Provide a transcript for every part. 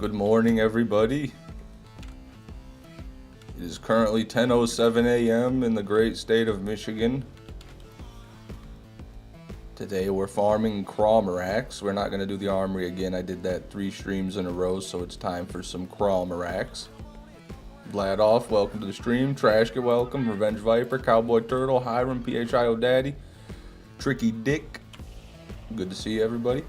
Good morning, everybody. It is currently 10:07 a.m. in the great state of Michigan. Today we're farming Crawmerax. We're not going to do the armory again. I did that 3 streams in a row, so it's time for some Crawmerax. Vladoff, welcome to the stream. Trashka, welcome. Revenge Viper, Cowboy Turtle, Hiram, PHIO Daddy, Tricky Dick. Good to see everybody.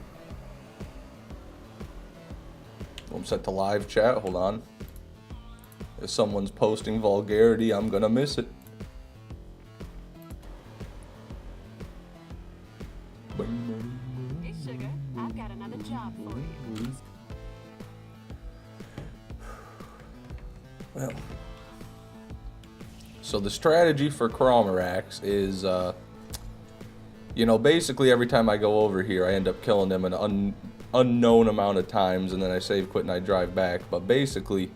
I'm set to live chat. Hold on. If someone's posting vulgarity, I'm gonna miss it. Hey, sugar, I've got another job for you. Well, so the strategy for Crawmerax is, basically every time I go over here, I end up killing them an unknown amount of times, and then I save quit and I drive back. But basically,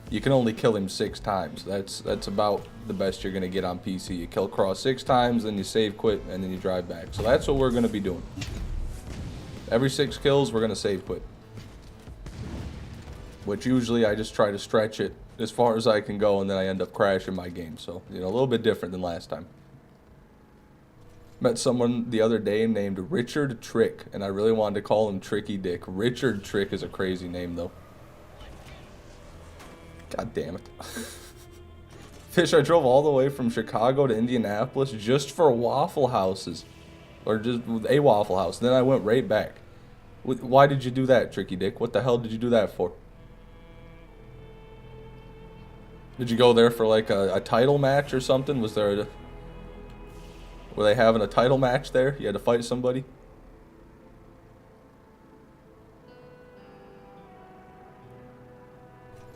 you can only kill him 6 times. That's about the best you're gonna get on PC. You kill Cross 6 times, then you save quit, and then you drive back. So that's what we're gonna be doing. Every 6 kills, we're gonna save quit. Which usually I just try to stretch it as far as I can go, and then I end up crashing my game. So, a little bit different than last time. Met someone the other day named Richard Trick, and I really wanted to call him Tricky Dick. Richard Trick is a crazy name, though. God damn it. Fish, I drove all the way from Chicago to Indianapolis just for Waffle Houses. Or just a Waffle House. And then I went right back. Why did you do that, Tricky Dick? What the hell did you do that for? Did you go there for like a title match or something? Were they having a title match there? You had to fight somebody?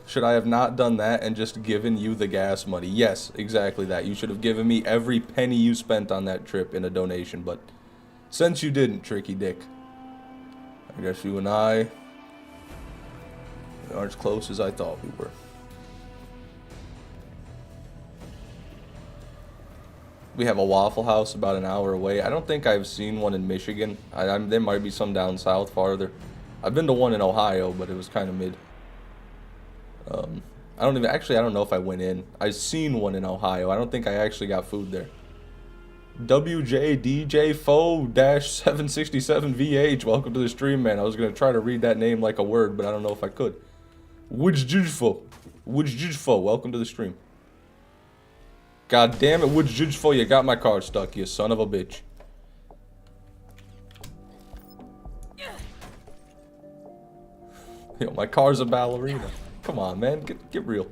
Should I have not done that and just given you the gas money? Yes, exactly that. You should have given me every penny you spent on that trip in a donation, but since you didn't, Tricky Dick, I guess you and I aren't as close as I thought we were. We have a Waffle House about an hour away. I don't think I've seen one in Michigan. There might be some down south farther. I've been to one in Ohio, but it was kind of mid. I don't know if I went in. I've seen one in Ohio. I don't think I actually got food there. WJDJ-767VH, welcome to the stream, man. I was going to try to read that name like a word, but I don't know if I could. Wujjujfo, welcome to the stream. God damn it, Wujjujfo, you got my car stuck, you son of a bitch. Yo, my car's a ballerina. Come on, man. Get real.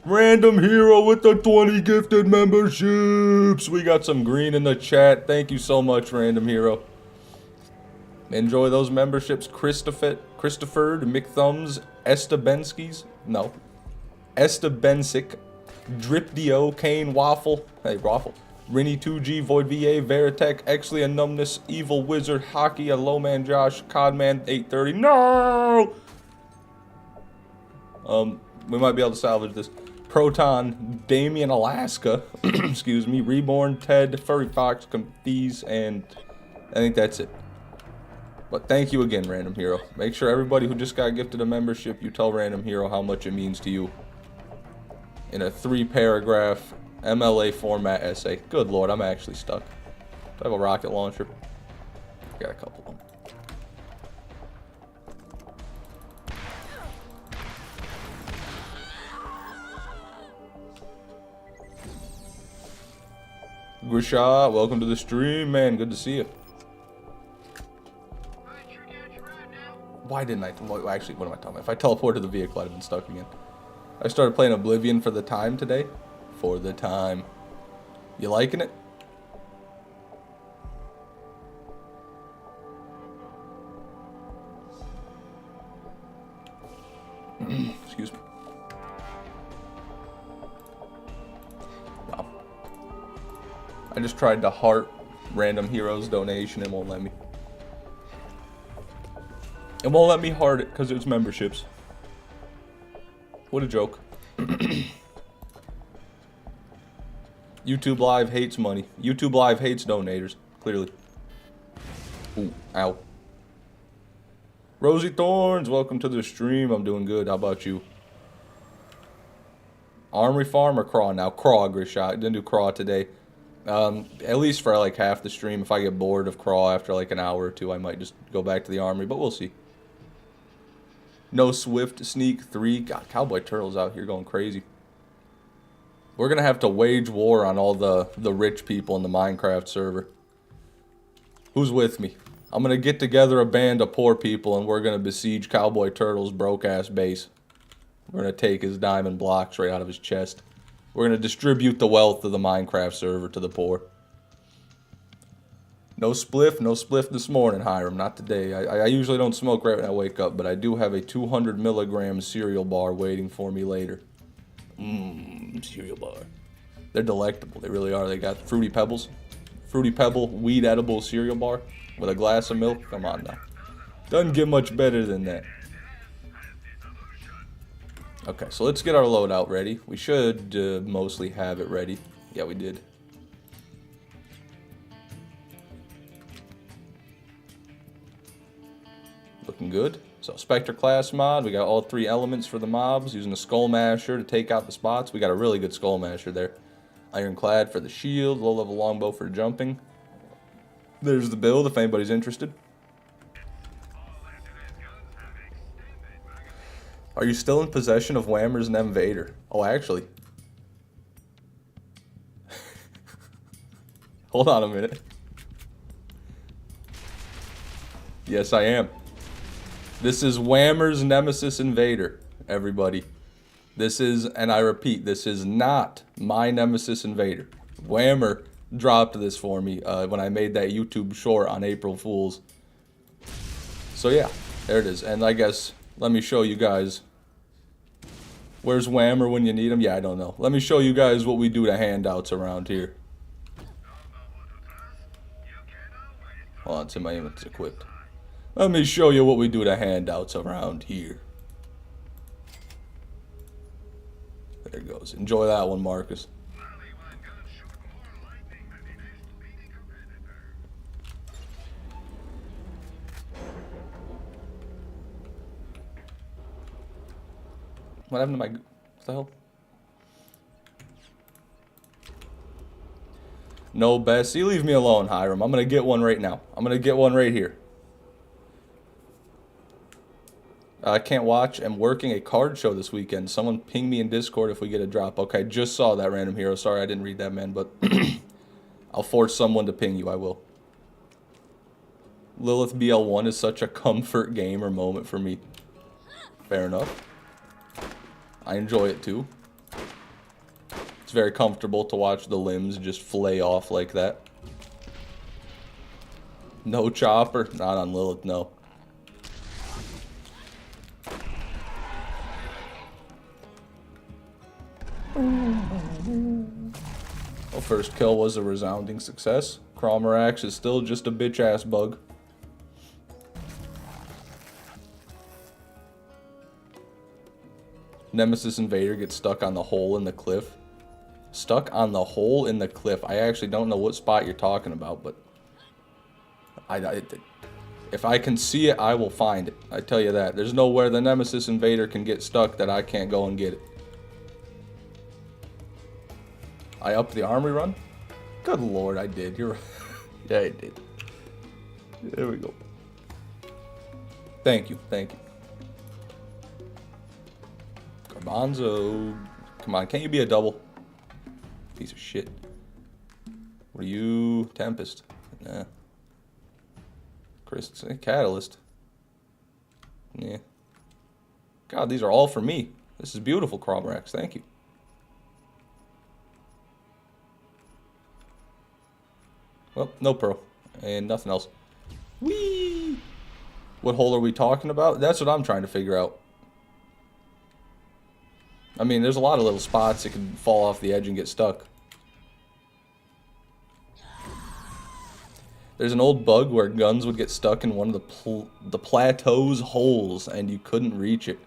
Random Hero with the 20 gifted memberships. We got some green in the chat. Thank you so much, Random Hero. Enjoy those memberships. Christopher, McThumbs, Estebenskis. No. Estebensic. Dripdio, Kane, Waffle. Hey, Waffle. Rinny 2G, Void VA, Veritech, Exley, Numbness, Evil Wizard, Hockey, a Lowman Josh, Codman 830. No! We might be able to salvage this. Proton, Damien, Alaska, excuse me, Reborn, Ted, Furry Fox, Confuse, and I think that's it. But thank you again, Random Hero. Make sure everybody who just got gifted a membership, you tell Random Hero how much it means to you in a 3-paragraph MLA format essay. Good lord, I'm actually stuck. Do I have a rocket launcher? Got a couple of them. Grisha, welcome to the stream, man. Good to see you. Why didn't I? Well, actually, what am I talking about? If I teleported to the vehicle, I'd have been stuck again. I started playing Oblivion for the time today. For the time. You liking it? Excuse me. Wow. I just tried to heart Random Heroes donation. It won't let me. It won't let me heart it because it's memberships. What a joke. YouTube Live hates money. YouTube Live hates donators, clearly. Ooh, ow. Rosie Thorns, welcome to the stream. I'm doing good. How about you? Armory Farm or Craw now? Craw, Grisha. Didn't do Craw today. At least for like half the stream. If I get bored of Craw after like an hour or two, I might just go back to the Armory, but we'll see. No Swift Sneak 3. God, Cowboy Turtle's out here going crazy. We're going to have to wage war on all the rich people in the Minecraft server. Who's with me? I'm going to get together a band of poor people and we're going to besiege Cowboy Turtle's broke-ass base. We're going to take his diamond blocks right out of his chest. We're going to distribute the wealth of the Minecraft server to the poor. No spliff this morning, Hiram. Not today. I usually don't smoke right when I wake up, but I do have a 200 milligram cereal bar waiting for me later. Cereal bar. They're delectable. They really are. They got Fruity Pebbles. Fruity Pebble weed edible cereal bar with a glass of milk. Come on now. Doesn't get much better than that. Okay, so let's get our loadout ready. We should mostly have it ready. Yeah, we did. Looking good. So Spectre class mod. We got all 3 elements for the mobs. Using the Skull Masher to take out the spots. We got a really good Skull Masher there. Ironclad for the shield, low level longbow for jumping. There's the build if anybody's interested. Are you still in possession of Whammer's Invader? Oh, actually. Hold on a minute. Yes, I am. This is Whammer's Nemesis Invader, everybody. This is, and I repeat, this is not my Nemesis Invader. Whammer dropped this for me when I made that YouTube short on April Fools. So yeah, there it is. And I guess, let me show you guys. Where's Whammer when you need him? Yeah, I don't know. Let me show you guys what we do to handouts around here. Hold on, Tim, my image equipped. Let me show you what we do to handouts around here. There it goes. Enjoy that one, Marcus. What happened to my... What the hell? No, Bess. You leave me alone, Hiram. I'm going to get one right now. I'm going to get one right here. I can't watch. I'm working a card show this weekend. Someone ping me in Discord if we get a drop. Okay, just saw that, Random Hero. Sorry, I didn't read that, man, but I'll force someone to ping you. I will. Lilith BL1 is such a comfort gamer moment for me. Fair enough. I enjoy it, too. It's very comfortable to watch the limbs just flay off like that. No chopper? Not on Lilith, no. Well, first kill was a resounding success. Cromerax is still just a bitch-ass bug. Nemesis Invader gets stuck on the hole in the cliff. Stuck on the hole in the cliff. I actually don't know what spot you're talking about, but... if I can see it, I will find it. I tell you that. There's nowhere the Nemesis Invader can get stuck that I can't go and get it. I upped the armory run? Good lord, I did. You're right. Yeah, I did. There we go. Thank you, thank you. Garbanzo. Come on, can't you be a double? Piece of shit. What are you? Tempest. Nah. Chris, Catalyst. Yeah. God, these are all for me. This is beautiful, Cromrax. Thank you. Well, no pro. And nothing else. Whee! What hole are we talking about? That's what I'm trying to figure out. I mean, there's a lot of little spots that can fall off the edge and get stuck. There's an old bug where guns would get stuck in one of the plateau's holes and you couldn't reach it.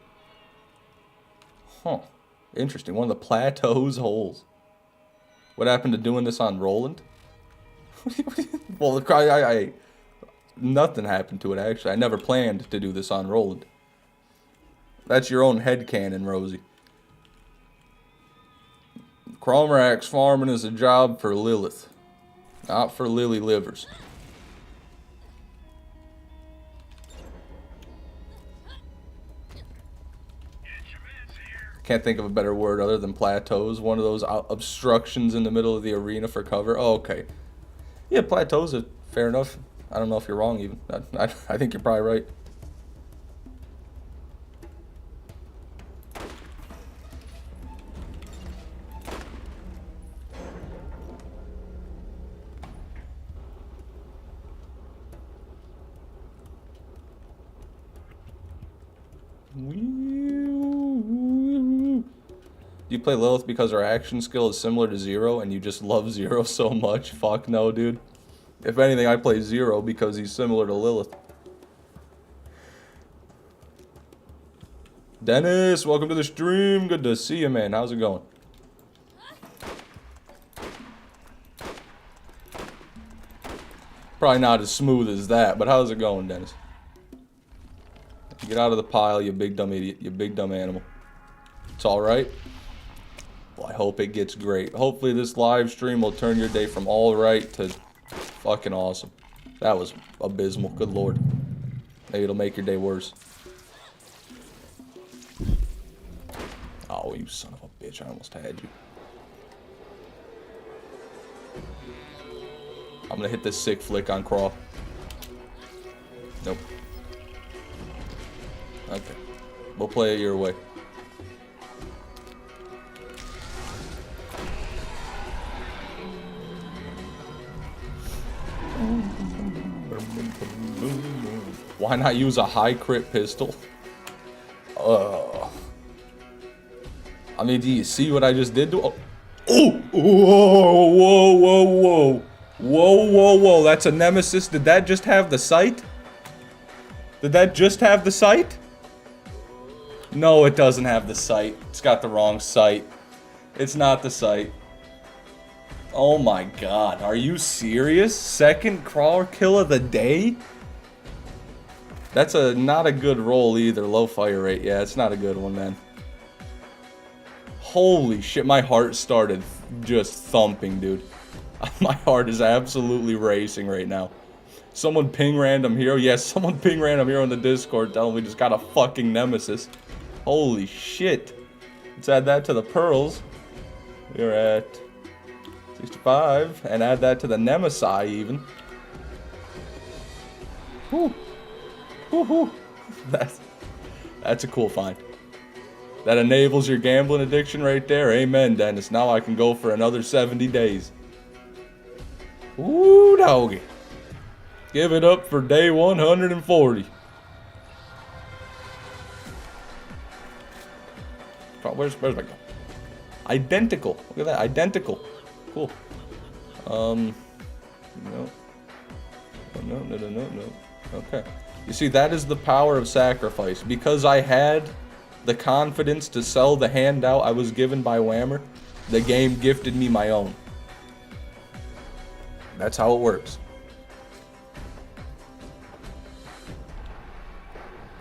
Huh. Interesting. One of the plateau's holes. What happened to doing this on Roland? Well, Nothing happened to it, actually. I never planned to do this on Roland. That's your own headcanon, Rosie. Cromrack's farming is a job for Lilith, not for Lily Livers. Can't think of a better word other than plateaus. One of those obstructions in the middle of the arena for cover. Oh, okay. Yeah, plateaus are fair enough. I don't know if you're wrong even. I think you're probably right. Do you play Lilith because her action skill is similar to Zero and you just love Zero so much? Fuck no, dude. If anything, I play Zero because he's similar to Lilith. Dennis, welcome to the stream. Good to see you, man. How's it going? Probably not as smooth as that, but how's it going, Dennis? Get out of the pile, you big dumb idiot. You big dumb animal. It's alright. Well, I hope it gets great. Hopefully this live stream will turn your day from alright to fucking awesome. That was abysmal. Good lord. Maybe it'll make your day worse. Oh, you son of a bitch. I almost had you. I'm gonna hit this sick flick on Craw. Nope. Okay. We'll play it your way. Why not use a high crit pistol? I mean, do you see what I just did to? Oh, whoa, whoa, whoa, whoa, whoa, whoa, whoa! That's a Nemesis. Did that just have the sight? Did that just have the sight? No, it doesn't have the sight. It's got the wrong sight. It's not the sight. Oh my god, are you serious? Second crawler kill of the day? That's not a good roll either. Low fire rate. Yeah, it's not a good one, man. Holy shit, my heart started just thumping, dude. My heart is absolutely racing right now. Someone ping random hero. Yes, someone ping random hero in the Discord telling me we just got a fucking Nemesis. Holy shit. Let's add that to the pearls. We're at 65. And add that to the Nemesi even. Whew. Woohoo! That's a cool find. That enables your gambling addiction right there. Amen, Dennis. Now I can go for another 70 days. Ooh, doggy. Give it up for day 140. Where's my go? Identical. Look at that. Identical. Cool. No. No. Okay. You see, that is the power of sacrifice. Because I had the confidence to sell the handout I was given by Whammer, the game gifted me my own. That's how it works.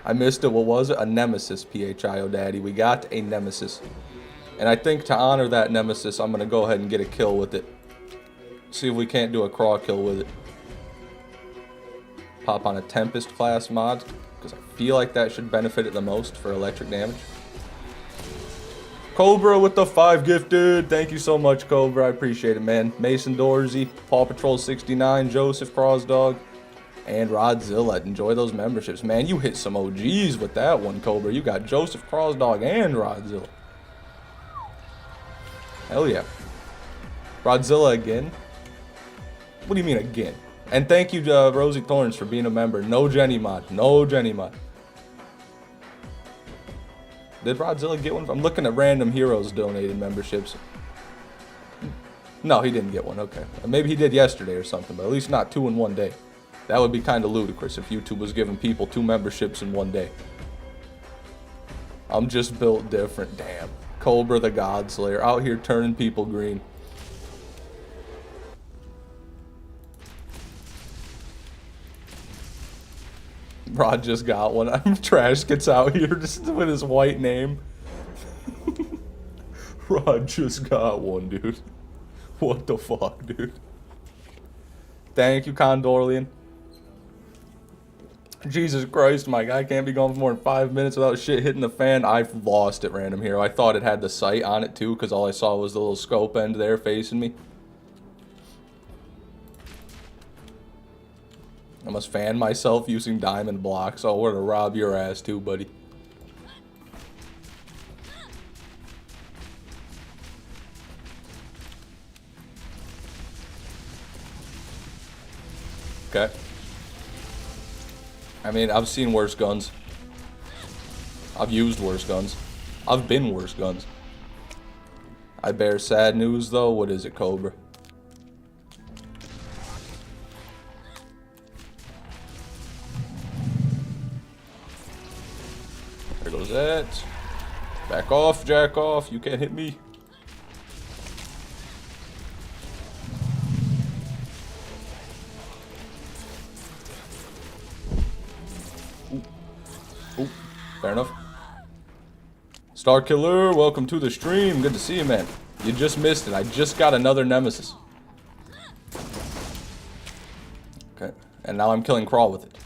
I missed it. What was it? A Nemesis, PHIO Daddy. We got a Nemesis. And I think to honor that Nemesis, I'm going to go ahead and get a kill with it. See if we can't do a craw kill with it. Pop on a Tempest class mod, because I feel like that should benefit it the most for electric damage. Cobra with the 5 gifted. Thank you so much, Cobra. I appreciate it, man. Mason Dorsey, Paw Patrol 69, Joseph Crosdog, and Rodzilla. Enjoy those memberships, man. You hit some OGs with that one, Cobra. You got Joseph Crosdog and Rodzilla. Hell yeah. Rodzilla again. What do you mean again? And thank you to Rosie Thorns for being a member. No Jenny mod. No Jenny mod. Did Rodzilla get one? I'm looking at random heroes donated memberships. No, he didn't get one. Okay. Maybe he did yesterday or something, but at least not 2 in one day. That would be kind of ludicrous if YouTube was giving people 2 memberships in one day. I'm just built different. Damn. Cobra the Godslayer. Out here turning people green. Rod just got one. Trash gets out here just with his white name. Rod just got one, dude. What the fuck, dude? Thank you, Condorlian. Jesus Christ, my guy can't be gone for more than 5 minutes without shit hitting the fan. I've lost it, Random Hero. I thought it had the sight on it, too, because all I saw was the little scope end there facing me. I must fan myself using diamond blocks. Oh, we're gonna rob your ass, too, buddy. Okay. I mean, I've seen worse guns. I've used worse guns. I've been worse guns. I bear sad news, though. What is it, Cobra? There goes that. Back off, jack off. You can't hit me. Ooh, fair enough. Star Killer, welcome to the stream. Good to see you, man. You just missed it. I just got another Nemesis. Okay, and now I'm killing Crawl with it.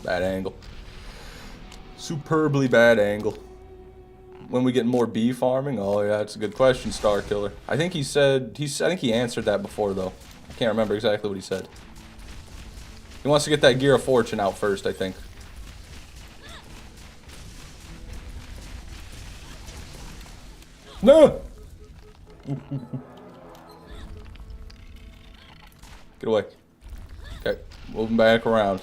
Bad angle. Superbly bad angle. When we get more bee farming? Oh yeah, that's a good question, Star Killer. I think he said, I think he answered that before though. I can't remember exactly what he said. He wants to get that Gear of Fortune out first, I think. No! Get away. Okay, moving back around.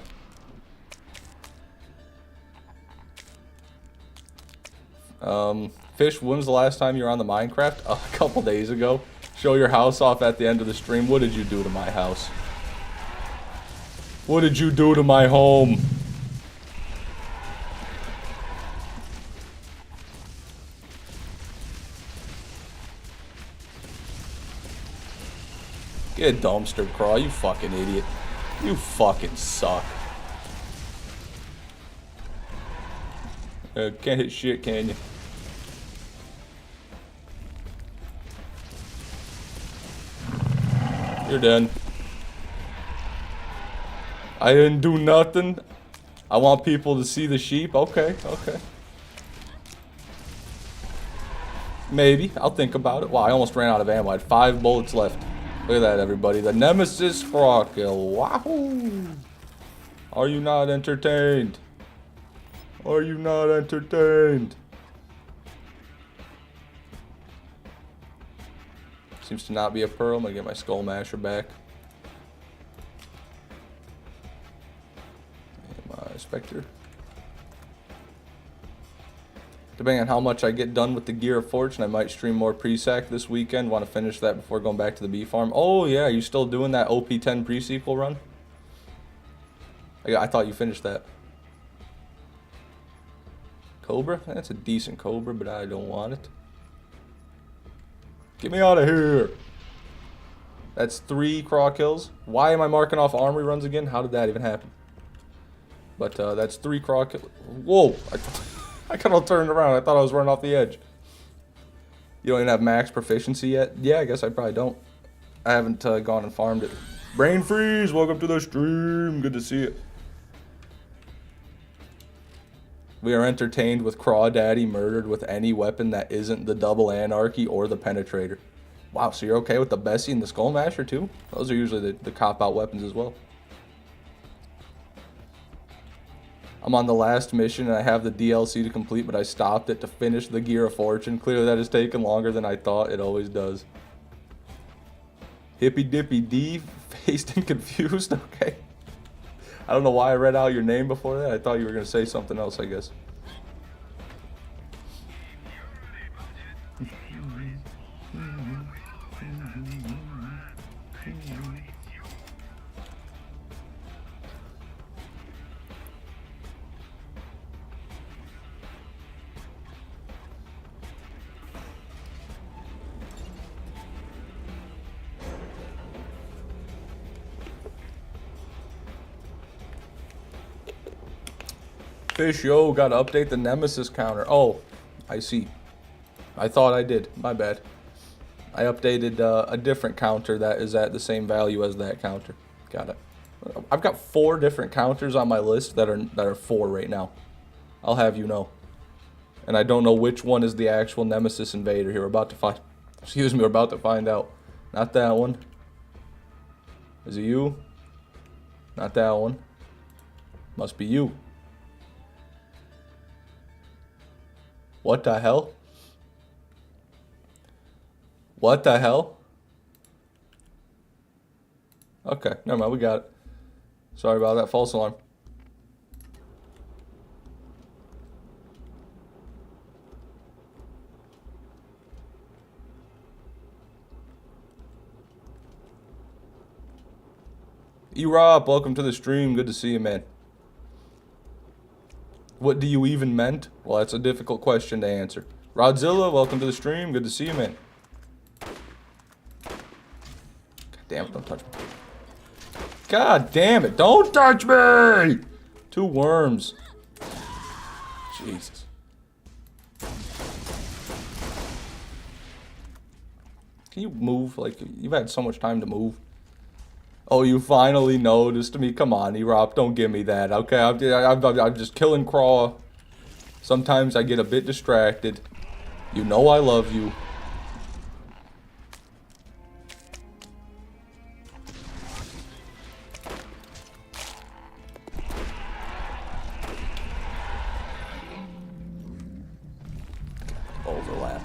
Fish, when was the last time you were on the Minecraft? A couple days ago. Show your house off at the end of the stream. What did you do to my house? What did you do to my home? Get a dumpster crawl, you fucking idiot. You fucking suck. Can't hit shit, can you? You're done. I didn't do nothing. I want people to see the sheep. Okay, okay. Maybe. I'll think about it. Wow, I almost ran out of ammo. I had 5 bullets left. Look at that, everybody. The Nemesis Frogkill. Wahoo! Are you not entertained? Are you not entertained? Seems to not be a pearl. I'm gonna get my Skull Masher back. And my Spectre. Depending on how much I get done with the Gear of Fortune, I might stream more pre-sac this weekend. Want to finish that before going back to the bee farm. Oh yeah, are you still doing that OP10 pre-sequel run? I thought you finished that. Cobra? That's a decent Cobra, but I don't want it. Get me out of here. That's 3 craw kills. Why am I marking off armory runs again? How did that even happen? But that's 3 craw kills. Whoa! I kind of turned around. I thought I was running off the edge. You don't even have max proficiency yet? Yeah, I guess I probably don't. I haven't gone and farmed it. Brain Freeze, welcome to the stream. Good to see you. We are entertained with Crawdaddy murdered with any weapon that isn't the Double Anarchy or the Penetrator. Wow, so you're okay with the Bessie and the Skull Masher too? Those are usually the cop-out weapons as well. I'm on the last mission and I have the DLC to complete, but I stopped it to finish the Gear of Fortune. Clearly that has taken longer than I thought. It always does. Hippy Dippy D, faced and confused? Okay. I don't know why I read out your name before that. I thought you were going to say something else, I guess. Fish, yo, gotta update the Nemesis counter. Oh, I see. I thought I did. My bad. I updated a different counter that is at the same value as that counter. Got it. I've got 4 different counters on my list that are 4 right now. I'll have you know. And I don't know which one is the actual Nemesis Invader here. We're about to find... Excuse me, we're about to find out. Not that one. Is it you? Not that one. Must be you. What the hell? What the hell? Okay, never mind, we got it. Sorry about that false alarm. E-Rob, welcome to the stream. Good to see you, man. What do you even meant? Well, that's a difficult question to answer. Rodzilla, welcome to the stream. Good to see you, man. God damn it, don't touch me. God damn it, don't touch me! 2 worms. Jesus. Can you move? Like, you've had so much time to move. Oh, you finally noticed me. Come on, E-Rob, don't give me that. Okay, I'm just killing Craw. Sometimes I get a bit distracted. You know I love you. Overlap.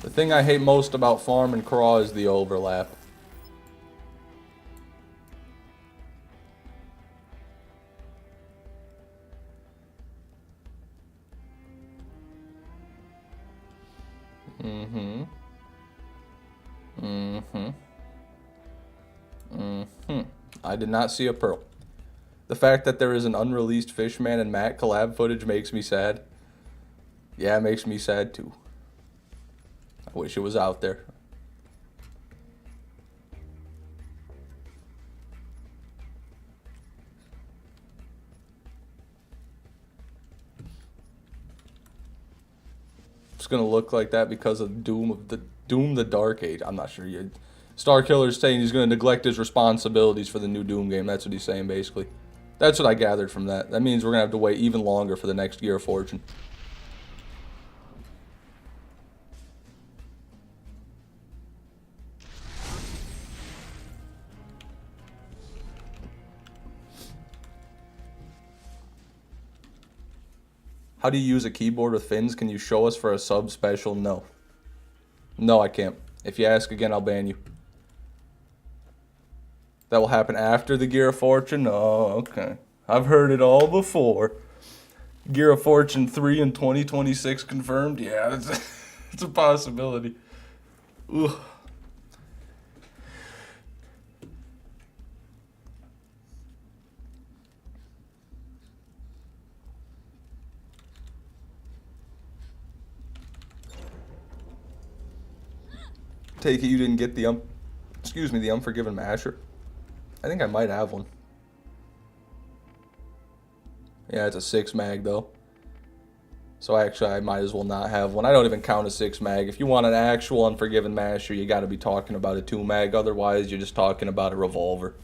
The thing I hate most about farming Craw is the overlap. I did not see a pearl. The fact that there is an unreleased Fishman and Matt collab footage makes me sad. Yeah, it makes me sad too. I wish it was out there. It's gonna look like that because of Doom the Dark Age. I'm not sure. Starkiller's saying he's gonna neglect his responsibilities for the new Doom game. That's what he's saying basically. That's what I gathered from that. That means we're gonna have to wait even longer for the next Gear of Fortune. How do you use a keyboard with fins? Can you show us for a sub special? No. No, I can't. If you ask again, I'll ban you. That will happen after the Gear of Fortune? Oh, okay. I've heard it all before. Gear of Fortune 3 in 2026 confirmed? Yeah, it's a possibility. Ugh. Take it you didn't get the the Unforgiven Masher. I think I might have one. Yeah, it's a 6 mag though. So actually I might as well not have one. I don't even count a 6 mag. If you want an actual Unforgiven Masher, you gotta be talking about a 2 mag. Otherwise you're just talking about a revolver.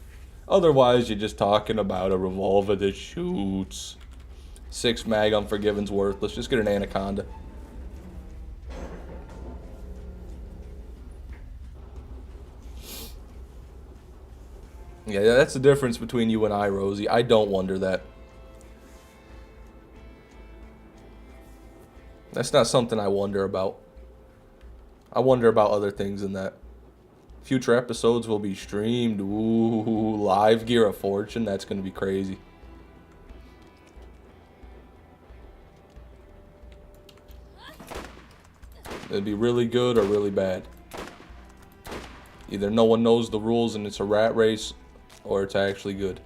Otherwise you're just talking about a revolver that shoots. 6 mag Unforgiven's worthless. Just get an Anaconda. Yeah, that's the difference between you and I, Rosie. I don't wonder that. That's not something I wonder about. I wonder about other things than that. Future episodes will be streamed. Ooh, live Gear of Fortune. That's going to be crazy. It'd be really good or really bad. Either no one knows the rules and it's a rat race, or it's actually good.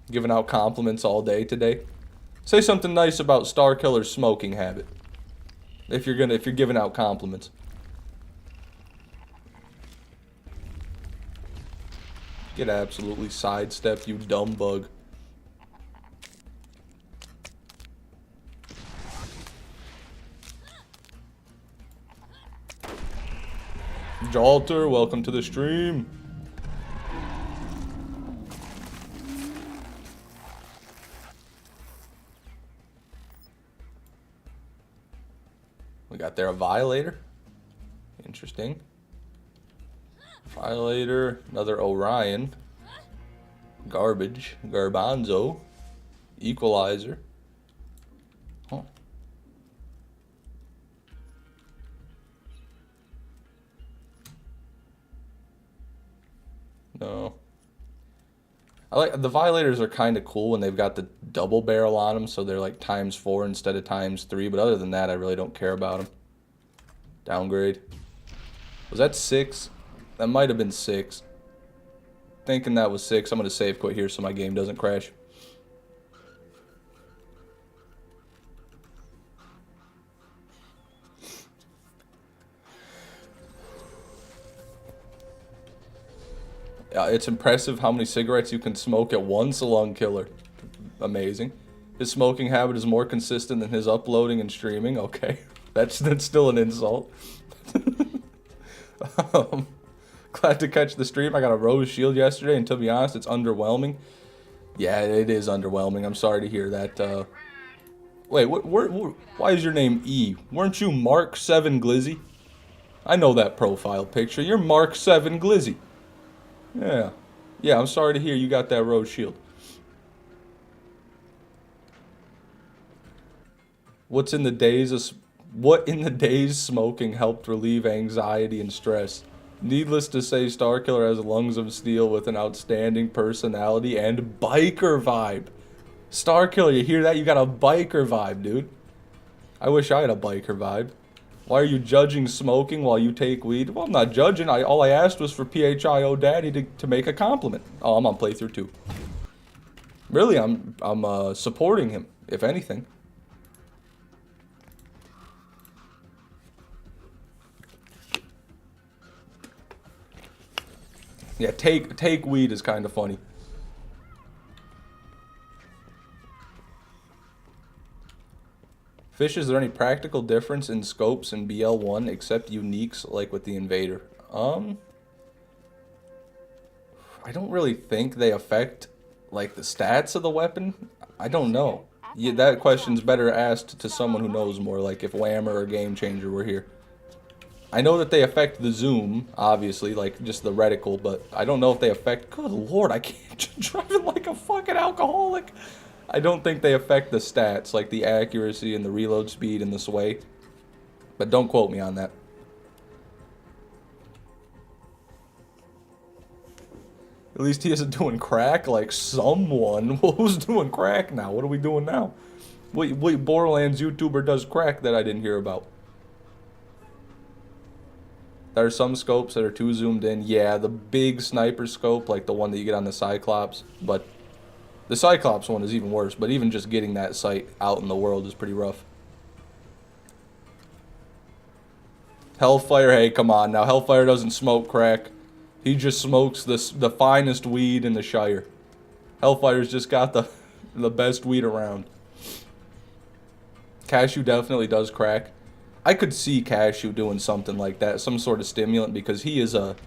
Giving out compliments all day today. Say something nice about Starkiller's smoking habit. If you're giving out compliments. Get absolutely sidestepped, you dumb bug. Jalter, welcome to the stream. We got there a Violator. Interesting. Violator, another Orion. Garbage, Garbanzo. Equalizer. Huh. No. I like the Violators are kind of cool when they've got the double barrel on them, so they're like ×4 instead of ×3. But other than that, I really don't care about them. Downgrade. Was that 6? That might have been 6. Thinking that was 6. I'm gonna save quit here so my game doesn't crash. It's impressive how many cigarettes you can smoke at once, Lung Killer. Amazing. His smoking habit is more consistent than his uploading and streaming. Okay, that's still an insult. Glad to catch the stream. I got a rose shield yesterday, and to be honest, it's underwhelming. Yeah, it is underwhelming. I'm sorry to hear that. Wait, why is your name E? Weren't you Mark 7 Glizzy? I know that profile picture. You're Mark 7 Glizzy. Yeah. Yeah, I'm sorry to hear you got that rose shield. What in the days smoking helped relieve anxiety and stress? Needless to say, Starkiller has lungs of steel with an outstanding personality and biker vibe. Starkiller, you hear that? You got a biker vibe, dude. I wish I had a biker vibe. Why are you judging smoking while you take weed? Well, I'm not judging. All I asked was for PHIO Daddy to make a compliment. Oh, I'm on playthrough 2. Really, I'm supporting him, if anything. Yeah, take weed is kind of funny. Fish, is there any practical difference in scopes in BL1 except uniques like with the Invader? I don't really think they affect like the stats of the weapon. I don't know. Yeah, that question's better asked to someone who knows more, like if Whammer or Game Changer were here. I know that they affect the zoom, obviously, like just the reticle, but I don't know if they affect... Good lord, I can't drive it like a fucking alcoholic. I don't think they affect the stats, like the accuracy and the reload speed and the sway. But don't quote me on that. At least he isn't doing crack like someone. Who's doing crack now? What are we doing now? What Borderlands YouTuber does crack that I didn't hear about? There are some scopes that are too zoomed in. Yeah, the big sniper scope, like the one that you get on the Cyclops. But the Cyclops one is even worse. But even just getting that sight out in the world is pretty rough. Hellfire, hey, come on now. Hellfire doesn't smoke crack. He just smokes the finest weed in the Shire. Hellfire's just got the best weed around. Cashew definitely does crack. I could see Cashew doing something like that, some sort of stimulant, because he is a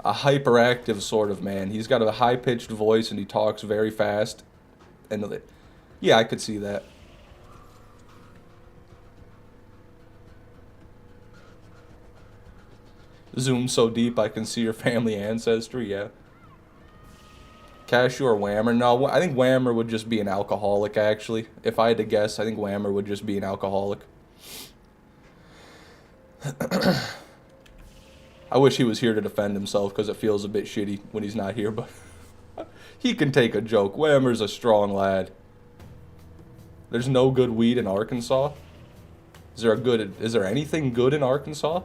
hyperactive sort of man. He's got a high-pitched voice and he talks very fast. And yeah, I could see that. Zoom so deep I can see your family ancestry, yeah. Cashew or Whammer? No, I think Whammer would just be an alcoholic, actually. If I had to guess, I think Whammer would just be an alcoholic. I wish he was here to defend himself, because it feels a bit shitty when he's not here, but he can take a joke. Whammer's a strong lad. There's no good weed in Arkansas? Is there anything good in Arkansas?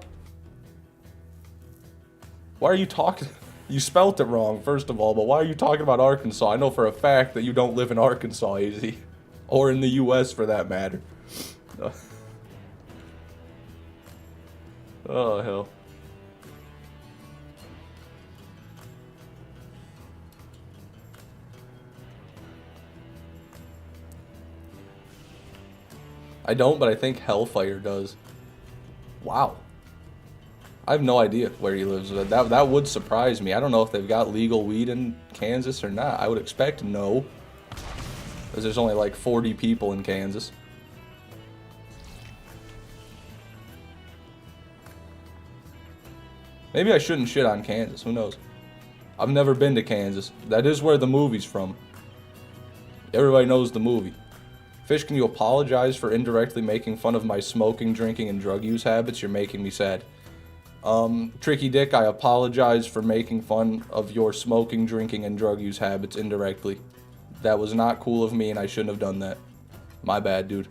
Why are you talking? You spelt it wrong, first of all, but why are you talking about Arkansas? I know for a fact that you don't live in Arkansas, easy. Or in the U.S. for that matter. Oh, hell. I don't, but I think Hellfire does. Wow. I have no idea where he lives. That would surprise me. I don't know if they've got legal weed in Kansas or not. I would expect no. Because there's only like 40 people in Kansas. Maybe I shouldn't shit on Kansas. Who knows? I've never been to Kansas. That is where the movie's from. Everybody knows the movie. Fish, can you apologize for indirectly making fun of my smoking, drinking, and drug use habits? You're making me sad. Tricky Dick, I apologize for making fun of your smoking, drinking, and drug use habits indirectly. That was not cool of me, and I shouldn't have done that. My bad, dude.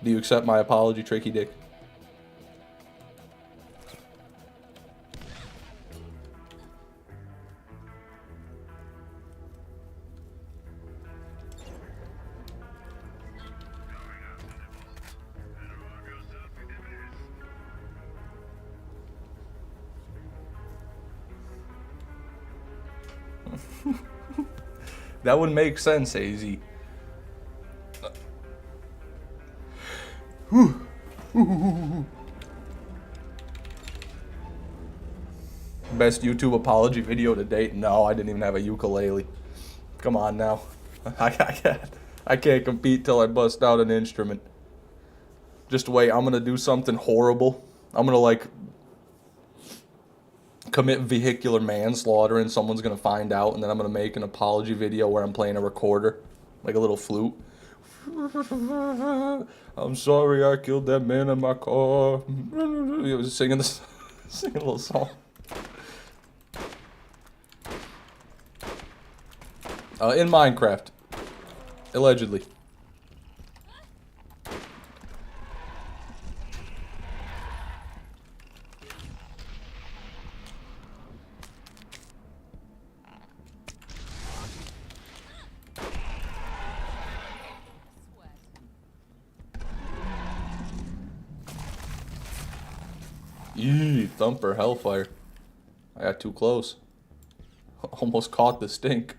Do you accept my apology, Tricky Dick? That would make sense, AZ. Best YouTube apology video to date? No, I didn't even have a ukulele. Come on now. I can't compete till I bust out an instrument. Just wait, I'm gonna do something horrible. I'm gonna like commit vehicular manslaughter and someone's gonna find out, and then I'm gonna make an apology video where I'm playing a recorder, like a little flute. I'm sorry I killed that man in my car. He was singing singing a little song. In Minecraft. Allegedly. Eee, Thumper, Hellfire. I got too close. Almost caught the stink.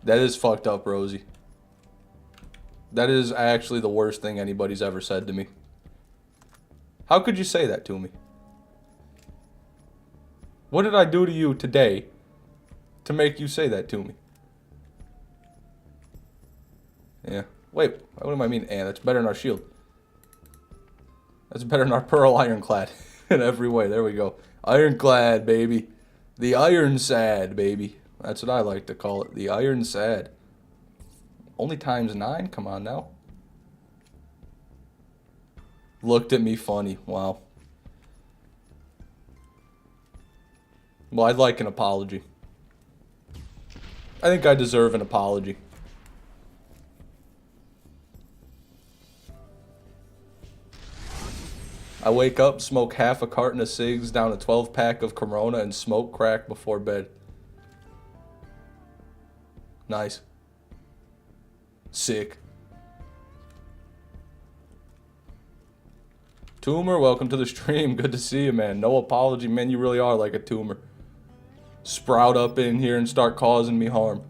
That is fucked up, Rosie. That is actually the worst thing anybody's ever said to me. How could you say that to me? What did I do to you today to make you say that to me? Yeah. Wait, what do I mean? And that's better than our shield. That's better than our pearl ironclad in every way. There we go. Ironclad, baby. The iron sad, baby. That's what I like to call it. The iron sad. Only times 9? Come on now. Looked at me funny. Wow. Well, I'd like an apology. I think I deserve an apology. I wake up, smoke half a carton of cigs, down a 12-pack of Corona, and smoke crack before bed. Nice. Sick. Tumor, welcome to the stream. Good to see you, man. No apology, man. You really are like a tumor. Sprout up in here and start causing me harm.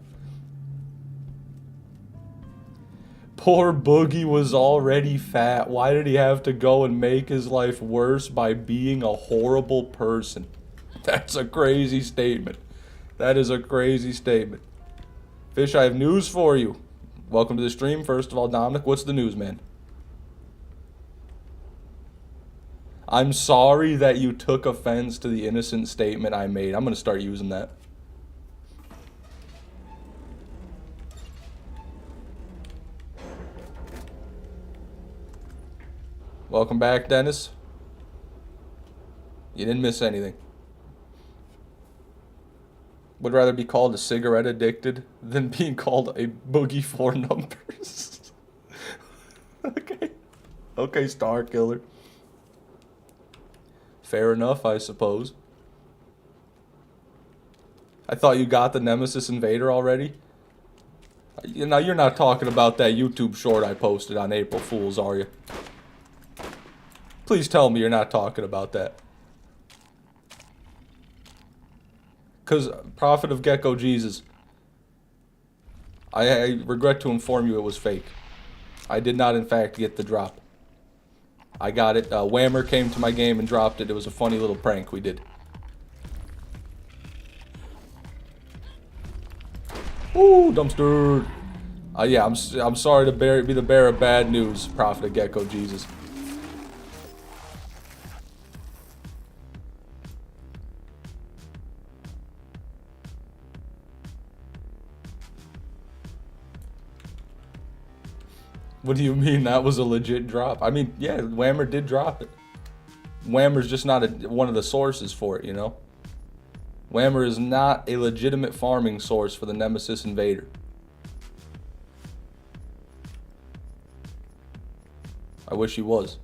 Poor Boogie was already fat. Why did he have to go and make his life worse by being a horrible person? That's a crazy statement. That is a crazy statement. Fish, I have news for you. Welcome to the stream. First of all, Dominic, what's the news, man? I'm sorry that you took offense to the innocent statement I made. I'm going to start using that. Welcome back, Dennis. You didn't miss anything. Would rather be called a cigarette addicted than being called a boogie 4 numbers. Okay. Okay, Star Killer. Fair enough, I suppose. I thought you got the Nemesis Invader already. Now, you're not talking about that YouTube short I posted on April Fool's, are you? Please tell me you're not talking about that. Because Prophet of Gecko Jesus, I regret to inform you it was fake. I did not, in fact, get the drop. I got it. Whammer came to my game and dropped it. It was a funny little prank we did. Ooh, dumpster. Yeah, I'm sorry to be the bearer of bad news, Prophet of Gecko Jesus. What do you mean that was a legit drop? I mean, yeah, Whammer did drop it. Whammer's just not one of the sources for it, you know? Whammer is not a legitimate farming source for the Nemesis Invader. I wish he was.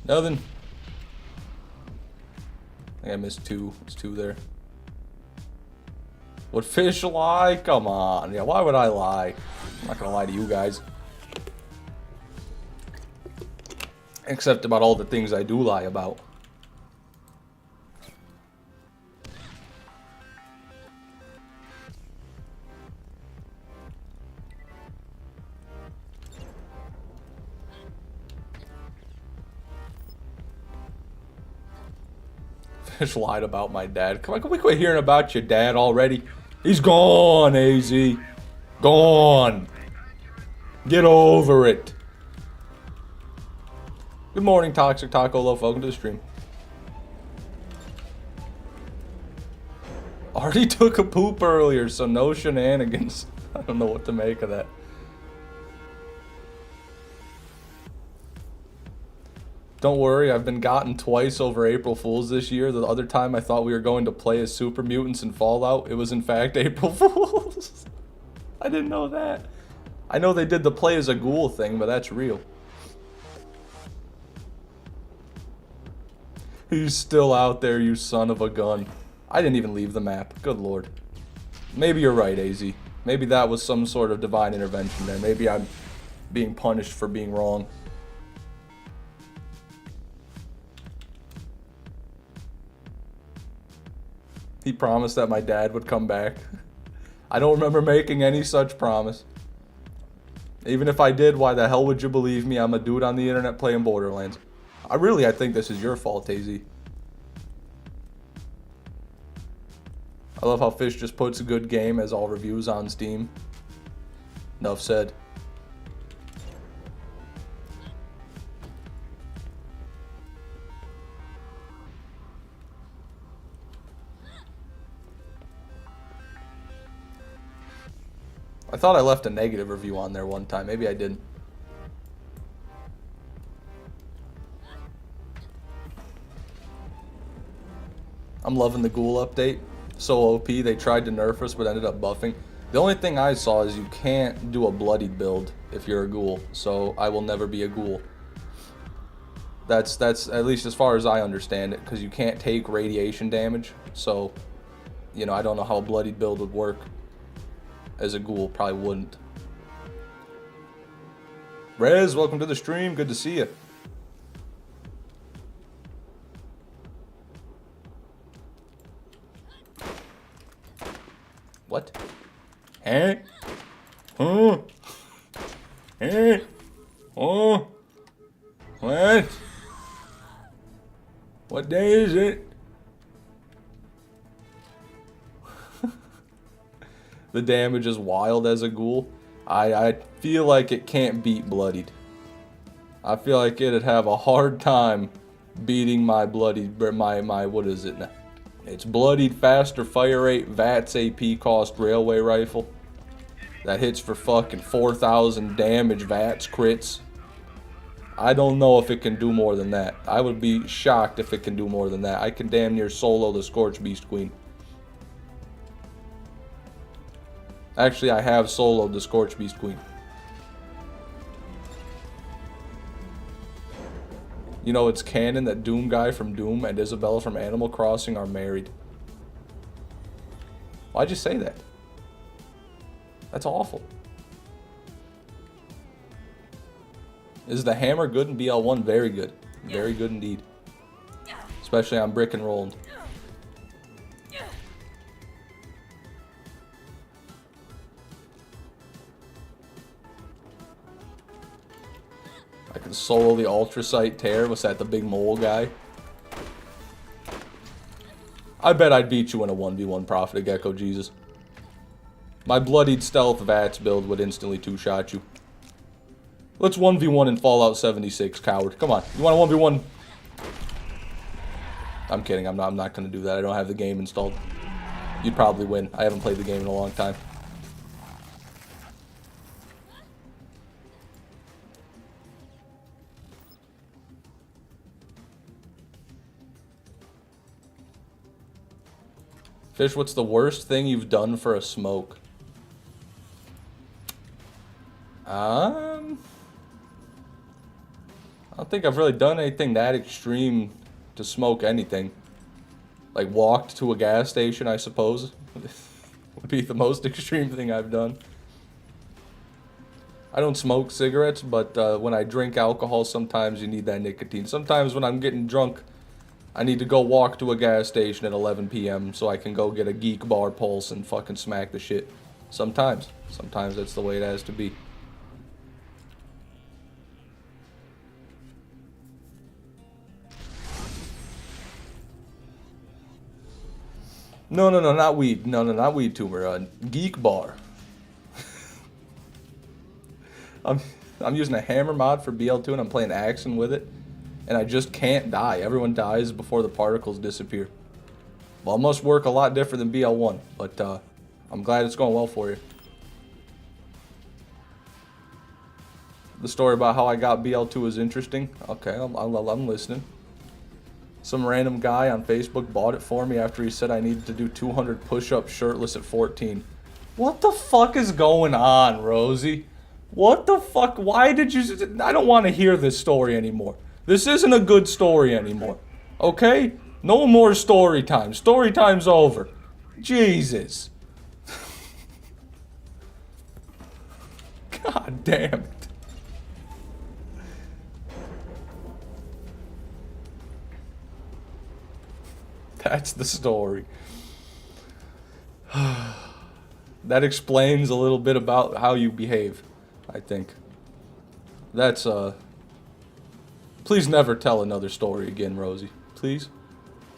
Nothing. I think I missed two. There's two there. Would fish lie? Come on. Yeah, why would I lie? I'm not gonna lie to you guys. Except about all the things I do lie about. Fish lied about my dad. Come on, can we quit hearing about your dad already? He's gone, AZ. Gone. Get over it. Good morning, Toxic Taco Loaf. Welcome to the stream. Already took a poop earlier, so no shenanigans. I don't know what to make of that. Don't worry, I've been gotten twice over April Fools this year. The other time I thought we were going to play as Super Mutants in Fallout. It was in fact April Fools. I didn't know that. I know they did the play as a ghoul thing, but that's real. He's still out there, you son of a gun. I didn't even leave the map. Good lord. Maybe you're right, AZ. Maybe that was some sort of divine intervention there. Maybe I'm being punished for being wrong. He promised that my dad would come back. I don't remember making any such promise. Even if I did, why the hell would you believe me? I'm a dude on the internet playing Borderlands. I think this is your fault, AZ. I love how Fish just puts a good game as all reviews on Steam. Enough said. I thought I left a negative review on there one time. Maybe I didn't. I'm loving the ghoul update. So OP, they tried to nerf us but ended up buffing. The only thing I saw is you can't do a bloodied build if you're a ghoul. So I will never be a ghoul. That's at least as far as I understand it, because you can't take radiation damage. So, you know, I don't know how a bloodied build would work. As a ghoul, probably wouldn't. Rez, welcome to the stream. Good to see you. What? Huh? Huh? Huh? Oh? What? What day is it? The damage is wild as a ghoul. I feel like it can't beat bloodied. I feel like it'd have a hard time beating my bloodied, my what is it now? It's bloodied, faster fire rate, VATS AP cost railway rifle. That hits for fucking 4,000 damage VATS crits. I don't know if it can do more than that. I would be shocked if it can do more than that. I can damn near solo the Scorch Beast Queen. Actually, I have soloed the Scorch Beast Queen. You know, it's canon that Doom Guy from Doom and Isabella from Animal Crossing are married. Why'd you say that? That's awful. Is the hammer good in BL1? Very good. Very good indeed. especially on brick and rolling. I can solo the Ultrasight Tear. What's that, the big mole guy? I bet I'd beat you in a 1v1 Prophet of Gecko, Jesus. My bloodied stealth VATS build would instantly two-shot you. Let's 1v1 in Fallout 76, coward. Come on, you want a 1v1? I'm kidding, I'm not gonna do that. I don't have the game installed. You'd probably win. I haven't played the game in a long time. Fish, what's the worst thing you've done for a smoke? I don't think I've really done anything that extreme to smoke anything. Like walked to a gas station, I suppose, would be the most extreme thing I've done. I don't smoke cigarettes, but when I drink alcohol, sometimes you need that nicotine. Sometimes when I'm getting drunk, I need to go walk to a gas station at 11 p.m. so I can go get a Geek Bar Pulse and fucking smack the shit. Sometimes. Sometimes that's the way it has to be. No, not weed. No, not weed tumor. Geek Bar. I'm using a hammer mod for BL2 and I'm playing Axon with it. And I just can't die. Everyone dies before the particles disappear. Well, it must work a lot different than BL1, but I'm glad it's going well for you. The story about how I got BL2 is interesting. Okay, I'm listening. Some random guy on Facebook bought it for me after he said I needed to do 200 push-ups shirtless at 14. What the fuck is going on, Rosie? What the fuck? Why did you... I don't want to hear this story anymore. This isn't a good story anymore. Okay? No more story time. Story time's over. Jesus. God damn it. That's the story. That explains a little bit about how you behave, I think. That's, Please never tell another story again, Rosie. Please?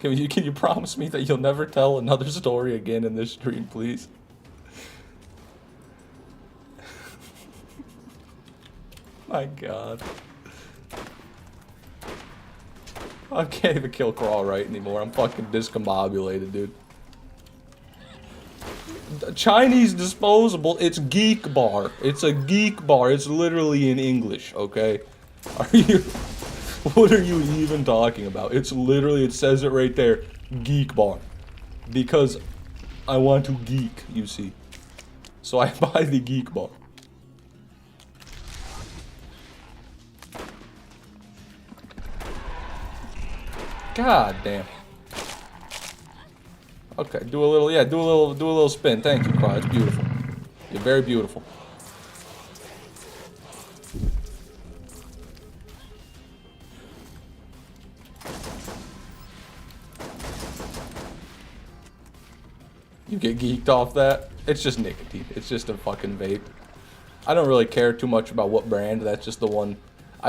Can you promise me that you'll never tell another story again in this stream, please? My God. I can't even kill Crawl right anymore. I'm fucking discombobulated, dude. Chinese disposable, it's Geek Bar. It's a Geek Bar. It's literally in English, okay? Are you... What are you even talking about? It's literally, it says it right there, Geek Bar. Because I want to geek, you see. So I buy the Geek Bar. God damn. Okay, do a little spin. Thank you, Cry. It's beautiful. You're very beautiful. You get geeked off that? It's just nicotine. It's just a fucking vape. I don't really care too much about what brand. That's just the one.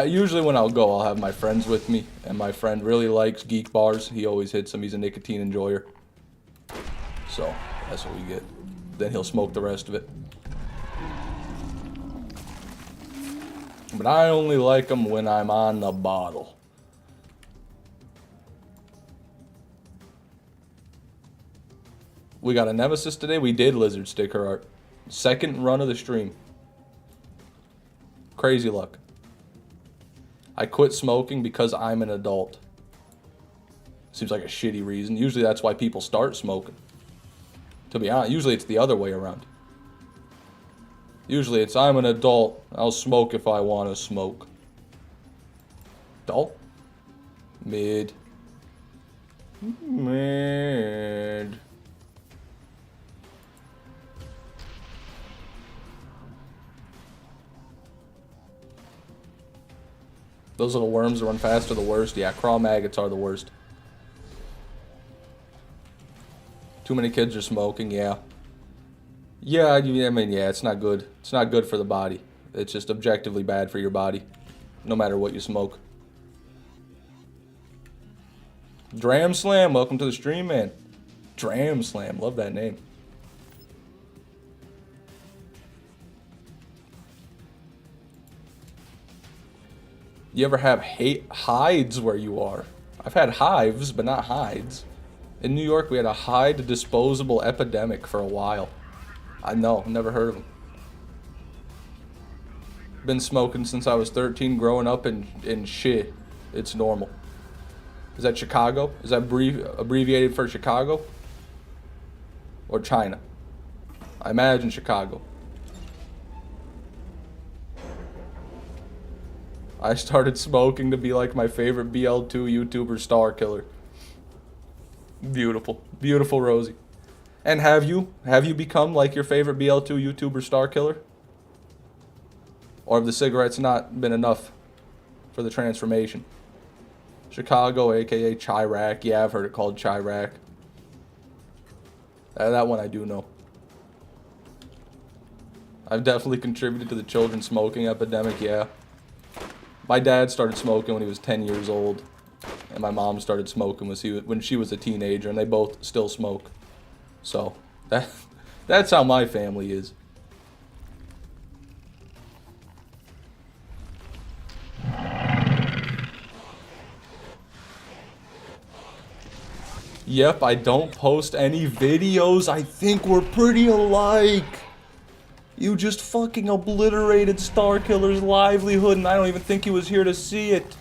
Usually when I'll go, I'll have my friends with me. And my friend really likes Geek Bars. He always hits them. He's a nicotine enjoyer. So, that's what we get. Then he'll smoke the rest of it. But I only like them when I'm on the bottle. We got a Nemesis today. We did lizard sticker art. Second run of the stream. Crazy luck. I quit smoking because I'm an adult. Seems like a shitty reason. Usually that's why people start smoking. To be honest, usually it's the other way around. Usually it's I'm an adult. I'll smoke if I want to smoke. Adult? Mid. Mid. Those little worms that run fast are the worst. Yeah, crawl maggots are the worst. Too many kids are smoking, yeah. Yeah, I mean, yeah, it's not good. It's not good for the body. It's just objectively bad for your body, no matter what you smoke. Dram Slam, welcome to the stream, man. Dram Slam, love that name. You ever have hides where you are? I've had hives, but not hides. In New York, we had a hide disposable epidemic for a while. I know, never heard of them. Been smoking since I was 13, growing up in shit. It's normal. Is that Chicago? Is that abbreviated for Chicago? Or China? I imagine Chicago. I started smoking to be like my favorite BL2 YouTuber, Star Killer. Beautiful. Beautiful, Rosie. And have you become like your favorite BL2 YouTuber, Star Killer? Or have the cigarettes not been enough for the transformation? Chicago, aka Chirac. Yeah, I've heard it called Chirac. That one I do know. I've definitely contributed to the children smoking epidemic, yeah. My dad started smoking when he was 10 years old. And my mom started smoking when she was a teenager, and they both still smoke. So, that's how my family is. Yep, I don't post any videos. I think we're pretty alike. You just fucking obliterated Star Killer's livelihood, and I don't even think he was here to see it.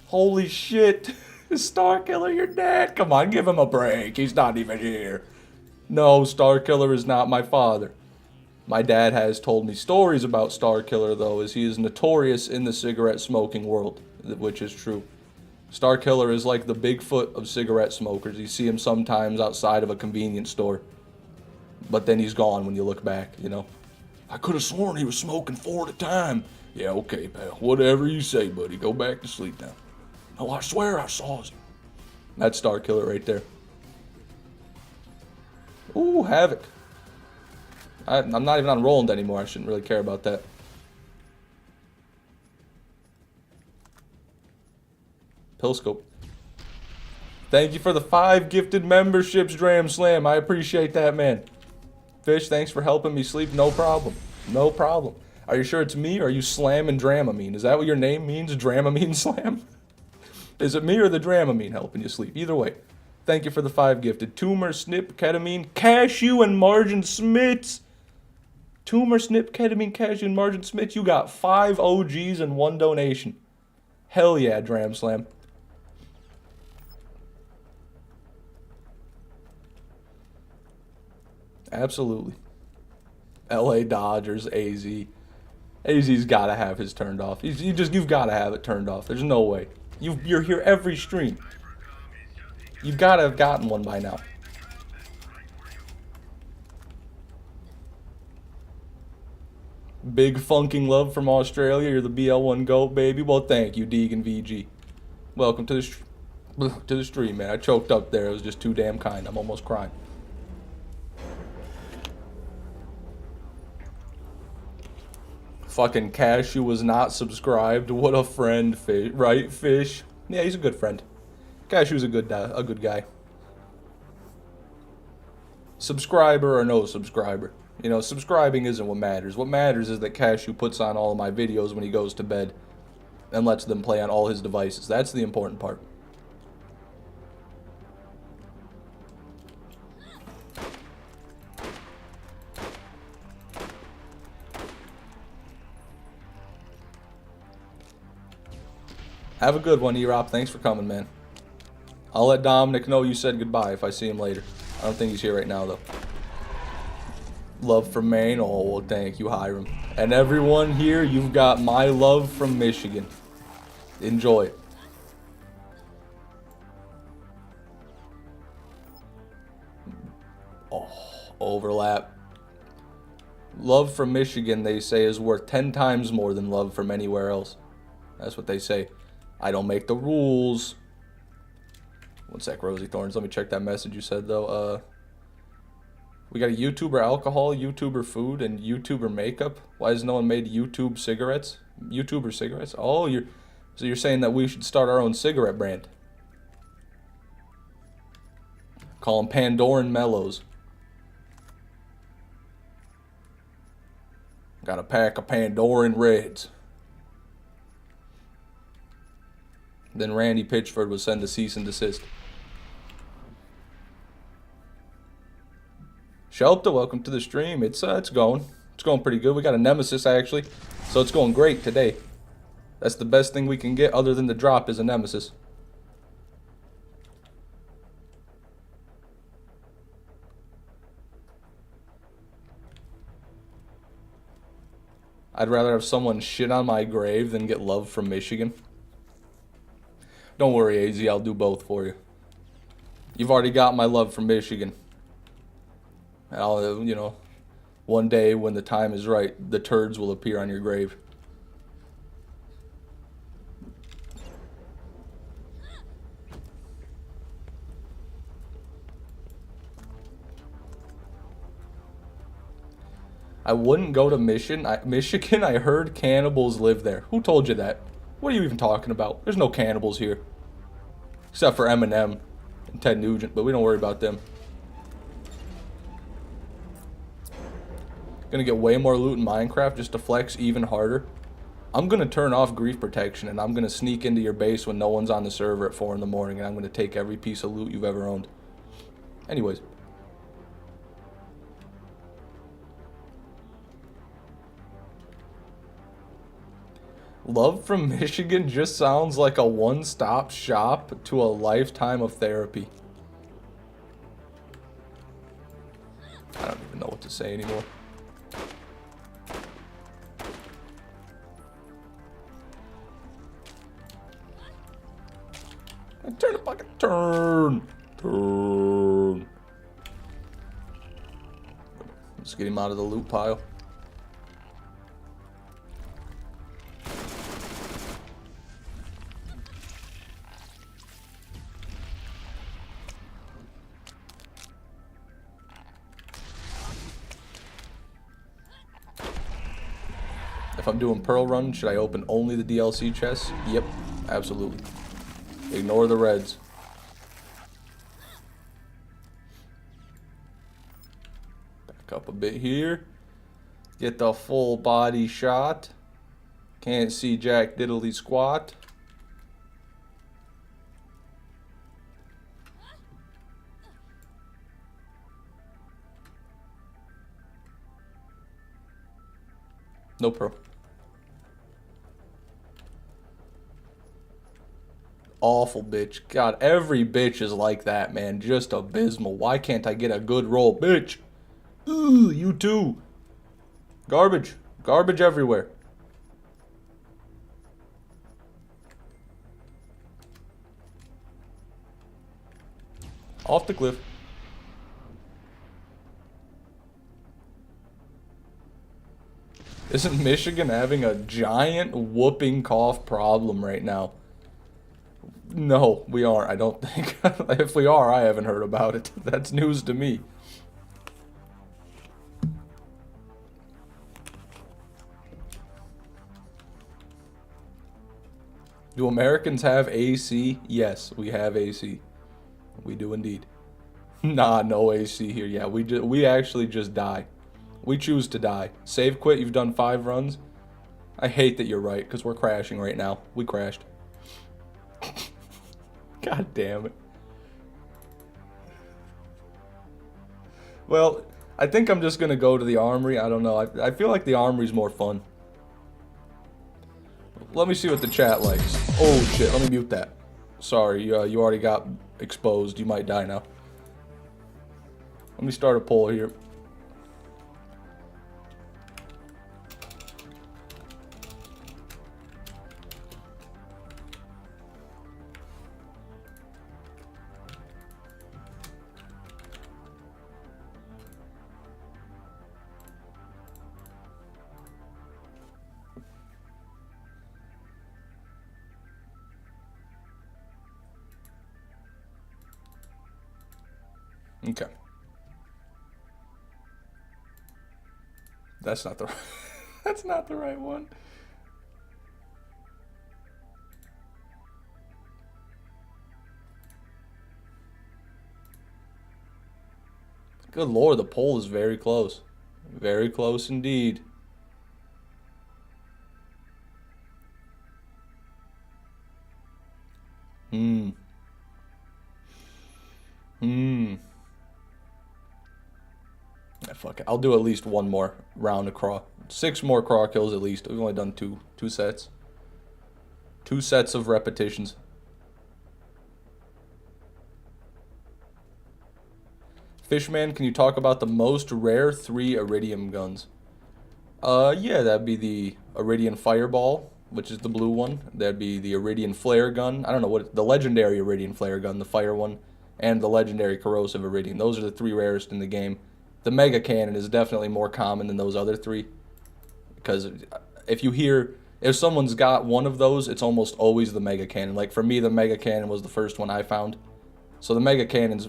Holy shit. Star Killer, you're dead. Come on, give him a break. He's not even here. No, Star Killer is not my father. My dad has told me stories about Star Killer, though, as he is notorious in the cigarette smoking world, which is true. Star Killer is like the Bigfoot of cigarette smokers. You see him sometimes outside of a convenience store. But then he's gone when you look back, you know. I could have sworn he was smoking 4 at a time. Yeah, okay, pal. Whatever you say, buddy. Go back to sleep now. No, I swear I saw him. That's Star Killer right there. Ooh, Havoc. I'm not even on Roland anymore. I shouldn't really care about that. Pillscope. Thank you for the 5 gifted memberships, Dram Slam. I appreciate that, man. Fish, thanks for helping me sleep. No problem. No problem. Are you sure it's me, or are you Slam and Dramamine? Is that what your name means, Dramamine Slam? Is it me or the Dramamine helping you sleep? Either way. Thank you for the 5 gifted. Tumor, Snip, Ketamine, Cashew, and Margin Smits. Tumor, Snip, Ketamine, Cashew, and Margin Smits. You got 5 OGs and 1 donation. Hell yeah, Dram Slam. Absolutely. LA Dodgers, AZ. AZ's gotta have his turned off. You've gotta have it turned off. There's no way. You're here every stream. You've gotta have gotten one by now. Big funking love from Australia. You're the BL1 GOAT, baby. Well, thank you, Deegan VG. Welcome to the stream, man. I choked up there. It was just too damn kind. I'm almost crying. Fucking Cashew was not subscribed. What a friend, Fish. Right, Fish? Yeah, he's a good friend. Cashew's a good guy. Subscriber or no subscriber. You know, subscribing isn't what matters. What matters is that Cashew puts on all of my videos when he goes to bed and lets them play on all his devices. That's the important part. Have a good one, E-Rop. Thanks for coming, man. I'll let Dominic know you said goodbye if I see him later. I don't think he's here right now, though. Love from Maine. Oh, well, thank you, Hiram. And everyone here, you've got my love from Michigan. Enjoy it. Oh, overlap. Love from Michigan, they say, is worth 10 times more than love from anywhere else. That's what they say. I don't make the rules. One sec, Rosie Thorns. Let me check that message you said, though. We got a YouTuber alcohol, YouTuber food, and YouTuber makeup. Why has no one made YouTube cigarettes? YouTuber cigarettes? Oh, so you're saying that we should start our own cigarette brand. Call them Pandoran Mellows. Got a pack of Pandoran Reds. Then Randy Pitchford would send a cease and desist. Shelta, welcome to the stream. It's going. It's going pretty good. We got a Nemesis actually, so it's going great today. That's the best thing we can get other than the drop is a Nemesis. I'd rather have someone shit on my grave than get love from Michigan. Don't worry, AZ, I'll do both for you. You've already got my love from Michigan. And I'll, you know, one day when the time is right, the turds will appear on your grave. I wouldn't go to Michigan. I heard cannibals live there. Who told you that? What are you even talking about? There's no cannibals here. Except for Eminem and Ted Nugent, but we don't worry about them. Gonna get way more loot in Minecraft just to flex even harder. I'm gonna turn off grief protection and I'm gonna sneak into your base when no one's on the server at 4 in the morning and I'm gonna take every piece of loot you've ever owned. Anyways. Love from Michigan just sounds like a one-stop shop to a lifetime of therapy. I don't even know what to say anymore. Turn the fucking turn. Let's get him out of the loot pile. If I'm doing Pearl Run, should I open only the DLC chests? Yep, absolutely. Ignore the reds. Back up a bit here. Get the full body shot. Can't see jack diddly squat. No pro. Awful bitch. God, every bitch is like that, man. Just abysmal. Why can't I get a good roll? Bitch. Ooh, you too. Garbage. Garbage everywhere. Off the cliff. Isn't Michigan having a giant whooping cough problem right now? No, we aren't, I don't think. If we are, I haven't heard about it. That's news to me. Do Americans have AC? Yes, we have AC. We do indeed. Nah, no AC here. Yeah, we actually just die. We choose to die. Save quit, you've done 5 runs. I hate that you're right, because we're crashing right now. We crashed. God damn it. Well, I think I'm just going to go to the armory. I don't know. I feel like the armory's more fun. Let me see what the chat likes. Oh, shit. Let me mute that. Sorry, you already got exposed. You might die now. Let me start a poll here. Okay. That's not the that's not the right one. Good lord, the poll is very close. Very close indeed. Hmm. Yeah, fuck it. I'll do at least one more round of craw. 6 more craw kills at least. We've only done two sets. 2 sets of repetitions. Fishman, can you talk about the most rare 3 iridium guns? Yeah, that'd be the Iridian Fireball, which is the blue one. That'd be the Iridian Flare Gun. I don't know what the legendary Iridian Flare Gun, the fire one, and the legendary Corrosive Iridian. Those are the 3 rarest in the game. The Mega Cannon is definitely more common than those other 3. Because if someone's got one of those, it's almost always the Mega Cannon. Like for me, the Mega Cannon was the first one I found. So the Mega Cannon's,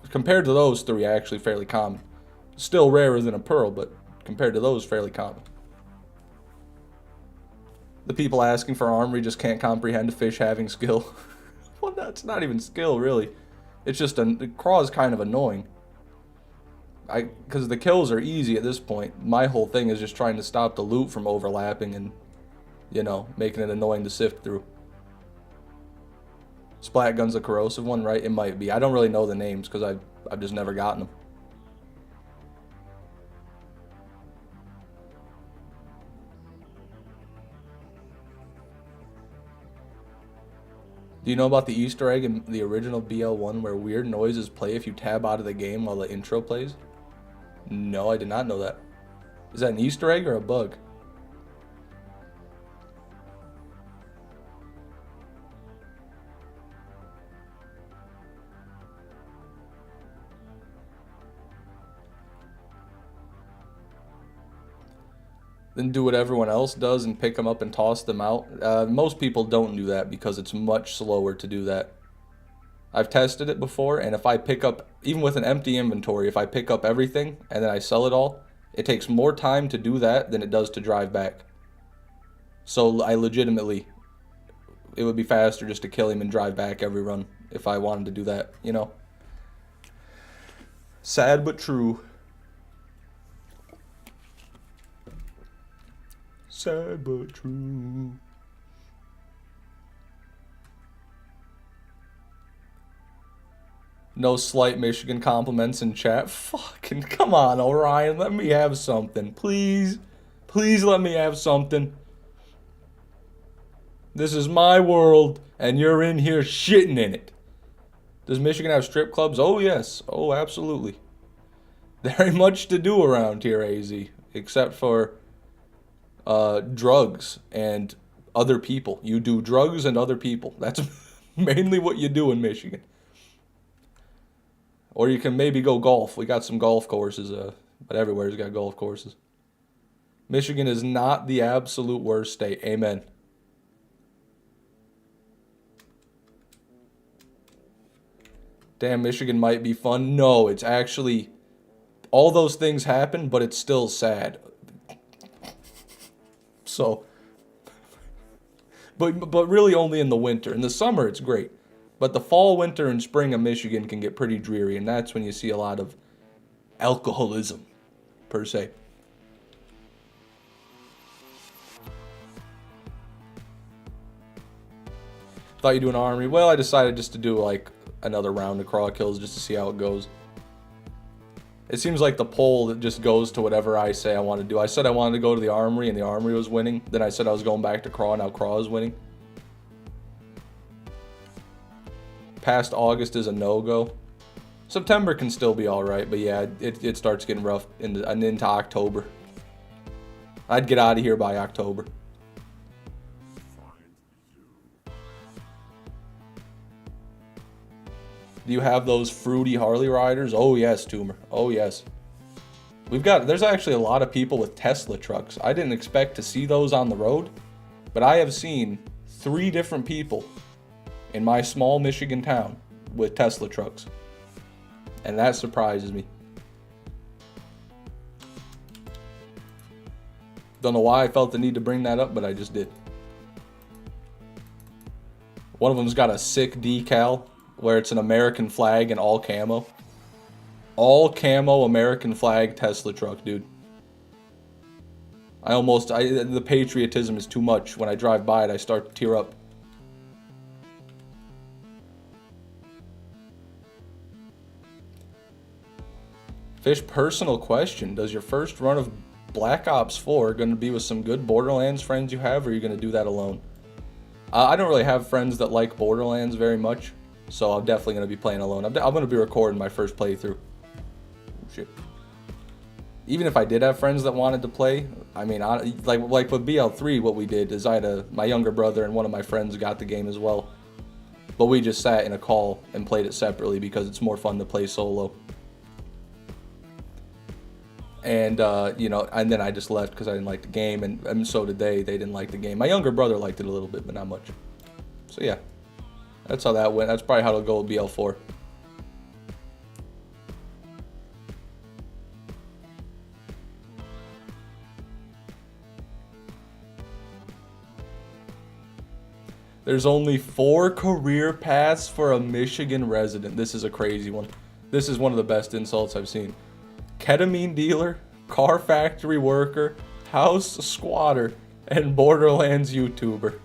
compared to those 3, actually fairly common. Still rarer than a Pearl, but compared to those, fairly common. The people asking for armory just can't comprehend a fish having skill. Well, that's not even skill, really. It's just the craw is kind of annoying. Because the kills are easy at this point. My whole thing is just trying to stop the loot from overlapping and, you know, making it annoying to sift through. Splat Gun's a corrosive one, right? It might be. I don't really know the names because I've just never gotten them. Do you know about the Easter egg in the original BL1 where weird noises play if you tab out of the game while the intro plays? No, I did not know that. Is that an Easter egg or a bug? Then do what everyone else does and pick them up and toss them out. Most people don't do that because it's much slower to do that. I've tested it before, and if I pick up, even with an empty inventory, if I pick up everything and then I sell it all, it takes more time to do that than it does to drive back. So I legitimately, it would be faster just to kill him and drive back every run if I wanted to do that, you know? Sad but true. Sad but true. No slight Michigan compliments in chat. Fucking come on, Orion. Let me have something. Please. Please let me have something. This is my world, and you're in here shitting in it. Does Michigan have strip clubs? Oh, yes. Oh, absolutely. There ain't much to do around here, AZ, except for drugs and other people. You do drugs and other people. That's mainly what you do in Michigan. Or you can maybe go golf. We got some golf courses, but everywhere's got golf courses. Michigan is not the absolute worst state. Amen. Damn, Michigan might be fun. No, it's actually, all those things happen, but it's still sad. So, but really only in the winter. In the summer, it's great. But the fall, winter, and spring of Michigan can get pretty dreary, and that's when you see a lot of alcoholism, per se. Thought you'd do an armory. Well, I decided just to do, like, another round of craw kills just to see how it goes. It seems like the poll that just goes to whatever I say I want to do. I said I wanted to go to the armory, and the armory was winning. Then I said I was going back to craw, now craw is winning. Past August is a no-go. September can still be alright, but yeah, it starts getting rough into October. I'd get out of here by October. Do you have those fruity Harley riders? Oh yes, Toomer. Oh yes. There's actually a lot of people with Tesla trucks. I didn't expect to see those on the road, but I have seen 3 different people in my small Michigan town with Tesla trucks. And that surprises me. Don't know why I felt the need to bring that up, but I just did. One of them's got a sick decal where it's an American flag and all camo. All camo American flag Tesla truck, dude. The patriotism is too much. When I drive by it, I start to tear up. Fish, personal question. Does your first run of Black Ops 4 going to be with some good Borderlands friends you have, or are you going to do that alone? I don't really have friends that like Borderlands very much, so I'm definitely going to be playing alone. I'm going to be recording my first playthrough. Oh, shit. Even if I did have friends that wanted to play, I mean, like with BL3, what we did is my younger brother and one of my friends got the game as well. But we just sat in a call and played it separately because it's more fun to play solo. And, you know, and then I just left because I didn't like the game, and so did they. They didn't like the game. My younger brother liked it a little bit, but not much. So, yeah. That's how that went. That's probably how it'll go with BL4. There's only 4 career paths for a Michigan resident. This is a crazy one. This is one of the best insults I've seen. Ketamine dealer, car factory worker, house squatter, and Borderlands YouTuber.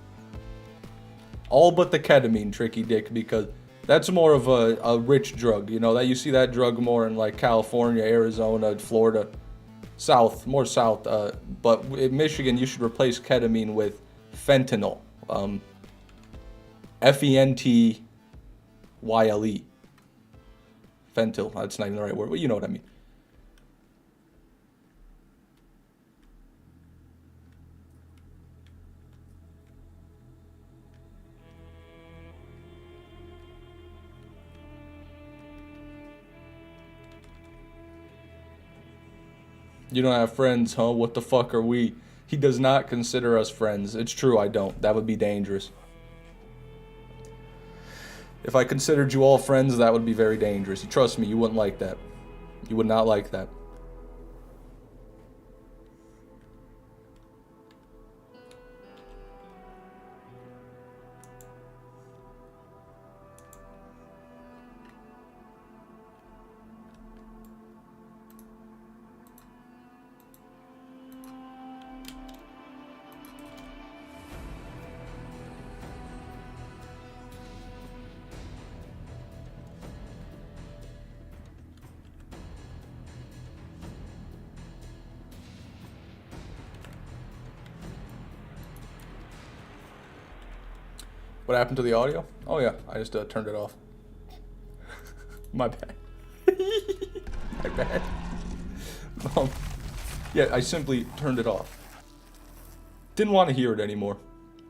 All but the ketamine, tricky dick, because that's more of a rich drug. You know, that you see that drug more in like California, Arizona, Florida, more south. But in Michigan, you should replace ketamine with fentanyl. Fentyle. Fentanyl. That's not even the right word, but you know what I mean. You don't have friends, huh? What the fuck are we? He does not consider us friends. It's true, I don't. That would be dangerous. If I considered you all friends, that would be very dangerous. Trust me, you wouldn't like that. You would not like that. What happened to the audio? Oh yeah, I just turned it off. My bad. My bad. Yeah, I simply turned it off. Didn't want to hear it anymore.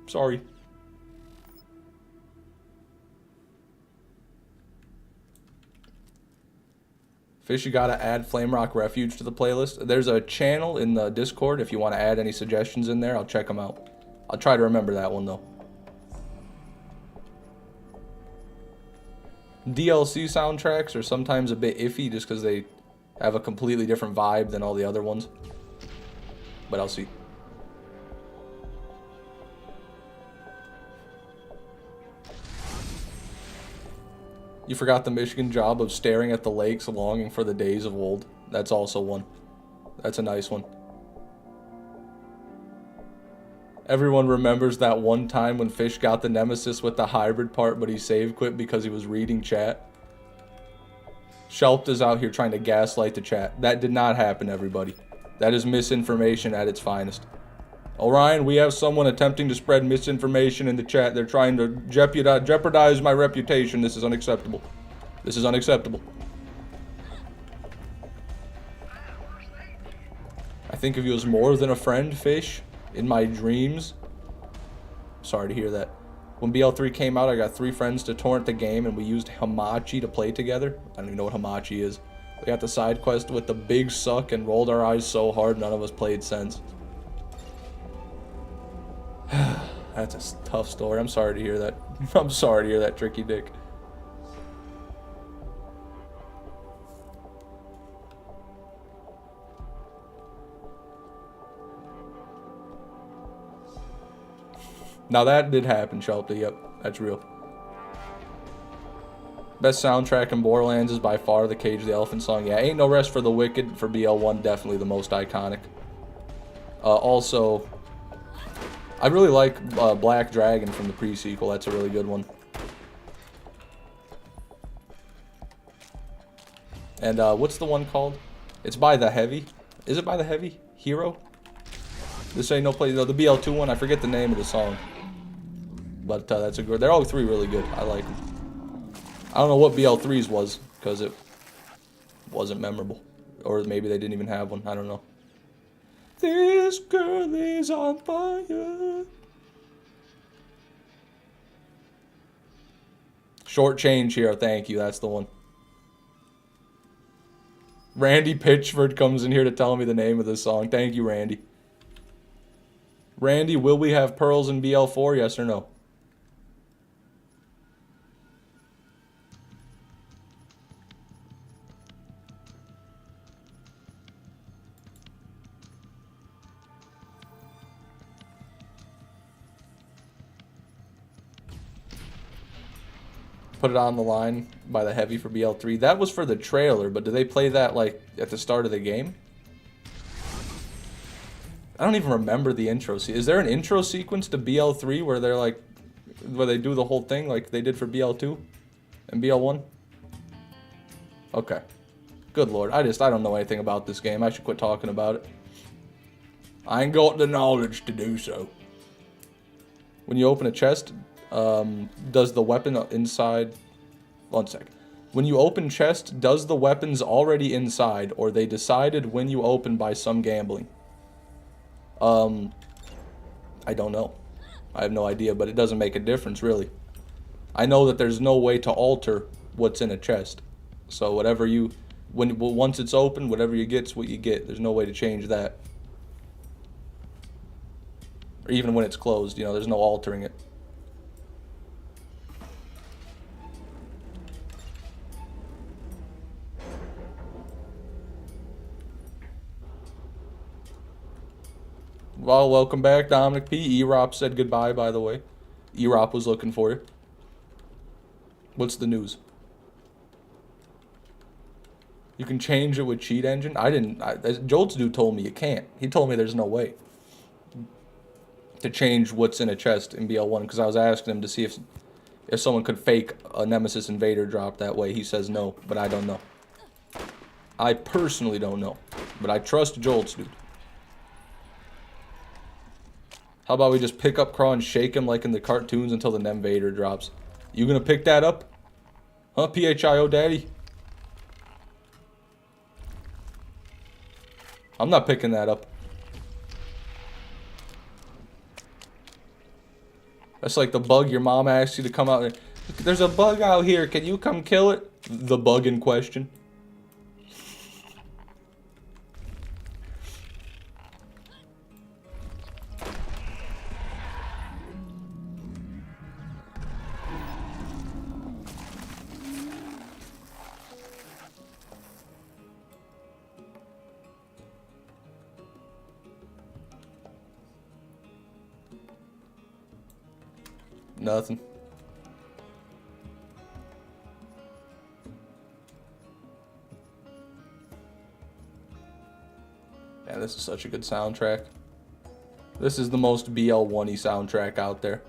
Sorry. Fish, you gotta add Flamerock Refuge to the playlist. There's a channel in the Discord. If you want to add any suggestions in there, I'll check them out. I'll try to remember that one though. DLC soundtracks are sometimes a bit iffy just because they have a completely different vibe than all the other ones. But I'll see. You forgot the Michigan job of staring at the lakes longing for the days of old. That's also one. That's a nice one. Everyone remembers that one time when Fish got the Nemesis with the hybrid part, but he save quit because he was reading chat. Shelpt is out here trying to gaslight the chat. That did not happen, everybody. That is misinformation at its finest. Orion, we have someone attempting to spread misinformation in the chat. They're trying to jeopardize my reputation. This is unacceptable. This is unacceptable. I think of you as more than a friend, Fish. In my dreams. Sorry to hear that. When BL3 came out, I got 3 friends to torrent the game, and we used Hamachi to play together. I don't even know what Hamachi is. We got the side quest with the big suck and rolled our eyes so hard none of us played since. That's a tough story. I'm sorry to hear that. I'm sorry to hear that, Tricky Dick. Now that did happen, Shelby. Yep, that's real. Best soundtrack in Borderlands is by far the Cage the Elephant song. Yeah, Ain't No Rest for the Wicked for BL1, definitely the most iconic. Also, I really like Black Dragon from the pre-sequel. That's a really good one. And what's the one called? It's by The Heavy. Is it by The Heavy? Hero? This ain't no place. No, the BL2 one. I forget the name of the song. But that's a good. They're all three really good. I like them. I don't know what BL3's was because it wasn't memorable, or maybe they didn't even have one. I don't know. This girl is on fire. Short change here. Thank you. That's the one. Randy Pitchford comes in here to tell me the name of this song. Thank you, Randy. Randy, will we have pearls in BL4? Yes or no? Put It On the Line by The Heavy for BL3. That was for the trailer, but do they play that like at the start of the game? I don't even remember the intro. Is there an intro sequence to BL3 where they're like, where they do the whole thing like they did for BL2 and BL1? Okay. Good lord. I don't know anything about this game. I should quit talking about it. I ain't got the knowledge to do so. When you open a chest, does the weapon inside... One sec. When you open chest, does the weapons already inside, or they decided when you open by some gambling? I don't know. I have no idea, but it doesn't make a difference, really. I know that there's no way to alter what's in a chest. So whatever you... once it's open, whatever you get's what you get. There's no way to change that. Or even when it's closed, you know, there's no altering it. Well, welcome back, Dominic P. E-Rop said goodbye, by the way. E-Rop was looking for you. What's the news? You can change it with cheat engine? I didn't... Jolt's dude told me you can't. He told me there's no way to change what's in a chest in BL1, because I was asking him to see if someone could fake a Nemesis Invader drop that way. He says no, but I don't know. I personally don't know, but I trust Jolt's dude. How about we just pick up Craw and shake him like in the cartoons until the Nemvader drops? You gonna pick that up? Huh, PHIO daddy? I'm not picking that up. That's like the bug your mom asks you to come out and... There's a bug out here, can you come kill it? The bug in question. Nothing. Man, this is such a good soundtrack. This is the most BL1-y soundtrack out there.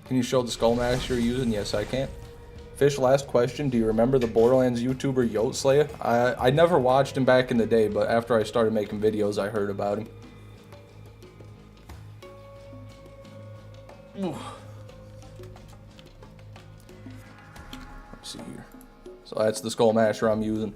Can you show the skull mask you're using? Yes, I can. Fish, last question. Do you remember the Borderlands YouTuber Yote Slayer? I never watched him back in the day, but after I started making videos, I heard about him. Let's see here. So that's the skull masher I'm using.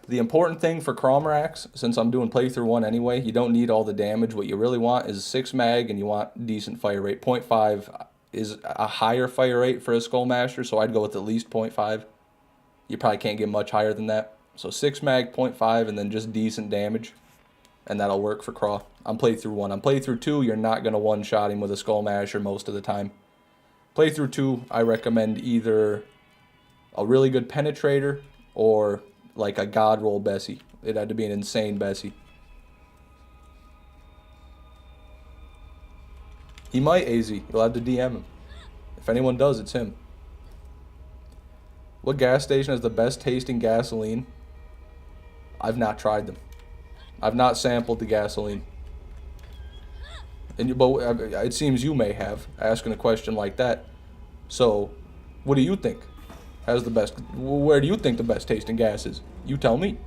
The important thing for Cromrax, since I'm doing playthrough 1 anyway, you don't need all the damage. What you really want is 6 mag and you want decent fire rate. 0.5 is a higher fire rate for a Skull Masher, so I'd go with at least 0.5. You probably can't get much higher than that. So 6 mag, 0.5, and then just decent damage. and that'll work for Craw. On playthrough 1. On playthrough 2, you're not going to one-shot him with a Skull Masher most of the time. Playthrough 2, I recommend either a really good penetrator or like a god roll Bessie. It had to be an insane Bessie. He might, AZ. You'll have to DM him. If anyone does, it's him. What gas station has the best tasting gasoline? I've not tried them. I've not sampled the gasoline. But it seems you may have, asking a question like that. So, what do you think has the best? Where do you think the best tasting gas is? You tell me.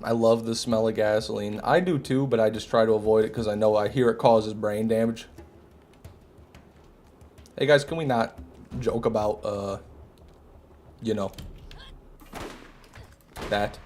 I love the smell of gasoline. I do too, but I just try to avoid it because I hear it causes brain damage. Hey guys, can we not joke about, you know, that?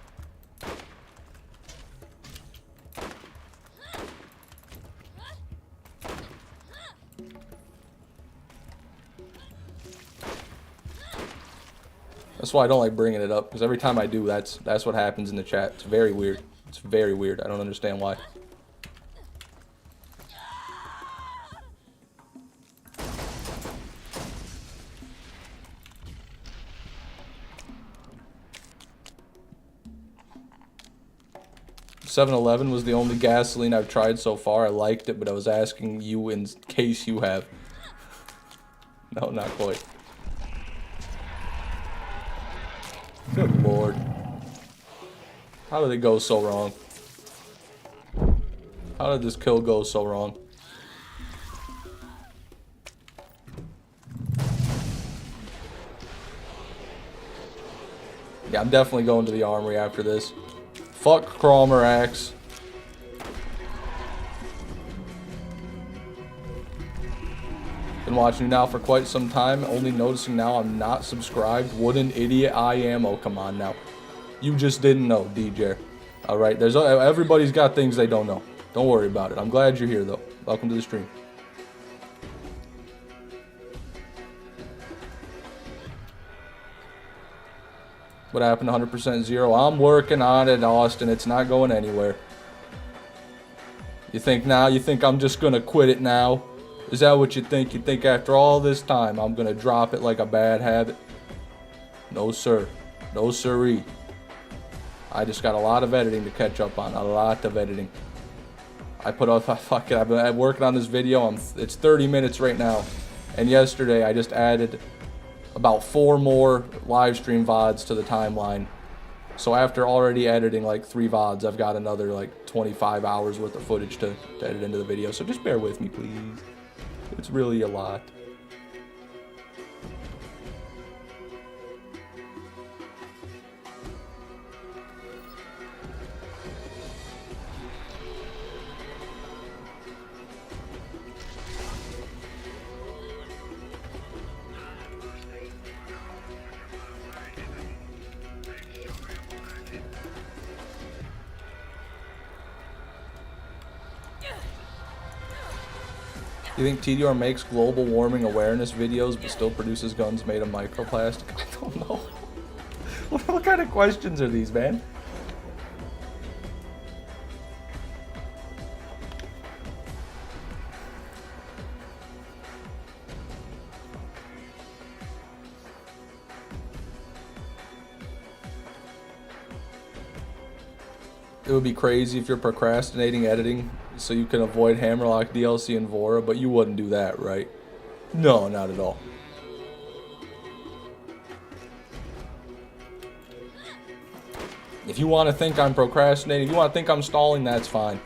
That's why I don't like bringing it up, because every time I do, that's what happens in the chat. It's very weird. It's very weird. I don't understand why. .7-Eleven was the only gasoline I've tried so far. I liked it, but I was asking you in case you have. No, not quite. Good lord. How did it go so wrong? How did this kill go so wrong? Yeah, I'm definitely going to the armory after this. Fuck Cromer Axe. Been watching you now for quite some time, only noticing now I'm not subscribed. What an idiot I am. Oh, come on now. You just didn't know, DJ. Alright, everybody's got things they don't know. Don't worry about it. I'm glad you're here, though. Welcome to the stream. What happened to 100% zero? I'm working on it, Austin. It's not going anywhere. You think now? You think I'm just going to quit it now? Is that what you think? You think after all this time I'm going to drop it like a bad habit? No, sir. No, sirree. I just got a lot of editing to catch up on. A lot of editing. I put out, fuck it, I've been working on this video. It's 30 minutes right now. And yesterday I just added about 4 more live stream VODs to the timeline. So after already editing like 3 VODs, I've got another like 25 hours worth of footage to edit into the video. So just bear with me, please. It's really a lot. You think TDR makes global warming awareness videos but still produces guns made of microplastic? I don't know. What kind of questions are these, man? It would be crazy if you're procrastinating editing so you can avoid Hammerlock DLC and Vora, but you wouldn't do that, right? No, not at all. If you want to think I'm procrastinating, if you want to think I'm stalling, that's fine.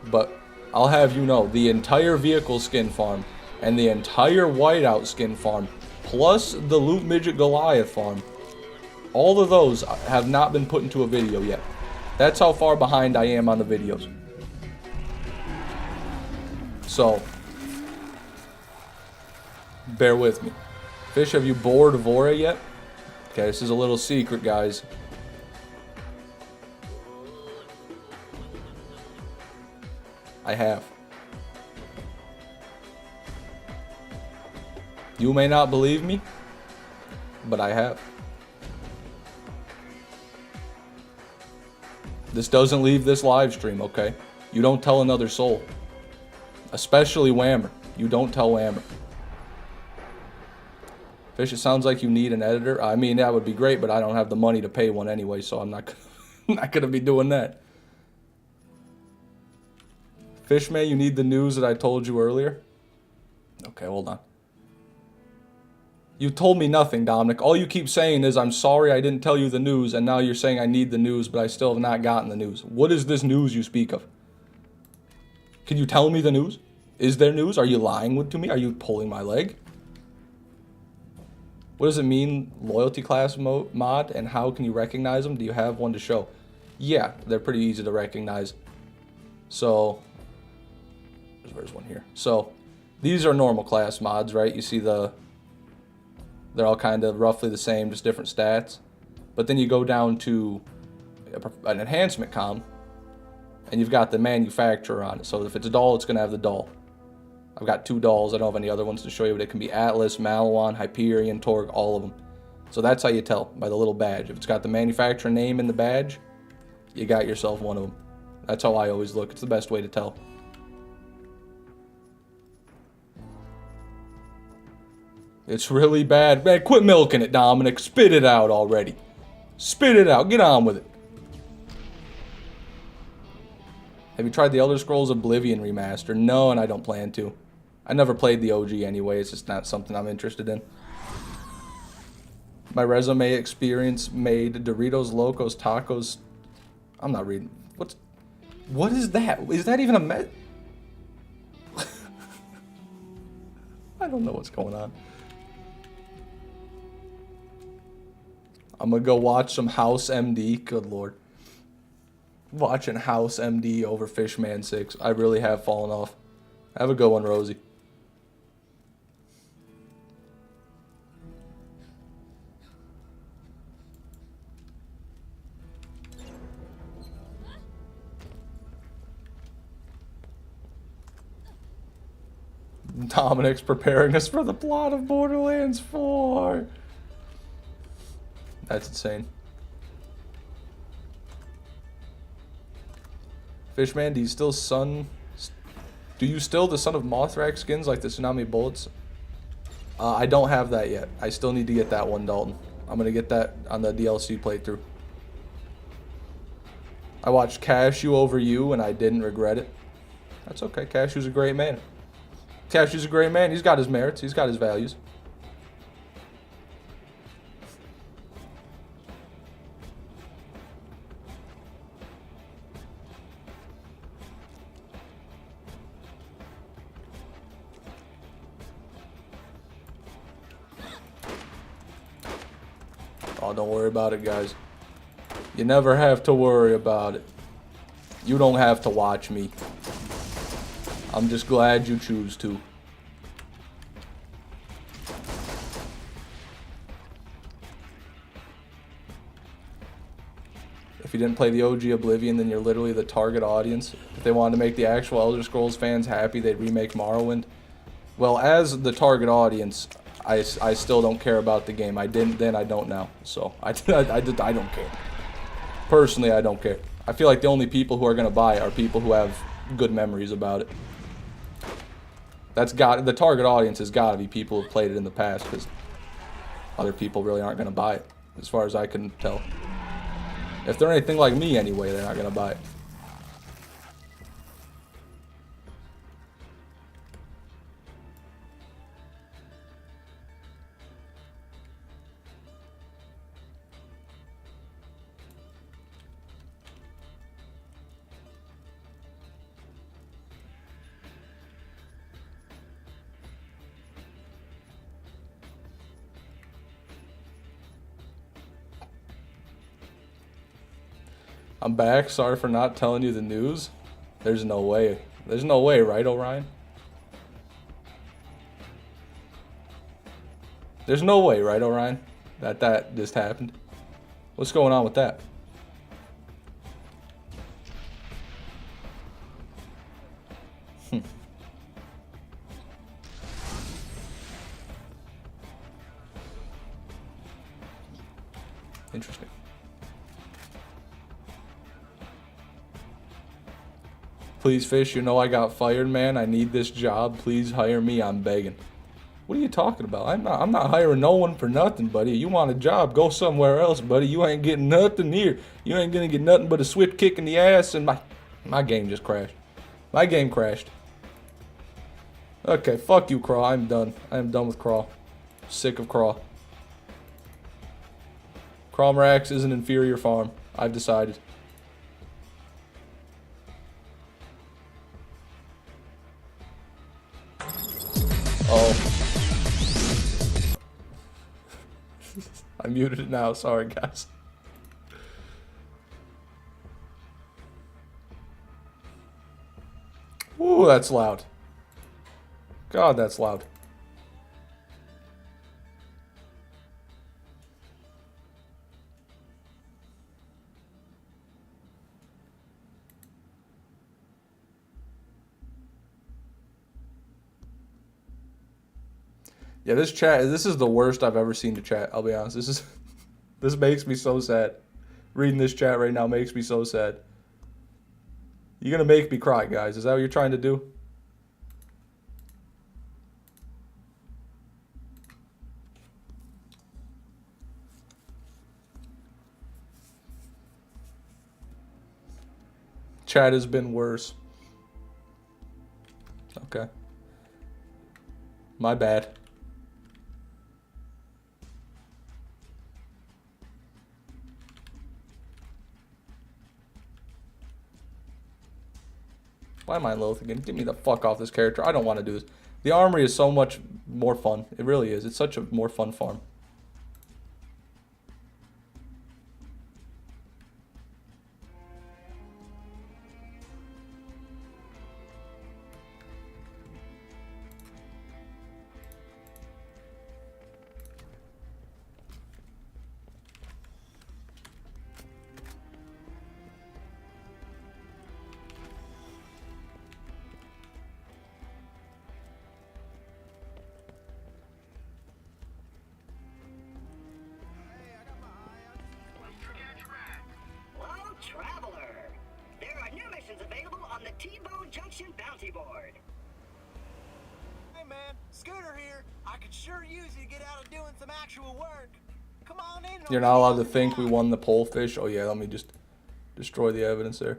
But I'll have you know, the entire vehicle skin farm and the entire whiteout skin farm, plus the Loot Midget Goliath farm, all of those have not been put into a video yet. That's how far behind I am on the videos. So, bear with me. Fish, have you bored Vora yet? Okay, this is a little secret, guys. I have. You may not believe me, but I have. This doesn't leave this live stream, okay? You don't tell another soul. Especially Whammer. You don't tell Whammer. Fish, it sounds like you need an editor. I mean, that would be great, but I don't have the money to pay one anyway, so I'm not gonna be doing that. Fishman, you need the news that I told you earlier? Okay, hold on. You told me nothing, Dominic. All you keep saying is, I'm sorry I didn't tell you the news, and now you're saying I need the news, but I still have not gotten the news. What is this news you speak of? Can you tell me the news? Is there news? Are you lying to me? Are you pulling my leg? What does it mean, loyalty class mod, and how can you recognize them? Do you have one to show? Yeah, they're pretty easy to recognize. So, where's one here? So, these are normal class mods, right? You see they're all kind of roughly the same, just different stats. But then you go down to an enhancement com, and you've got the manufacturer on it. So if it's a doll, it's going to have the doll. I've got 2 dolls. I don't have any other ones to show you, but it can be Atlas, Malawan, Hyperion, Torg, all of them. So that's how you tell, by the little badge. If it's got the manufacturer name in the badge, you got yourself one of them. That's how I always look. It's the best way to tell. It's really bad. Man, quit milking it, Dominic. Spit it out already. Spit it out. Get on with it. Have you tried the Elder Scrolls Oblivion remaster? No, and I don't plan to. I never played the OG anyway. It's just not something I'm interested in. My resume experience made Doritos, Locos, Tacos. I'm not reading. What is that? Is that even a I don't know what's going on. I'm gonna go watch some House MD. Good lord. Watching House MD over Fishman 6. I really have fallen off. Have a good one, Rosie. Dominic's preparing us for the plot of Borderlands 4. That's insane. Fishman, do you still the son of Mothrak skins like the Tsunami Bullets? I don't have that yet. I still need to get that one, Dalton. I'm going to get that on the DLC playthrough. I watched Cashew over you and I didn't regret it. That's okay. Cashew's a great man. Cashew's a great man. He's got his merits. He's got his values. Oh, don't worry about it, guys. You never have to worry about it. You don't have to watch me. I'm just glad you choose to. If you didn't play the OG Oblivion, then you're literally the target audience. If they wanted to make the actual Elder Scrolls fans happy, they'd remake Morrowind. Well, as the target audience, I still don't care about the game. I didn't then, I don't now. So, I don't care. Personally, I don't care. I feel like the only people who are going to buy it are people who have good memories about it. The target audience has got to be people who've played it in the past, because other people really aren't going to buy it, as far as I can tell. If they're anything like me anyway, they're not going to buy it. I'm back. Sorry for not telling you the news. There's no way. There's no way, right, Orion? There's no way, right, Orion? That just happened. What's going on with that? Interesting. Please, Fish, you know I got fired, man. I need this job. Please hire me. I'm begging. What are you talking about? I'm not hiring no one for nothing, buddy. You want a job, go somewhere else, buddy. You ain't getting nothing here. You ain't gonna get nothing but a swift kick in the ass, and my game just crashed. My game crashed. Okay, fuck you, Craw. I'm done. I am done with Craw. Sick of Craw. Crawmrax is an inferior farm. I've decided. Oh. I muted it now. Sorry, guys. Ooh, that's loud. God, that's loud. Yeah, this chat, this is the worst I've ever seen the chat, I'll be honest. This makes me so sad. Reading this chat right now makes me so sad. You're gonna make me cry, guys. Is that what you're trying to do? Chat has been worse. Okay. My bad. Why am I in Loath again? Get me the fuck off this character. I don't want to do this. The armory is so much more fun. It really is. It's such a more fun farm. Traveler, there are new missions available on the T-Bone Junction bounty board. Hey man, Scooter here. I could sure use you to get out and doing some actual work. Come on in. You're not allowed to think we won the pole fish. Oh yeah, let me just destroy the evidence there.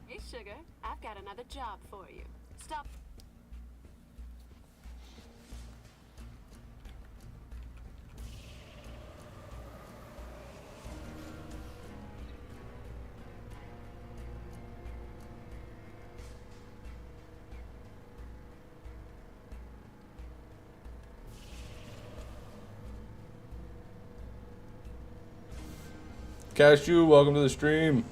Hey, sugar, I've got another job for you. Stop. Cashew, welcome to the stream.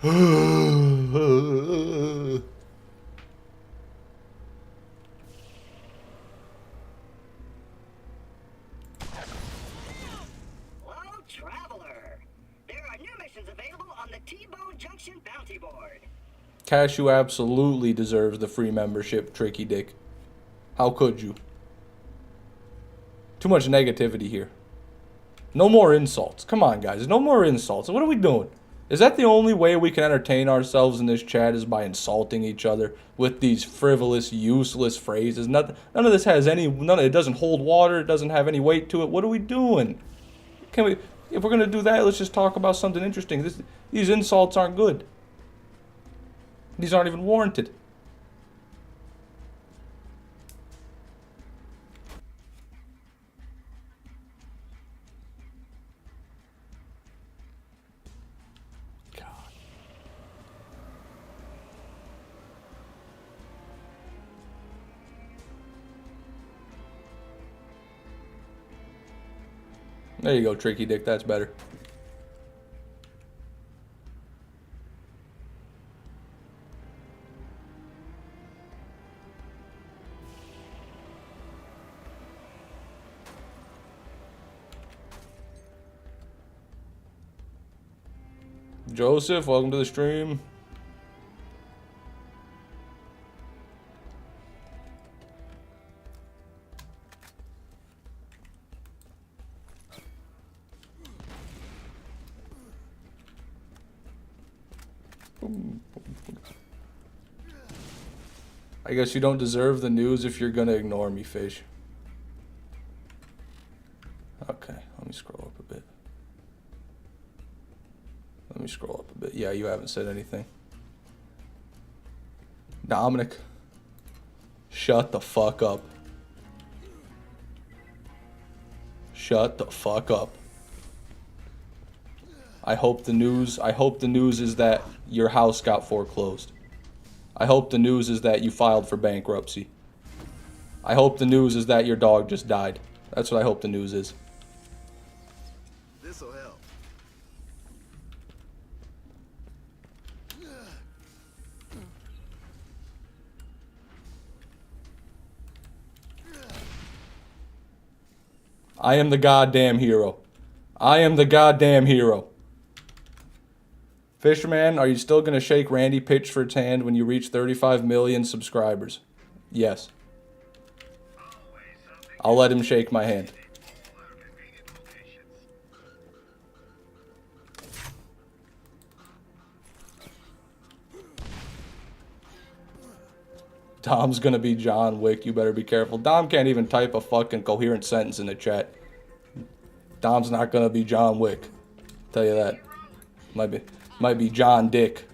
Hello, Traveler. There are new missions available on the T-Bone Junction bounty board. Cashew absolutely deserves the free membership, Tricky Dick. How could you? Too much negativity here. No more insults. Come on, guys. No more insults. What are we doing? Is that the only way we can entertain ourselves in this chat, is by insulting each other with these frivolous, useless phrases? None of this has any... it doesn't hold water. It doesn't have any weight to it. What are we doing? Can we... If we're going to do that, let's just talk about something interesting. These insults aren't good. These aren't even warranted. God. There you go, Tricky Dick. That's better. Joseph, welcome to the stream. I guess you don't deserve the news if you're gonna ignore me, fish. Okay, let me scroll up a bit. Let me scroll up a bit. Yeah, you haven't said anything. Dominic, shut the fuck up. Shut the fuck up. I hope the news is that your house got foreclosed. I hope the news is that you filed for bankruptcy. I hope the news is that your dog just died. That's what I hope the news is. This'll help. I am the goddamn hero. I am the goddamn hero. Fisherman, are you still going to shake Randy Pitchford's hand when you reach 35 million subscribers? Yes. I'll let him shake my hand. Dom's gonna be John Wick, you better be careful. Dom can't even type a fucking coherent sentence in the chat. Dom's not gonna be John Wick. Tell you that. Might be John Dick.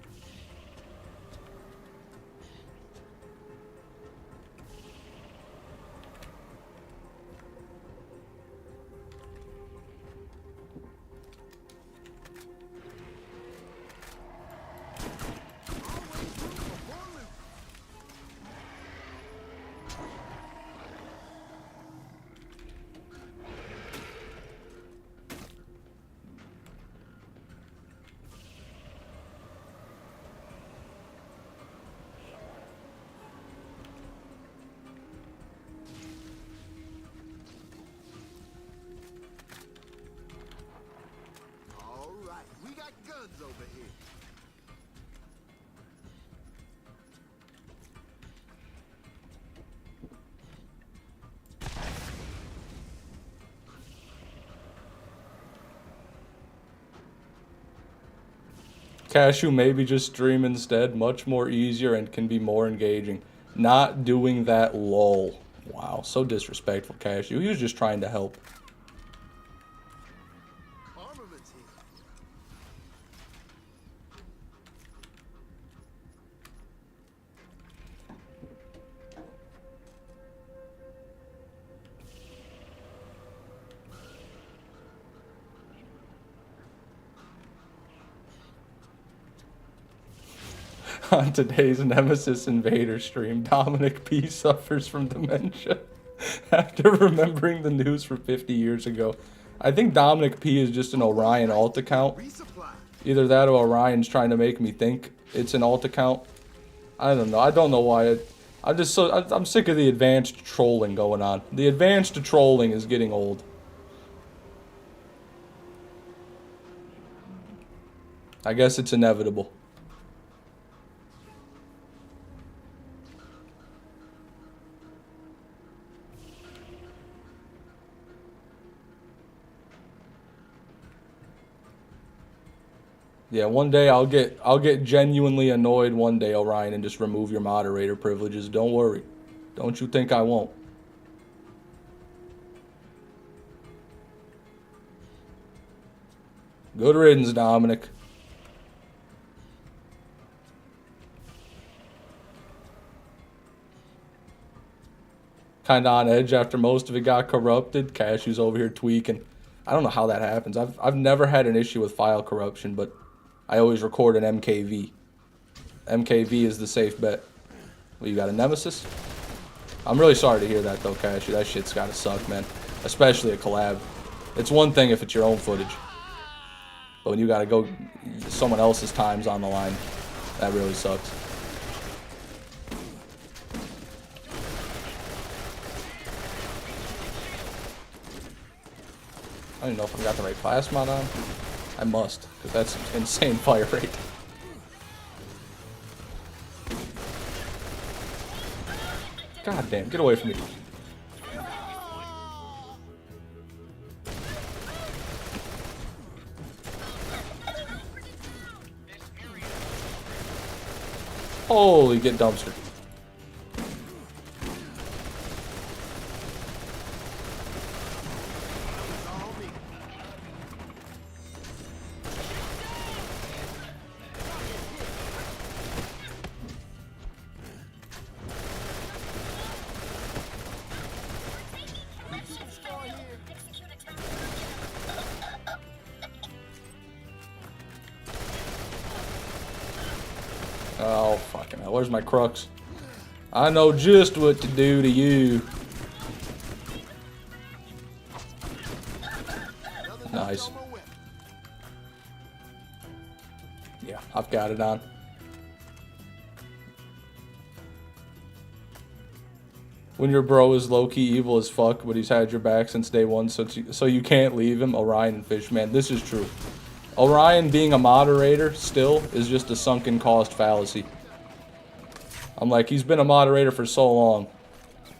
All right, we got guns over here. Cashew, maybe just stream instead. Much more easier and can be more engaging. Not doing that, lol. Wow, so disrespectful, Cashew. He was just trying to help. Armaments here. On today's Nemesis Invader stream, Dominic P. suffers from dementia after remembering the news from 50 years ago. I think Dominic P. is just an Orion alt account. Resupply. Either that or Orion's trying to make me think it's an alt account. I don't know. I don't know why. I'm sick of the advanced trolling going on. The advanced trolling is getting old. I guess it's inevitable. Yeah, one day I'll get genuinely annoyed one day, Orion, and just remove your moderator privileges. Don't worry. Don't you think I won't. Good riddance, Dominic. Kinda on edge after most of it got corrupted. Cashew's over here tweaking. I don't know how that happens. I've never had an issue with file corruption, but I always record an MKV. MKV is the safe bet. Well, you got a Nemesis? I'm really sorry to hear that though, Cashew. That shit's gotta suck, man. Especially a collab. It's one thing if it's your own footage. But when you gotta go, someone else's time's on the line, that really sucks. I don't even know if I got the right class mod on. I must, because that's insane fire rate. God damn, get away from me. Holy, get dumpstered. Oh, fucking hell. Where's my crux? I know just what to do to you. Nice. Yeah, I've got it on. When your bro is low-key evil as fuck, but he's had your back since day one, so you can't leave him. Orion and Fishman. This is true. Orion being a moderator still is just a sunken cost fallacy. I'm like, he's been a moderator for so long.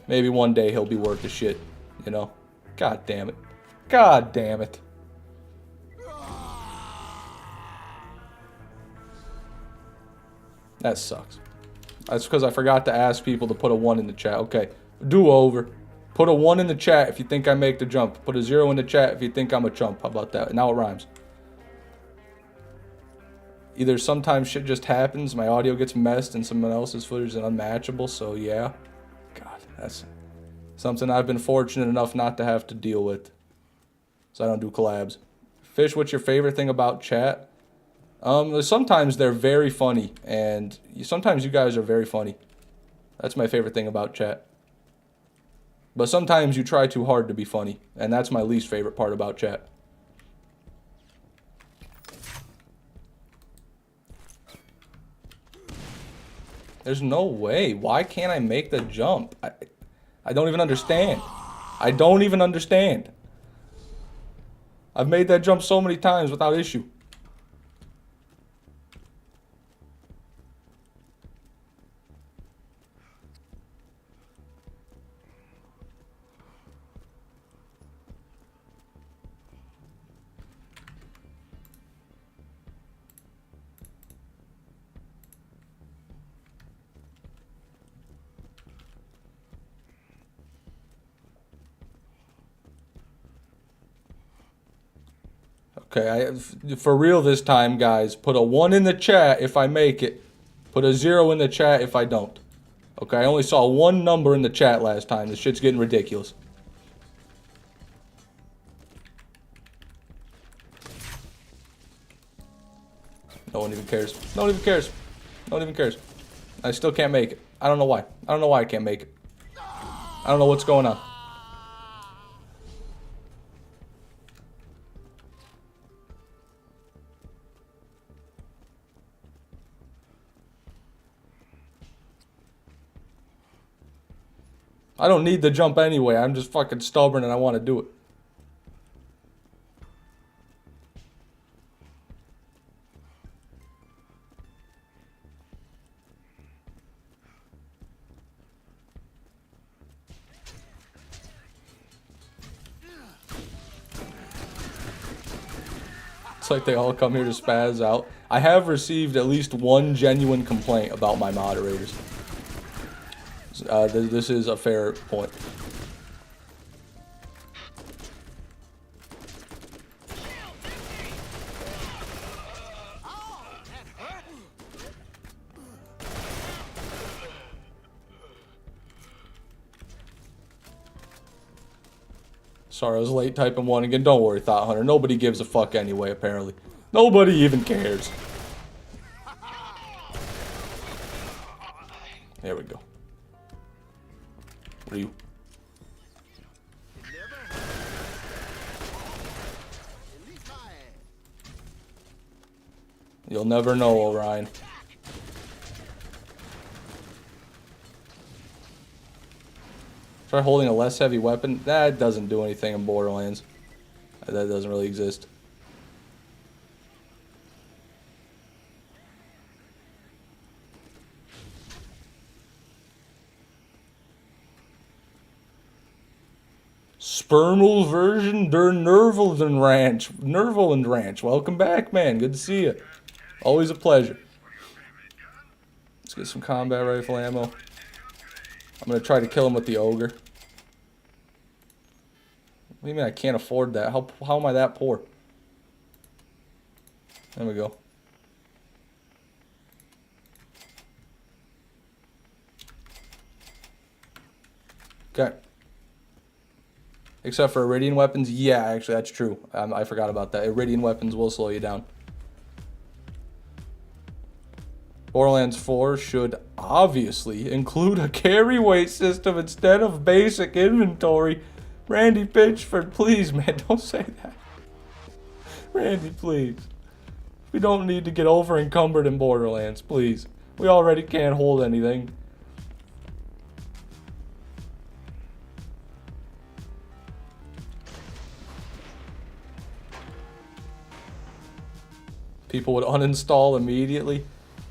Maybe one day he'll be worth the shit, you know? God damn it. God damn it. That sucks. That's because I forgot to ask people to put a 1 in the chat. Okay, do over. Put a 1 in the chat if you think I make the jump. Put a 0 in the chat if you think I'm a chump. How about that? Now it rhymes. Either sometimes shit just happens, my audio gets messed, and someone else's footage is unmatchable, so yeah. God, that's something I've been fortunate enough not to have to deal with. So I don't do collabs. Fish, what's your favorite thing about chat? Sometimes they're very funny, and sometimes you guys are very funny. That's my favorite thing about chat. But sometimes you try too hard to be funny, and that's my least favorite part about chat. There's no way. Why can't I make the jump? I don't even understand. I don't even understand. I've made that jump so many times without issue. Okay, for real this time, guys. Put a 1 in the chat if I make it. Put a 0 in the chat if I don't. Okay, I only saw 1 number in the chat last time. This shit's getting ridiculous. No one even cares. No one even cares. No one even cares. I still can't make it. I don't know why. I don't know why I can't make it. I don't know what's going on. I don't need the jump anyway. I'm just fucking stubborn and I want to do it. It's like they all come here to spaz out. I have received at least 1 genuine complaint about my moderators. This is a fair point. Sorry, I was late typing 1 again. Don't worry, Thought Hunter. Nobody gives a fuck anyway, apparently. Nobody even cares. There we go. What are you? You'll never know, Orion. Try holding a less heavy weapon. That doesn't do anything in Borderlands. That doesn't really exist. Spermal version der Nervelden Ranch. Nervelland Ranch. Welcome back, man. Good to see you. Always a pleasure. Let's get some combat rifle ammo. I'm going to try to kill him with the ogre. What do you mean I can't afford that? How am I that poor? There we go. Okay. Except for Iridian weapons. Yeah, actually, that's true. I forgot about that. Iridian weapons will slow you down. Borderlands 4 should obviously include a carry weight system instead of basic inventory. Randy Pitchford, please, man, don't say that. Randy, please. We don't need to get over encumbered in Borderlands, please. We already can't hold anything. People would uninstall immediately.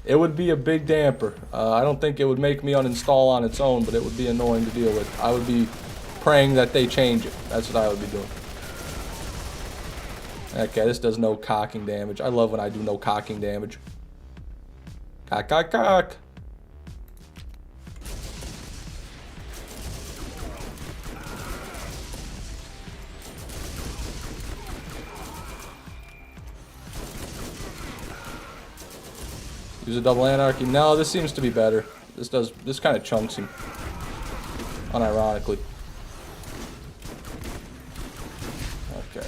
It would be a big damper. I don't think it would make me uninstall on its own, but it would be annoying to deal with. I would be praying that they change it. That's what I would be doing. Okay, this does no cocking damage. I love when I do no cocking damage. Cock, cock, cock. Use a double anarchy. No, this seems to be better. This kind of chunks him. Unironically. Okay.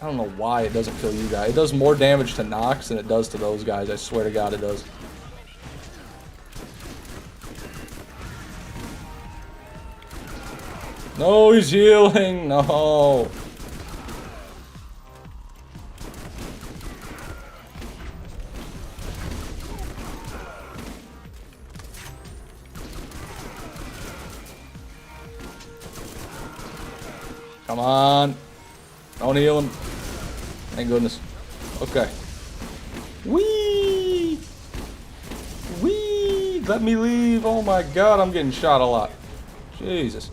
I don't know why it doesn't kill you guys. It does more damage to Nox than it does to those guys. I swear to God it does. No, he's healing. No. Come on. Don't heal him. Thank goodness. Okay. Whee! Whee! Let me leave. Oh my God, I'm getting shot a lot. Jesus.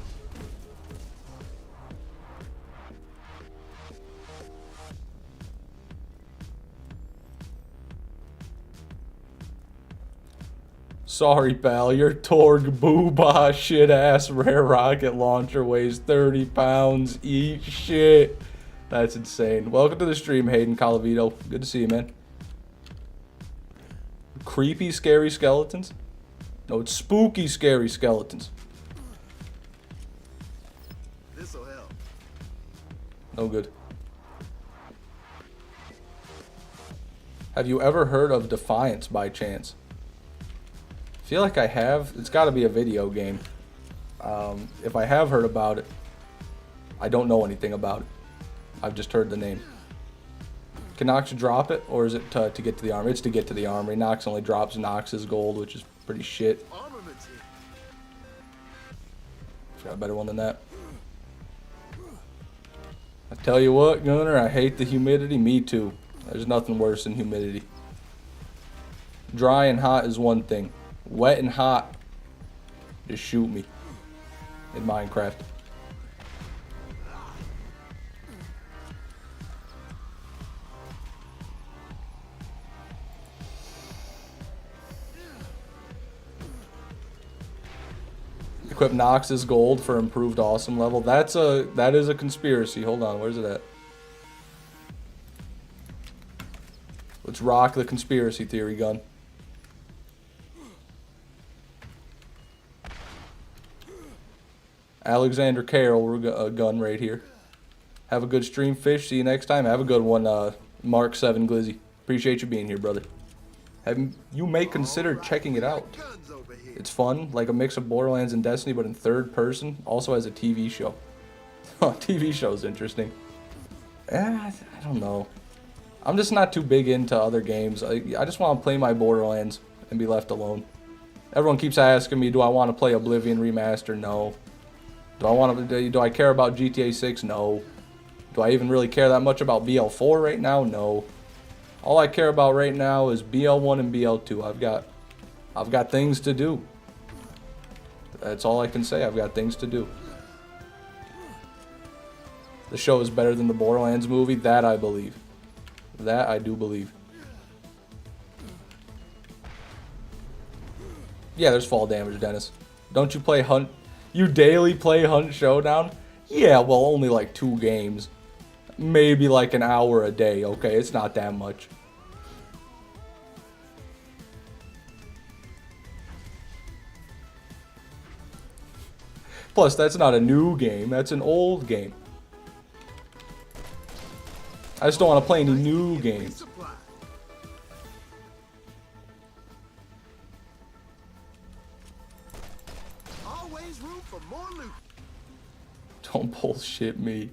Sorry, pal. Your Torg Boobah shit-ass rare rocket launcher weighs 30 pounds. Eat shit. That's insane. Welcome to the stream, Hayden Calavito. Good to see you, man. Creepy, scary skeletons? No, it's spooky, scary skeletons. This'll help. No good. Have you ever heard of Defiance by chance? I feel like I have. It's got to be a video game. If I have heard about it, I don't know anything about it. I've just heard the name. Can Nox drop it, or is it to get to the armory? It's to get to the armory. Nox only drops Nox's gold, which is pretty shit. Armaments here. Got a better one than that. I tell you what, Gunner, I hate the humidity. Me too. There's nothing worse than humidity. Dry and hot is one thing. Wet and hot, just shoot me in Minecraft. Equip Nox's gold for improved awesome level. That is a conspiracy. Hold on, where's it at? Let's rock the conspiracy theory gun. Alexander Carroll gun right here. Have a good stream, Fish. See you next time. Have a good one, Mark 7 Glizzy. Appreciate you being here, brother. You may consider checking it out. It's fun, like a mix of Borderlands and Destiny, but in third person. Also has a TV show. TV show's interesting. I don't know. I'm just not too big into other games. I just want to play my Borderlands and be left alone. Everyone keeps asking me, do I want to play Oblivion Remaster? No. Do I care about GTA 6? No. Do I even really care that much about BL4 right now? No. All I care about right now is BL1 and BL2. I've got things to do. That's all I can say. I've got things to do. The show is better than the Borderlands movie. That I believe. That I do believe. Yeah, there's fall damage, Dennis. Don't you play Hunt? You daily play Hunt Showdown? Yeah, well, only like 2 games. Maybe like an hour a day, okay? It's not that much. Plus, that's not a new game. That's an old game. I just don't want to play any new games. Always room for more loot. Don't bullshit me.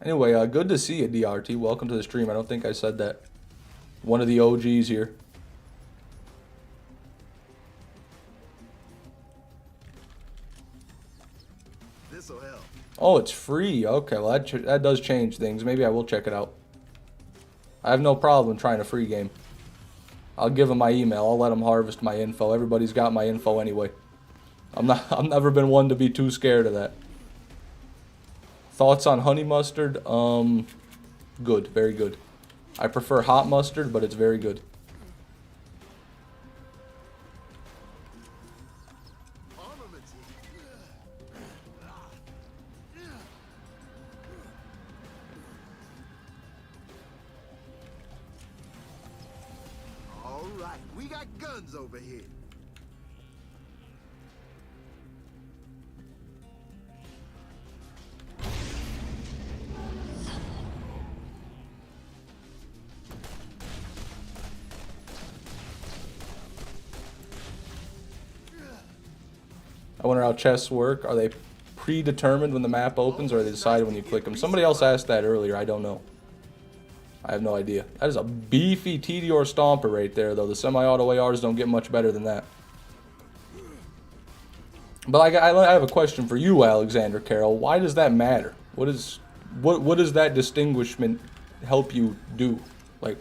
Anyway, good to see you, DRT. Welcome to the stream. I don't think I said that. One of the OGs here. This'll help. Oh, it's free. Okay, well, that does change things. Maybe I will check it out. I have no problem trying a free game. I'll give them my email. I'll let them harvest my info. Everybody's got my info anyway. I've never been one to be too scared of that. Thoughts on honey mustard? Good. Very good. I prefer hot mustard, but it's very good. All right, we got guns over here. I wonder how chests work. Are they predetermined when the map opens, or are they decided when you click them? Somebody else asked that earlier. I don't know. I have no idea. That is a beefy Tediore Stomper right there, though. The semi-auto ARs don't get much better than that. But I have a question for you, Alexander Carroll. Why does that matter? What does that distinguishment help you do? Like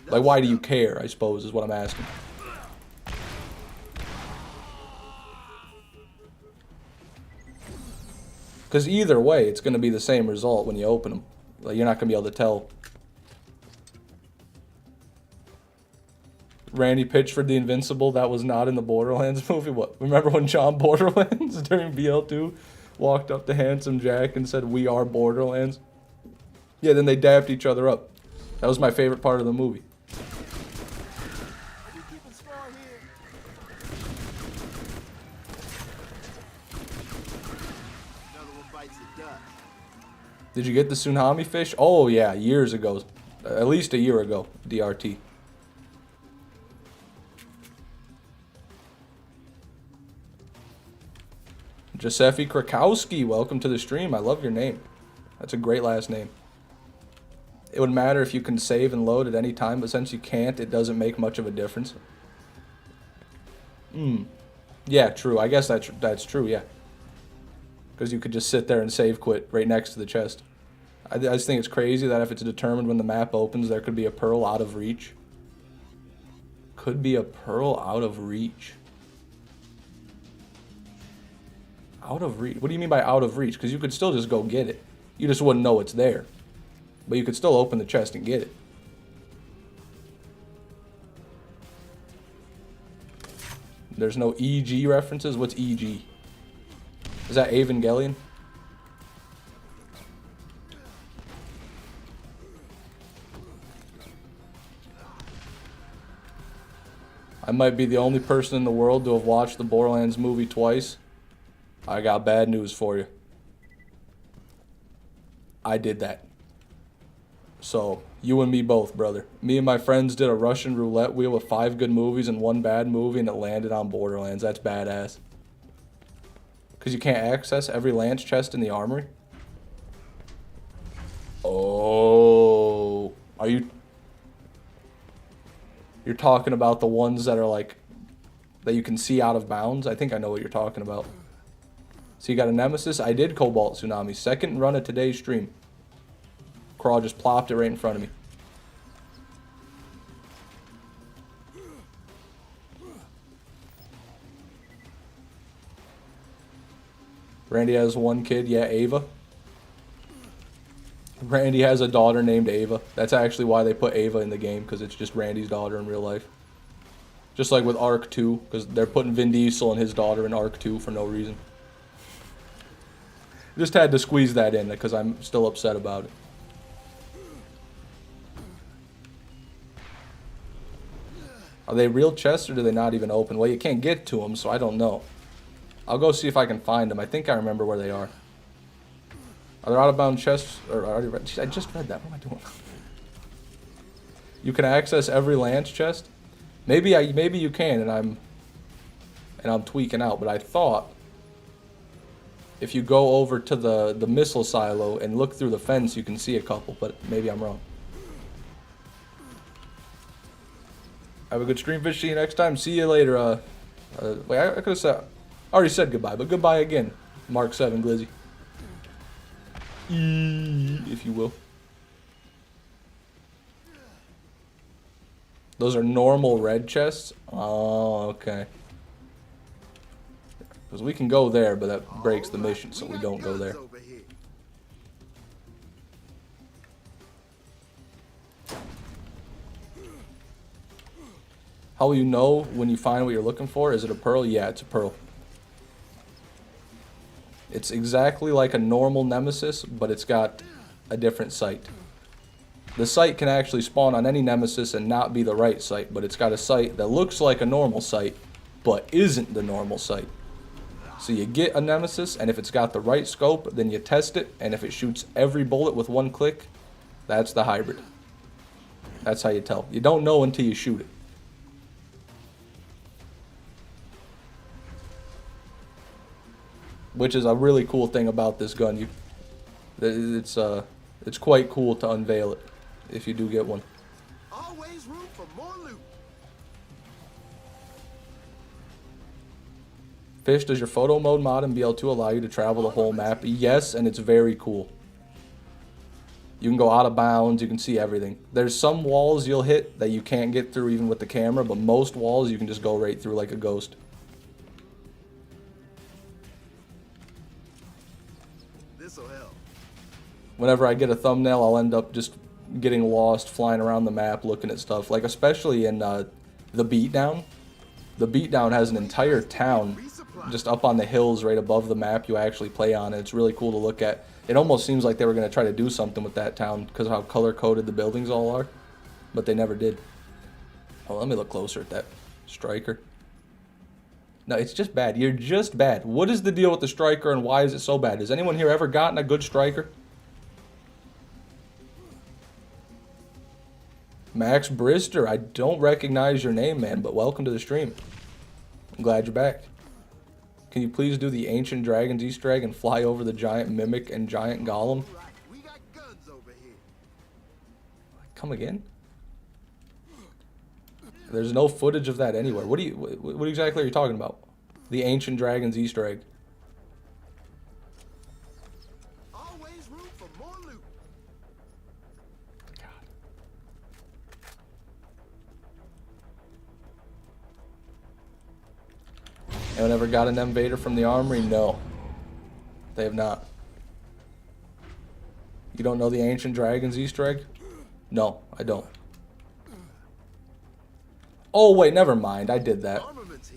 why do you care, I suppose, is what I'm asking. Because either way, it's going to be the same result when you open them. Like, you're not going to be able to tell. Randy Pitchford, the Invincible, that was not in the Borderlands movie. What? Remember when John Borderlands during BL2 walked up to Handsome Jack and said, "We are Borderlands"? Yeah, then they dapped each other up. That was my favorite part of the movie. Did you get the tsunami fish? Oh yeah, years ago. At least a year ago, DRT. Giuseppe Krakowski, welcome to the stream. I love your name. That's a great last name. It would matter if you can save and load at any time, but since you can't, it doesn't make much of a difference. Yeah, true. I guess that's true, yeah. Because you could just sit there and save quit right next to the chest. I just think it's crazy that if it's determined when the map opens, there could be a pearl out of reach. Could be a pearl out of reach. Out of reach? What do you mean by out of reach? Because you could still just go get it. You just wouldn't know it's there. But you could still open the chest and get it. There's no EG references? What's EG? Is that Evangelion? I might be the only person in the world to have watched the Borderlands movie twice. I got bad news for you. I did that. So, you and me both, brother. Me and my friends did a Russian roulette wheel with 5 good movies and 1 bad movie, and it landed on Borderlands. That's badass. Because you can't access every lance chest in the armory? Oh. Are you... You're talking about the ones that are like... that you can see out of bounds? I think I know what you're talking about. So you got a Nemesis? I did Cobalt Tsunami. Second run of today's stream. Crawl just plopped it right in front of me. Randy has one kid, yeah, Ava. Randy has a daughter named Ava. That's actually why they put Ava in the game, because it's just Randy's daughter in real life. Just like with Ark 2, because they're putting Vin Diesel and his daughter in Ark 2 for no reason. Just had to squeeze that in, because I'm still upset about it. Are they real chests, or do they not even open? Well, you can't get to them, so I don't know. I'll go see if I can find them. I think I remember where they are. Are there out-of-bound chests? Or I already read. I just read that. What am I doing? You can access every Lance chest. Maybe you can, and I'm tweaking out. But I thought if you go over to the missile silo and look through the fence, you can see a couple. But maybe I'm wrong. Have a good stream, Fish. See you next time. See you later. Wait, I could have said. I already said goodbye, but goodbye again. Mark 7 Glizzy. If you will. Those are normal red chests? Oh, okay. Because we can go there, but that breaks the mission, so we don't go there. How will you know when you find what you're looking for? Is it a pearl? Yeah, it's a pearl. It's exactly like a normal Nemesis, but it's got a different sight. The sight can actually spawn on any Nemesis and not be the right sight, but it's got a sight that looks like a normal sight, but isn't the normal sight. So you get a Nemesis, and if it's got the right scope, then you test it, and if it shoots every bullet with one click, that's the hybrid. That's how you tell. You don't know until you shoot it. Which is a really cool thing about this gun. It's quite cool to unveil it if you do get one. Always room for more loot. Fish, does your photo mode mod in BL2 allow you to travel the whole map? Yes, and it's very cool. You can go out of bounds, you can see everything. There's some walls you'll hit that you can't get through even with the camera, but most walls you can just go right through like a ghost. This'll help. Whenever I get a thumbnail, I'll end up just getting lost, flying around the map, looking at stuff. Like, especially in the Beatdown. The Beatdown has an entire town just up on the hills right above the map you actually play on. And it's really cool to look at. It almost seems like they were going to try to do something with that town because of how color-coded the buildings all are. But they never did. Oh, let me look closer at that striker. No, it's just bad. You're just bad. What is the deal with the striker and why is it so bad? Has anyone here ever gotten a good striker? Max Brister, I don't recognize your name, man, but welcome to the stream. I'm glad you're back. Can you please do the Ancient Dragons Easter egg and fly over the giant mimic and giant golem? We got guns over here. Come again? There's no footage of that anywhere. What exactly are you talking about? The Ancient Dragons Easter egg. Always room for more loot. God. Anyone ever got an Invader from the armory? No. They have not. You don't know the Ancient Dragons Easter egg? No, I don't. Oh, wait, never mind. I did that.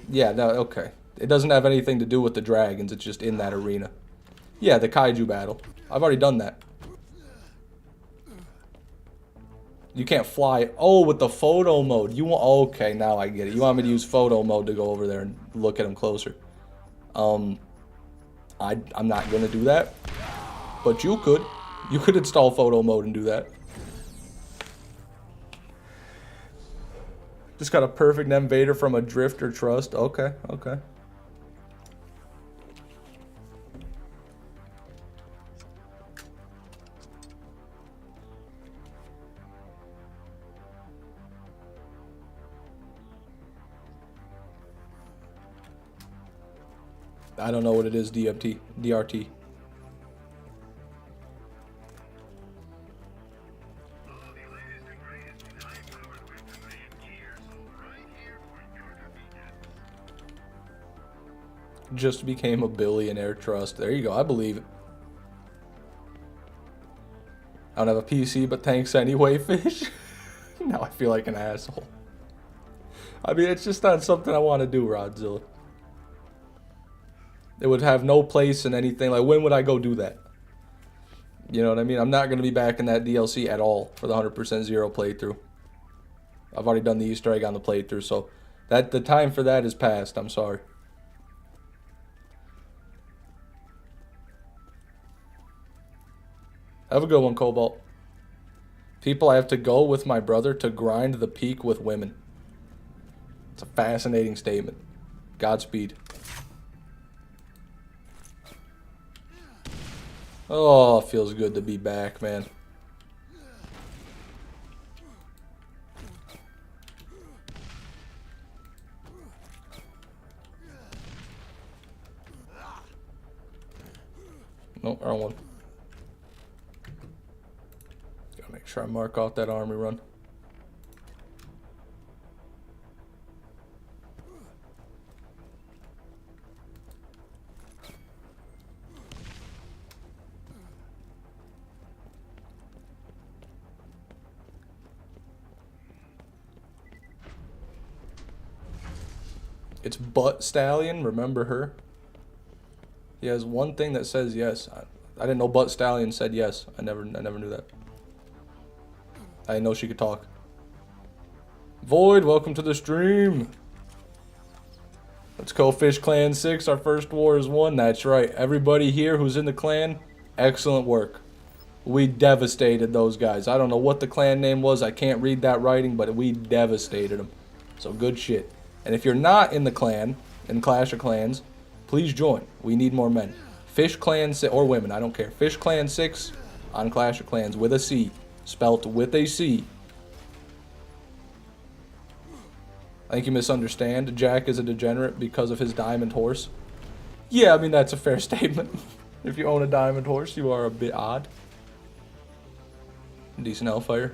Yeah, no, okay. It doesn't have anything to do with the dragons. It's just in that arena. Yeah, the kaiju battle. I've already done that. You can't fly. Oh, with the photo mode. You want? Okay, now I get it. You want me to use photo mode to go over there and look at them closer. I'm not going to do that. But you could. You could install photo mode and do that. Just got a perfect Invader from a Drifter Trust. Okay, okay. I don't know what it is, DRT. Just became a billionaire trust. There you go. I believe it. I don't have a PC, but thanks anyway, Fish. Now I feel like an asshole. I mean, it's just not something I want to do, Rodzilla. It would have no place in anything. Like, when would I go do that? You know what I mean? I'm not going to be back in that DLC at all for the 100% Zero playthrough. I've already done the Easter egg on the playthrough, so that the time for that is past. I'm sorry. Have a good one, Cobalt. People, I have to go with my brother to grind the peak with women. It's a fascinating statement. Godspeed. Oh, feels good to be back, man. Nope, wrong one. Gotta make sure I mark out that army run. It's Butt Stallion, remember her? He has one thing that says yes. I didn't know Butt Stallion said yes. I never knew that. I didn't know she could talk. Void, welcome to the stream. Let's go Fish Clan 6. Our first war is won. That's right. Everybody here who's in the clan, excellent work. We devastated those guys. I don't know what the clan name was. I can't read that writing, but we devastated them. So good shit. And if you're not in the clan, in Clash of Clans, please join. We need more men. Fish Clan 6, or women, I don't care. Fish Clan 6 on Clash of Clans with a C. Spelt with a C. I think you misunderstand. Jack is a degenerate because of his diamond horse. Yeah, I mean, that's a fair statement. If you own a diamond horse, you are a bit odd. Decent Hellfire.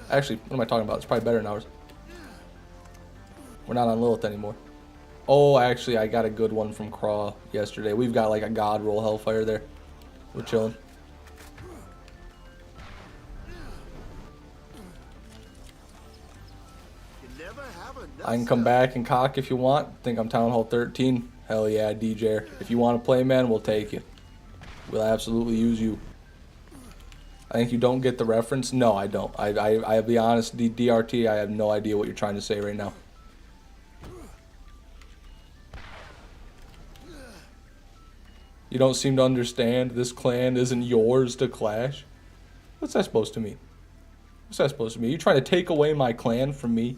Actually, what am I talking about? It's probably better than ours. We're not on Lilith anymore. Oh, actually, I got a good one from Craw yesterday. We've got like a god roll Hellfire there. We're chilling. I can come back and cock if you want. Think I'm Town Hall 13. Hell yeah, DJ. If you want to play, man, we'll take you. We'll absolutely use you. I think you don't get the reference. No, I don't. I'll be honest, DRT, I have no idea what you're trying to say right now. You don't seem to understand this clan isn't yours to clash? What's that supposed to mean? What's that supposed to mean? You trying to take away my clan from me?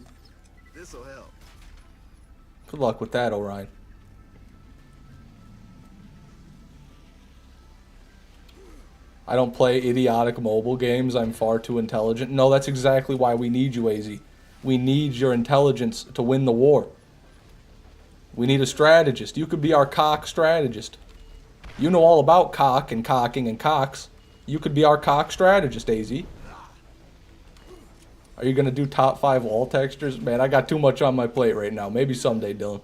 This'll help. Good luck with that, Orion. I don't play idiotic mobile games. I'm far too intelligent. No, that's exactly why we need you, AZ. We need your intelligence to win the war. We need a strategist. You could be our cock strategist. You know all about cock and cocking and cocks. You could be our cock strategist, AZ. Are you going to do top 5 wall textures? Man, I got too much on my plate right now. Maybe someday, Dylan.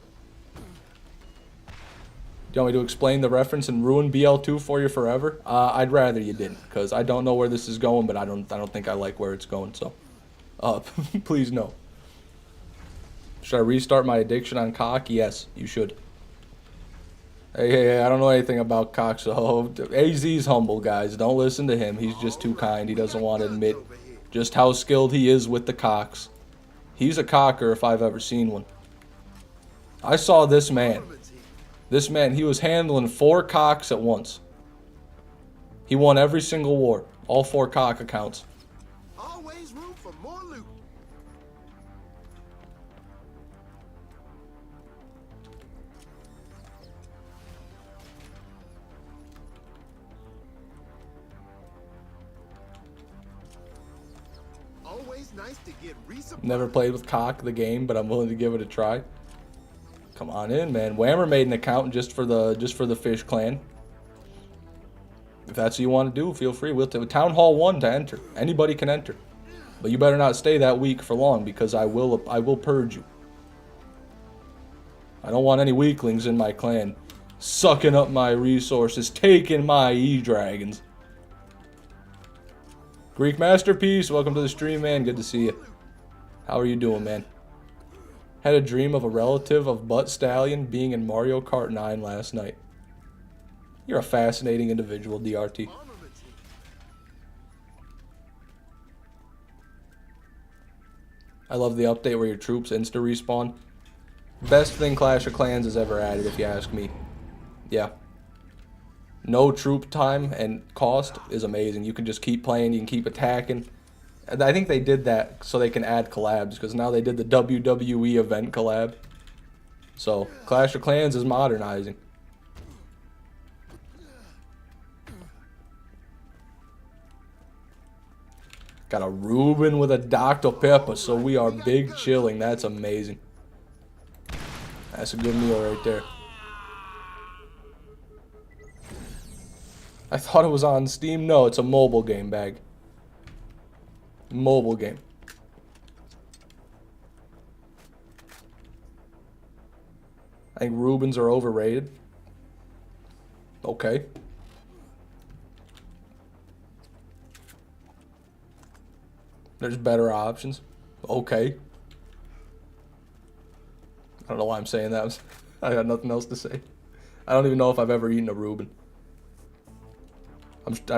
Do you want me to explain the reference and ruin BL2 for you forever? I'd rather you didn't, because I don't know where this is going, but I don't think I like where it's going, so. Please no. Should I restart my addiction on cock? Yes, you should. Hey, I don't know anything about cock, so AZ's humble, guys. Don't listen to him. He's just too kind. He doesn't want to admit just how skilled he is with the cocks. He's a cocker if I've ever seen one. I saw this man. This man, he was handling 4 cocks at once. He won every single war. All 4 cock accounts. Always room for more loot. Always nice to get resupplied. Never played with cock the game, but I'm willing to give it a try. Come on in, man. Whammer made an account just for the Fish Clan. If that's what you want to do, feel free. We'll take Town Hall 1 to enter. Anybody can enter. But you better not stay that weak for long, because I will purge you. I don't want any weaklings in my clan. Sucking up my resources, taking my E-Dragons. Greek Masterpiece, welcome to the stream, man. Good to see you. How are you doing, man? Had a dream of a relative of Butt Stallion being in Mario Kart 9 last night. You're a fascinating individual, DRT. I love the update where your troops insta-respawn. Best thing Clash of Clans has ever added, if you ask me. Yeah. No troop time and cost is amazing. You can just keep playing, you can keep attacking. And I think they did that so they can add collabs, because now they did the WWE event collab. So, Clash of Clans is modernizing. Got a Reuben with a Dr. Pepper, so we are big chilling. That's amazing. That's a good meal right there. I thought it was on Steam. No, it's a mobile game, bag. Mobile game. I think Reubens are overrated. Okay. There's better options. Okay. I don't know why I'm saying that. I got nothing else to say. I don't even know if I've ever eaten a Reuben.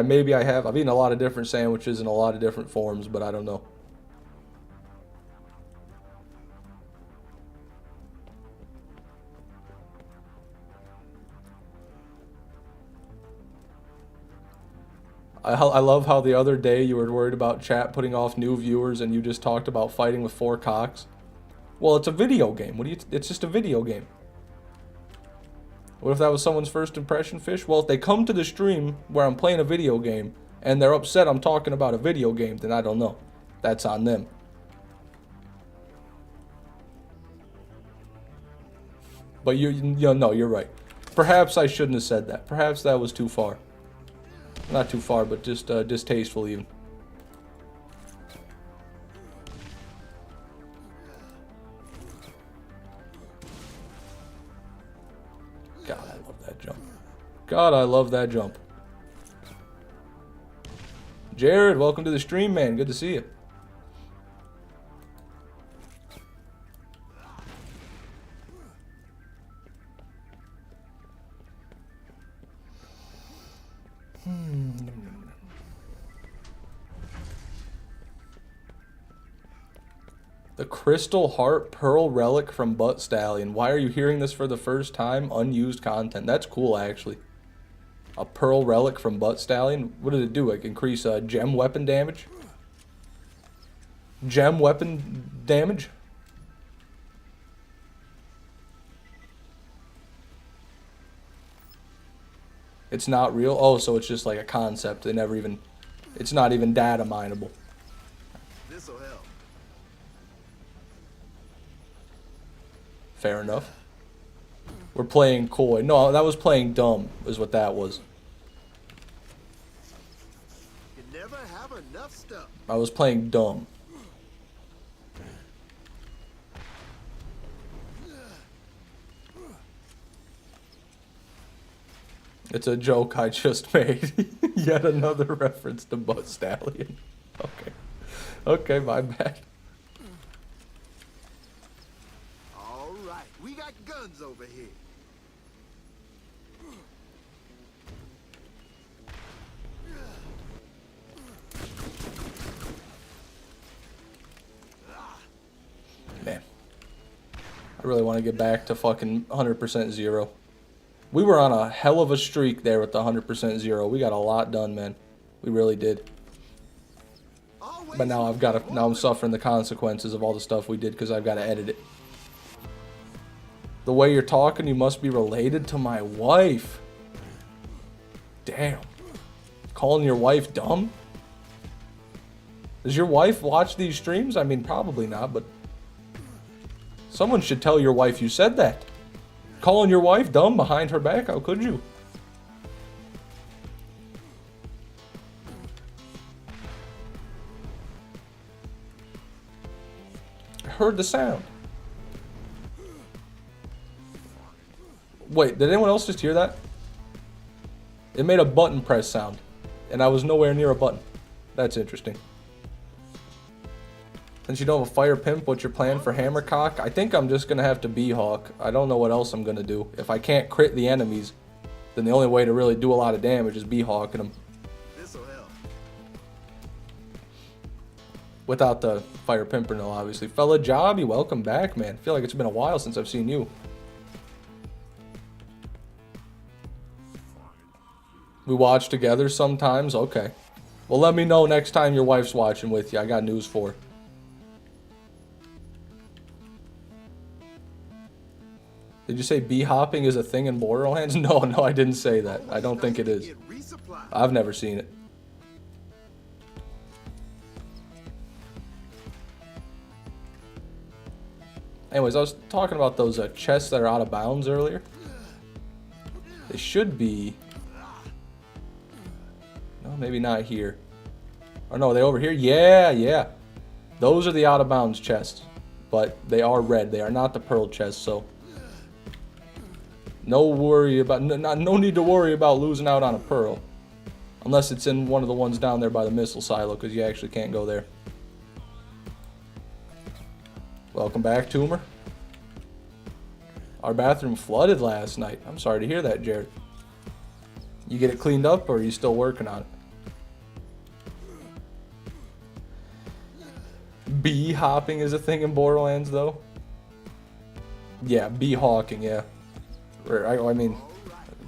Maybe I have. I've eaten a lot of different sandwiches in a lot of different forms, but I don't know. I love how the other day you were worried about chat putting off new viewers and you just talked about fighting with 4 cocks. Well, it's a video game. It's just a video game. What if that was someone's first impression, Fish? Well, if they come to the stream where I'm playing a video game and they're upset I'm talking about a video game, then I don't know. That's on them. But no, you're right. Perhaps I shouldn't have said that. Perhaps that was too far. Not too far, but just distasteful even. God, I love that jump. God, I love that jump. Jared, welcome to the stream, man. Good to see you. The Crystal Heart Pearl Relic from Butt Stallion. Why are you hearing this for the first time? Unused content. That's cool, actually. A Pearl Relic from Butt Stallion. What did it do? Like increase gem weapon damage? Gem weapon damage? It's not real? Oh, so it's just like a concept. They never even... It's not even data mineable. This'll help. Fair enough. We're playing coy. No, that was playing dumb, is what that was. You never have enough stuff. I was playing dumb. It's a joke I just made. Yet another reference to Butt Stallion. Okay. Okay, my bad. All right, we got guns over here. Man. I really want to get back to fucking 100% zero. We were on a hell of a streak there with the 100% zero. We got a lot done, man. We really did. But now now I'm suffering the consequences of all the stuff we did because I've got to edit it. The way you're talking, you must be related to my wife. Damn. Calling your wife dumb? Does your wife watch these streams? I mean, probably not, but someone should tell your wife you said that. Calling your wife dumb behind her back? How could you? I heard the sound. Wait, did anyone else just hear that? It made a button press sound. And I was nowhere near a button. That's interesting. Since you don't have a fire pimp, what's your plan for Hammercock? I think I'm just gonna have to B-Hawk. I don't know what else I'm gonna do. If I can't crit the enemies, then the only way to really do a lot of damage is B-Hawking them. This'll help. Without the fire pimpernel, obviously. Fella Jobby, welcome back, man. I feel like it's been a while since I've seen you. We watch together sometimes? Okay. Well, let me know next time your wife's watching with you. I got news for her. Did you say bee-hopping is a thing in Borderlands? No, I didn't say that. I don't think it is. I've never seen it. Anyways, I was talking about those chests that are out of bounds earlier. They should be... No, maybe not here. Oh no, are they over here? Yeah. Those are the out of bounds chests. But they are red. They are not the pearl chests, so... No need to worry about losing out on a pearl. Unless it's in one of the ones down there by the missile silo, because you actually can't go there. Welcome back, Toomer. Our bathroom flooded last night. I'm sorry to hear that, Jared. You get it cleaned up, or are you still working on it? Bee hopping is a thing in Borderlands, though. Yeah, bee hawking, yeah. I mean,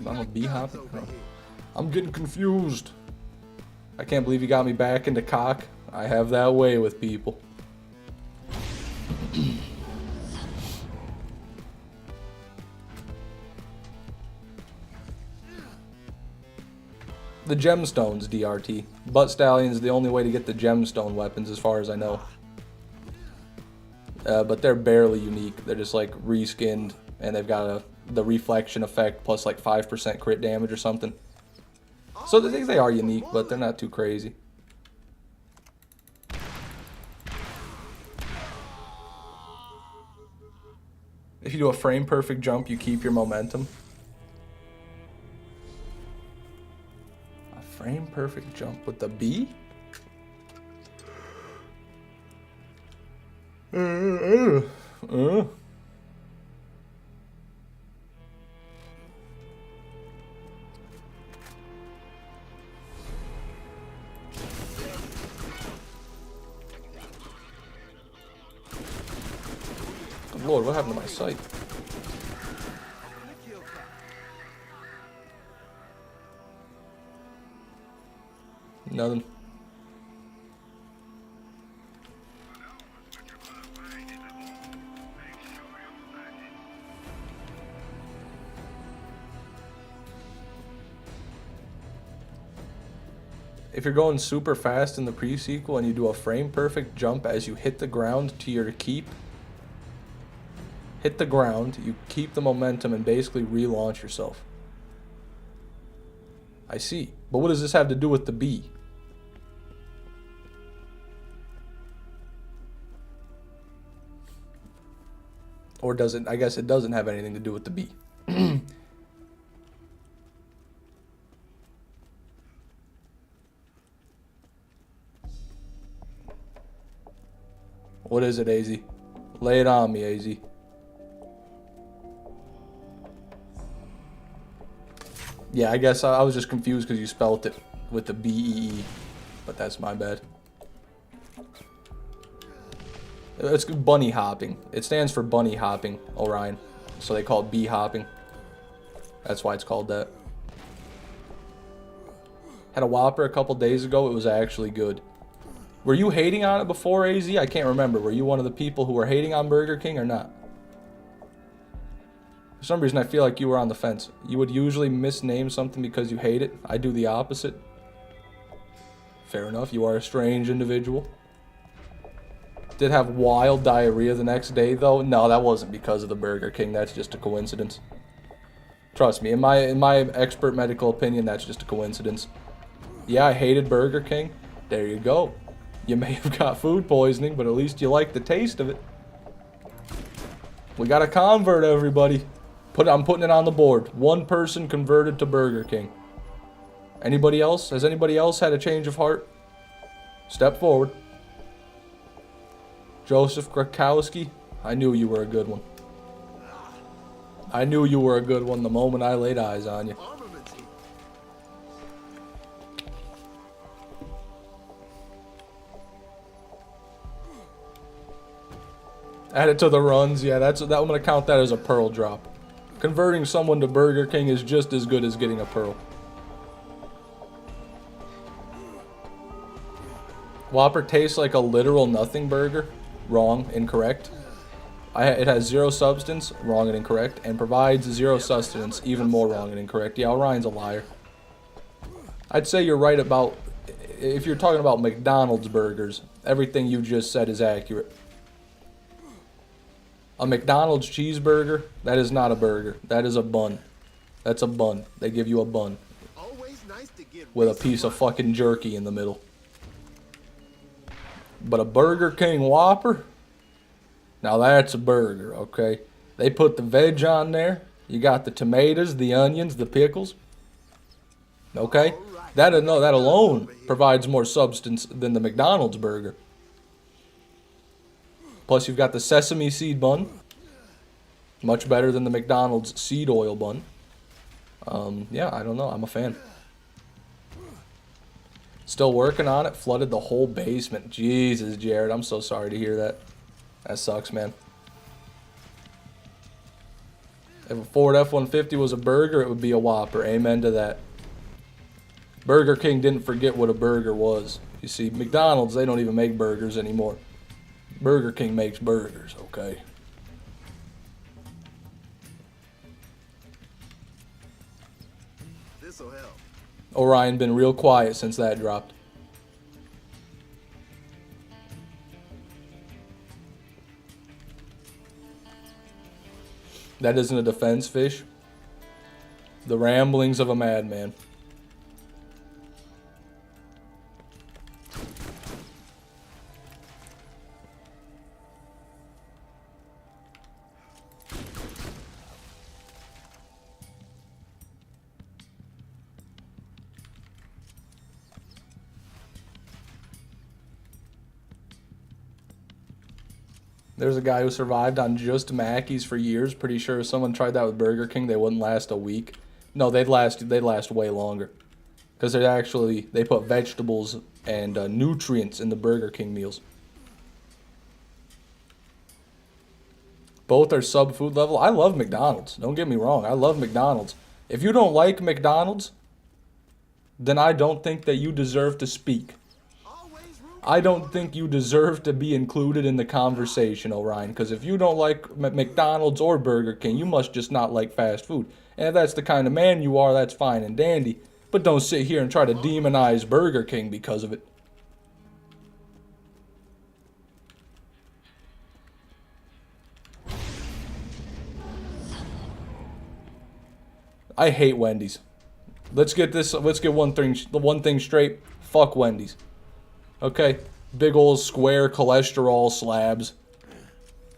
I'm a bee hopping? No. I'm getting confused. I can't believe you got me back into cock. I have that way with people. The gemstones, DRT. Butt Stallion is the only way to get the gemstone weapons as far as I know. But they're barely unique. They're just like reskinned, and they've got the reflection effect plus like 5% crit damage or something. So they are unique, but they're not too crazy. If you do a frame perfect jump, you keep your momentum. A frame perfect jump with the B? Good Lord, what happened to my sight? Nothing. If you're going super fast in the pre-sequel and you do a frame perfect jump as you hit the ground to your keep, hit the ground, you keep the momentum and basically relaunch yourself. I see. But what does this have to do with the B? Or does it? I guess it doesn't have anything to do with the B. What is it, AZ? Lay it on me, AZ. Yeah, I guess I was just confused because you spelled it with the B-E-E. But that's my bad. It's bunny hopping. It stands for bunny hopping, Orion. So they call it bee hopping. That's why it's called that. Had a Whopper a couple days ago. It was actually good. Were you hating on it before, AZ? I can't remember. Were you one of the people who were hating on Burger King or not? For some reason, I feel like you were on the fence. You would usually misname something because you hate it. I do the opposite. Fair enough. You are a strange individual. Did have wild diarrhea the next day, though? No, that wasn't because of the Burger King. That's just a coincidence. Trust me, in my expert medical opinion, that's just a coincidence. Yeah, I hated Burger King. There you go. You may have got food poisoning, but at least you like the taste of it. We got a convert, everybody. I'm putting it on the board. One person converted to Burger King. Anybody else? Has anybody else had a change of heart? Step forward. Joseph Krakowski, I knew you were a good one. I knew you were a good one the moment I laid eyes on you. Add it to the runs. Yeah, I'm gonna count that as a pearl drop. Converting someone to Burger King is just as good as getting a pearl. Whopper tastes like a literal nothing burger. Wrong, incorrect. It has zero substance, wrong and incorrect, and provides zero sustenance, even more wrong and incorrect. Yeah, Orion's a liar. I'd say you're right about, if you're talking about McDonald's burgers, everything you just said is accurate. A McDonald's cheeseburger, that is not a burger. That is a bun. That's a bun. They give you a bun with a piece of fucking jerky in the middle. But a Burger King Whopper, now that's a burger, okay? They put the veg on there. You got the tomatoes, the onions, the pickles. Okay? That alone provides more substance than the McDonald's burger. Plus you've got the sesame seed bun. Much better than the McDonald's seed oil bun. Yeah, I don't know. I'm a fan. Still working on it. Flooded the whole basement. Jesus, Jared. I'm so sorry to hear that. That sucks, man. If a Ford F-150 was a burger, it would be a Whopper. Amen to that. Burger King didn't forget what a burger was. You see, McDonald's, they don't even make burgers anymore. Burger King makes burgers, okay? This'll help. Orion been real quiet since that dropped. That isn't a defense, Fish. The ramblings of a madman. There's a guy who survived on just Mackey's for years. Pretty sure if someone tried that with Burger King, they wouldn't last a week. No, they'd last way longer. Because they put vegetables and nutrients in the Burger King meals. Both are sub-food level. I love McDonald's. Don't get me wrong. I love McDonald's. If you don't like McDonald's, then I don't think that you deserve to speak. I don't think you deserve to be included in the conversation, Orion, because if you don't like McDonald's or Burger King, you must just not like fast food. And if that's the kind of man you are, that's fine and dandy. But don't sit here and try to demonize Burger King because of it. I hate Wendy's. Let's get one thing straight. Fuck Wendy's. Okay, big old square cholesterol slabs.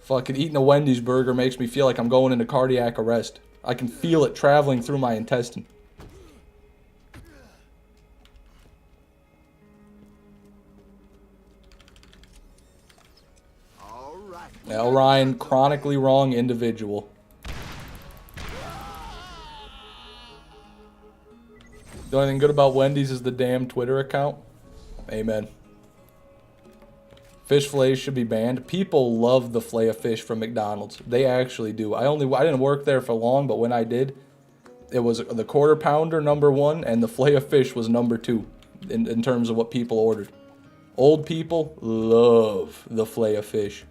Fucking eating a Wendy's burger makes me feel like I'm going into cardiac arrest. I can feel it traveling through my intestine. Now, Ryan, chronically wrong individual. The only thing good about Wendy's is the damn Twitter account. Amen. Fish fillets should be banned. People love the fillet of fish from McDonald's. They actually do. I didn't work there for long, but when I did, it was the quarter pounder #1 and the fillet of fish was #2 in terms of what people ordered. Old people love the fillet of fish.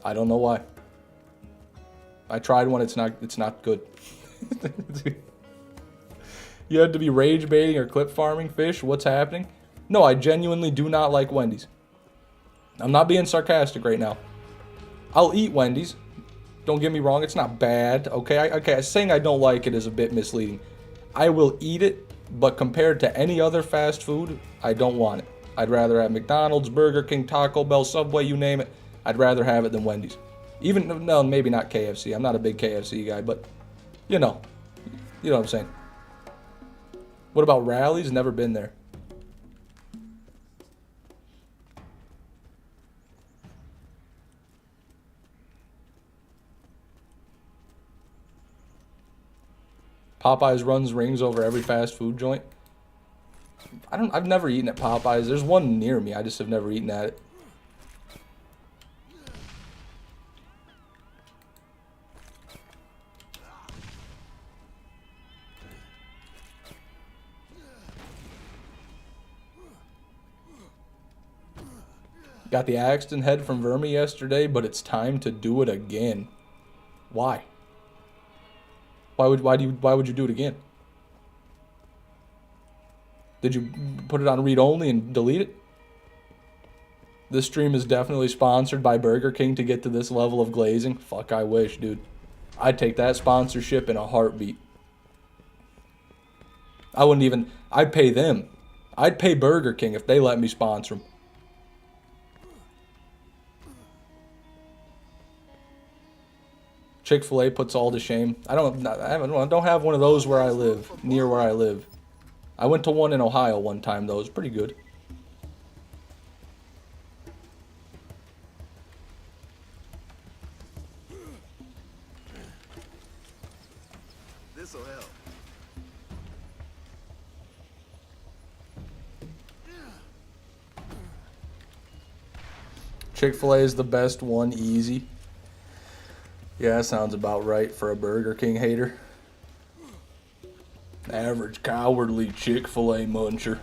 I don't know why. I tried one. It's not good. You had to be rage baiting or clip farming fish. What's happening? No, I genuinely do not like Wendy's. I'm not being sarcastic right now. I'll eat Wendy's. Don't get me wrong, it's not bad. Okay, saying I don't like it is a bit misleading. I will eat it, but compared to any other fast food, I don't want it. I'd rather have McDonald's, Burger King, Taco Bell, Subway, you name it. I'd rather have it than Wendy's. Even, no, maybe not KFC. I'm not a big KFC guy, but, you know. You know what I'm saying. What about Rallies? Never been there. Popeyes runs rings over every fast food joint. I've never eaten at Popeyes. There's one near me. I just have never eaten at it. Got the Axton head from Vermi yesterday, but it's time to do it again. Why? Why would you do it again? Did you put it on read only and delete it? This stream is definitely sponsored by Burger King to get to this level of glazing. Fuck, I wish, dude. I'd take that sponsorship in a heartbeat. I wouldn't even... I'd pay them. I'd pay Burger King if they let me sponsor them. Chick-fil-A puts all to shame. I don't have one of those where I live, near where I live. I went to one in Ohio one time, though. It was pretty good. This'll help. Chick-fil-A is the best one, easy. Yeah, that sounds about right for a Burger King hater. Average cowardly Chick-fil-A muncher.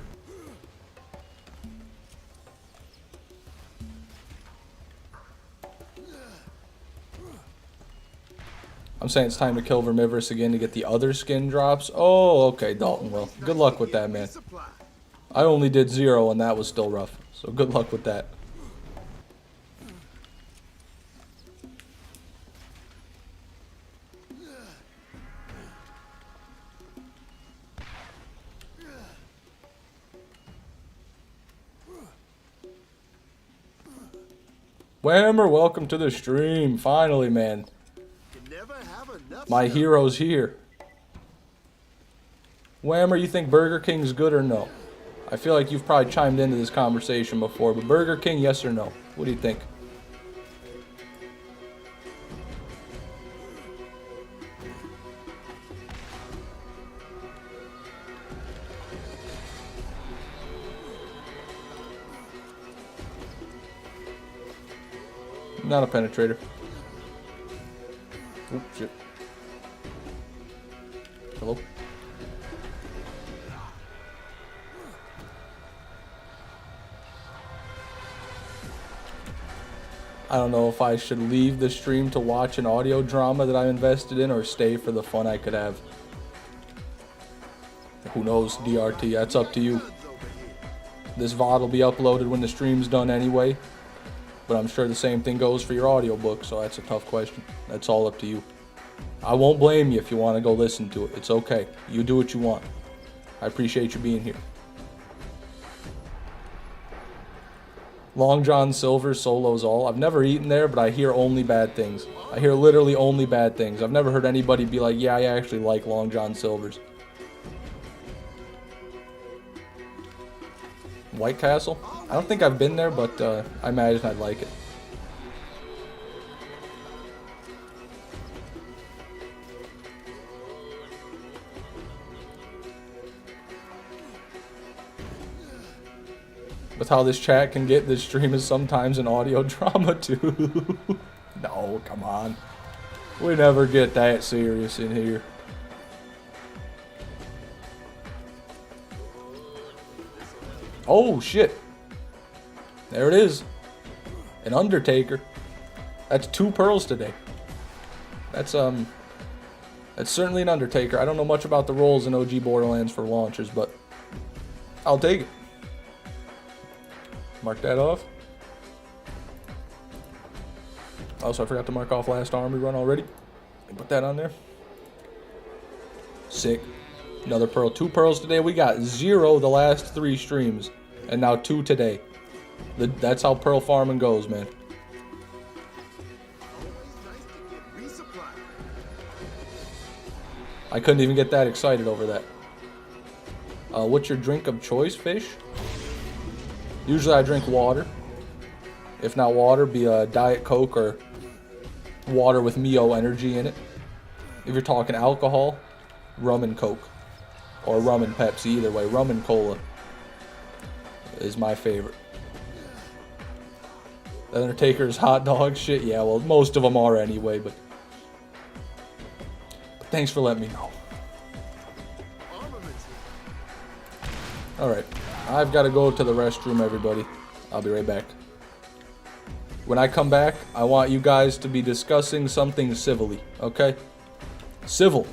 I'm saying it's time to kill Vermivorous again to get the other skin drops. Oh, okay, Dalton. Well, good luck with that, man. I only did 0 and that was still rough. So good luck with that. Whammer, welcome to the stream. Finally, man. My hero's here. Whammer, you think Burger King's good or no? I feel like you've probably chimed into this conversation before, but Burger King, yes or no? What do you think? Not a penetrator. Oh, shit. Hello? I don't know if I should leave the stream to watch an audio drama that I'm invested in or stay for the fun I could have. Who knows, DRT, that's up to you. This VOD will be uploaded when the stream's done anyway. But I'm sure the same thing goes for your audiobook, so that's a tough question. That's all up to you. I won't blame you if you want to go listen to it. It's okay. You do what you want. I appreciate you being here. Long John Silver solos all. I've never eaten there, but I hear only bad things. I hear literally only bad things. I've never heard anybody be like, yeah, I actually like Long John Silver's. White Castle? I don't think I've been there, but I imagine I'd like it. With how this chat can get, this stream is sometimes an audio drama too. No, come on. We never get that serious in here. Oh, shit. There it is. An Undertaker. That's 2 pearls today. That's certainly an Undertaker. I don't know much about the rolls in OG Borderlands for launchers, but I'll take it. Mark that off. Also, I forgot to mark off last army run already. Put that on there. Sick. Another pearl. 2 pearls today. We got 0 the last 3 streams. And now 2 today. That's how pearl farming goes, man. I couldn't even get that excited over that. What's your drink of choice, fish? Usually I drink water. If not water, be a Diet Coke or water with Mio energy in it. If you're talking alcohol, rum and Coke. Or rum and Pepsi, either way. Rum and cola is my favorite. Undertaker's hot dog shit, yeah, well, most of them are anyway, but thanks for letting me know. Alright, I've got to go to the restroom, everybody. I'll be right back. When I come back, I want you guys to be discussing something civilly, okay? Civil.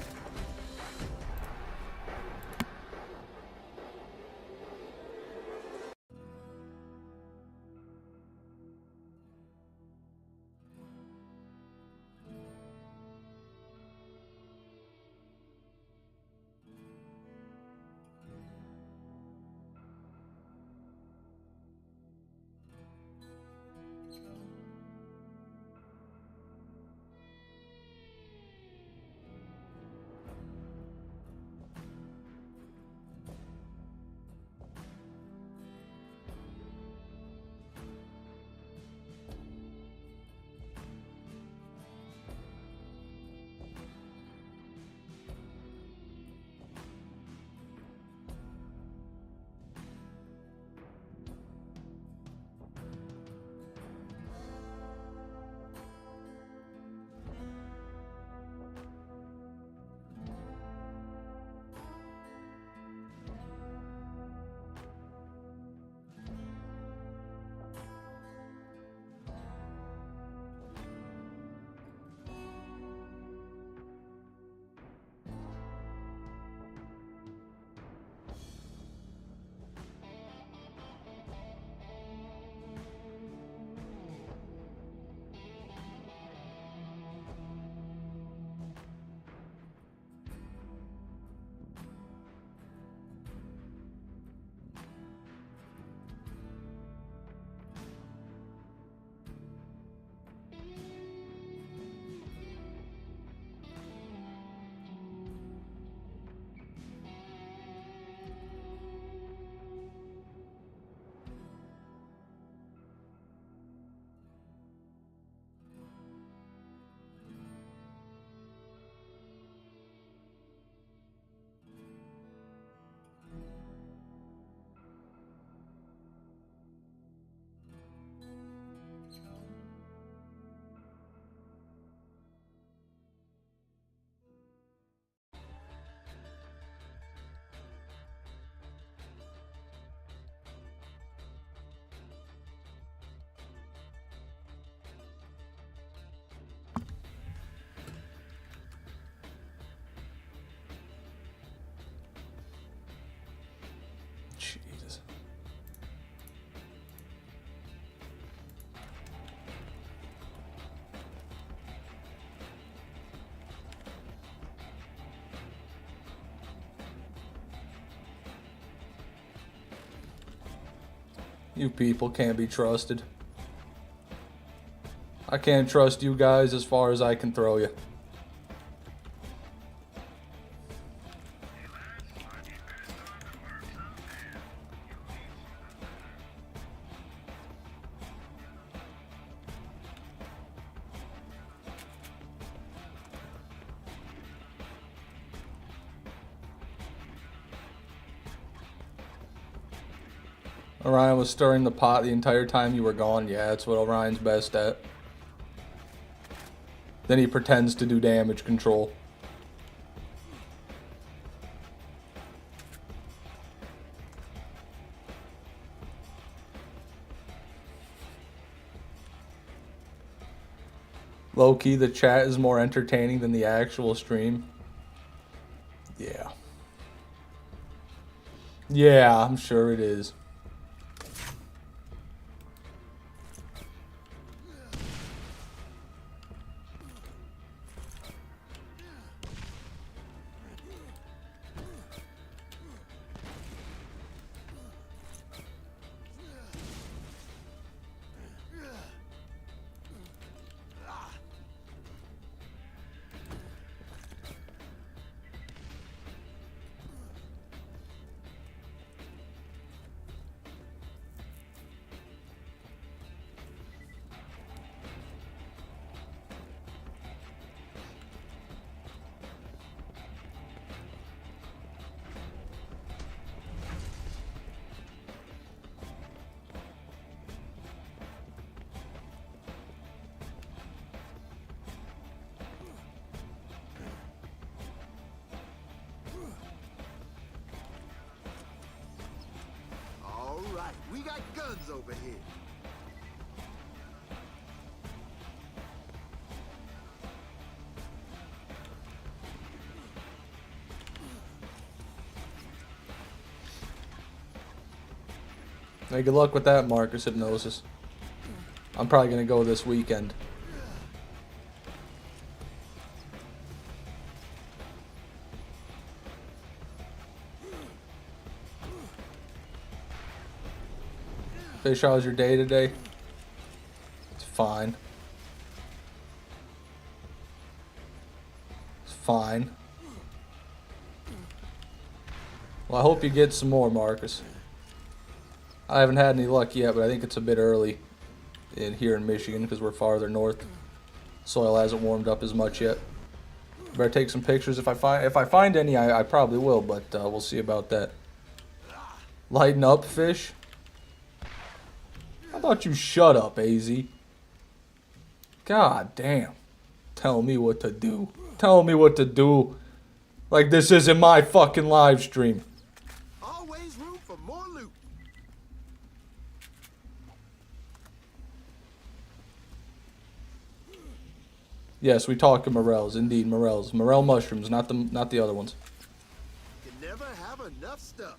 Jesus. You people can't be trusted. I can't trust you guys as far as I can throw you. Orion was stirring the pot the entire time you were gone. Yeah, that's what Orion's best at. Then he pretends to do damage control. Low-key, the chat is more entertaining than the actual stream. Yeah. Yeah, I'm sure it is. we got guns over here. Hey, good luck with that, Marcus Hypnosis. I'm probably gonna go this weekend. Fish, how was your day today? It's fine. It's fine. Well, I hope you get some more, Marcus. I haven't had any luck yet, but I think it's a bit early here in Michigan because we're farther north. Soil hasn't warmed up as much yet. Better take some pictures. If I find any, I probably will, but we'll see about that. Lighten up, fish. How about you shut up, AZ? God damn. Tell me what to do. Tell me what to do. Like this isn't my fucking live stream. Always room for more loot. Yes, we talk to morels, indeed, morels. Morel mushrooms, not the other ones. Can never have enough stuff.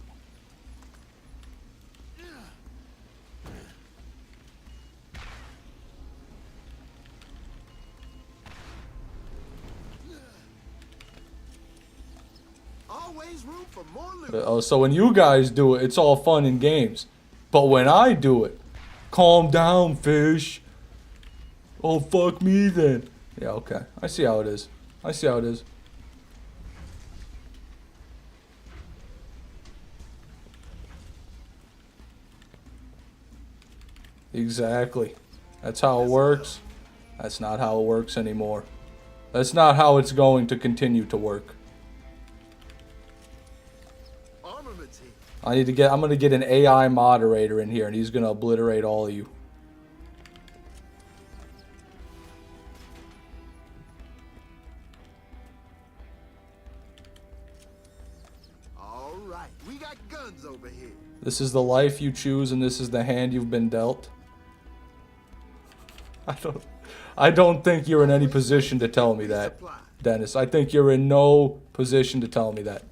Always room for more loot. Oh, so when you guys do it, it's all fun and games. But when I do it, calm down, fish. Oh, fuck me then. Yeah, okay. I see how it is. I see how it is. Exactly. That's how it works. That's not how it works anymore. That's not how it's going to continue to work. Armaments here. I'm gonna get an AI moderator in here and he's gonna obliterate all of you. All right, we got guns over here. This is the life you choose and this is the hand you've been dealt. I don't think you're in any position to tell me that, Dennis. I think you're in no position to tell me that.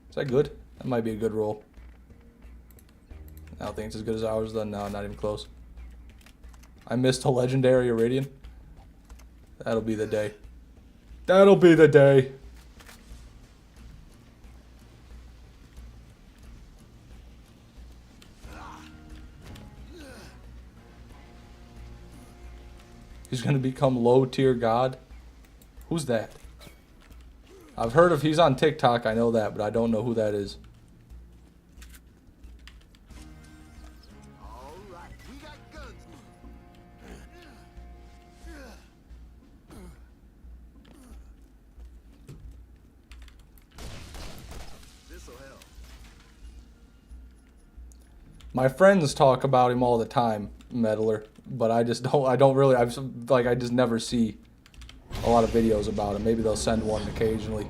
Is that good? That might be a good roll. I don't think it's as good as ours though. No, not even close. I missed a legendary Iridian. That'll be the day. That'll be the day. He's gonna become low tier god. Who's that? I've heard of, he's on TikTok, I know that, but I don't know who that is. All right, we got guns. This'll help. My friends talk about him all the time, Meddler, but I just I just never see a lot of videos about him. Maybe they'll send one occasionally.